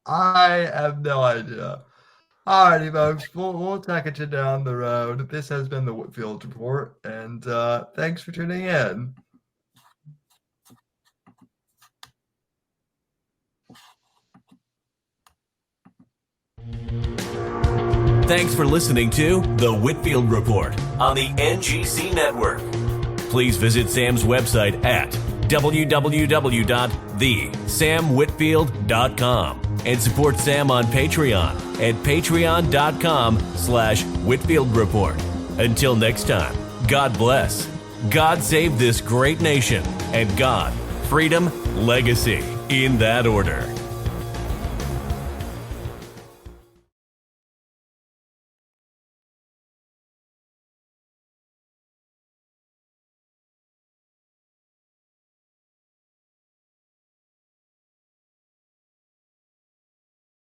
I have no idea. Alrighty, folks, we'll take you down the road. This has been the Whitfield Report, and thanks for tuning in. Thanks for listening to The Whitfield Report on the NGC Network. Please visit Sam's website at www.thesamwhitfield.com and support Sam on Patreon at patreon.com/Whitfield Report. Until next time, God bless, God save this great nation, and God, freedom, legacy, in that order.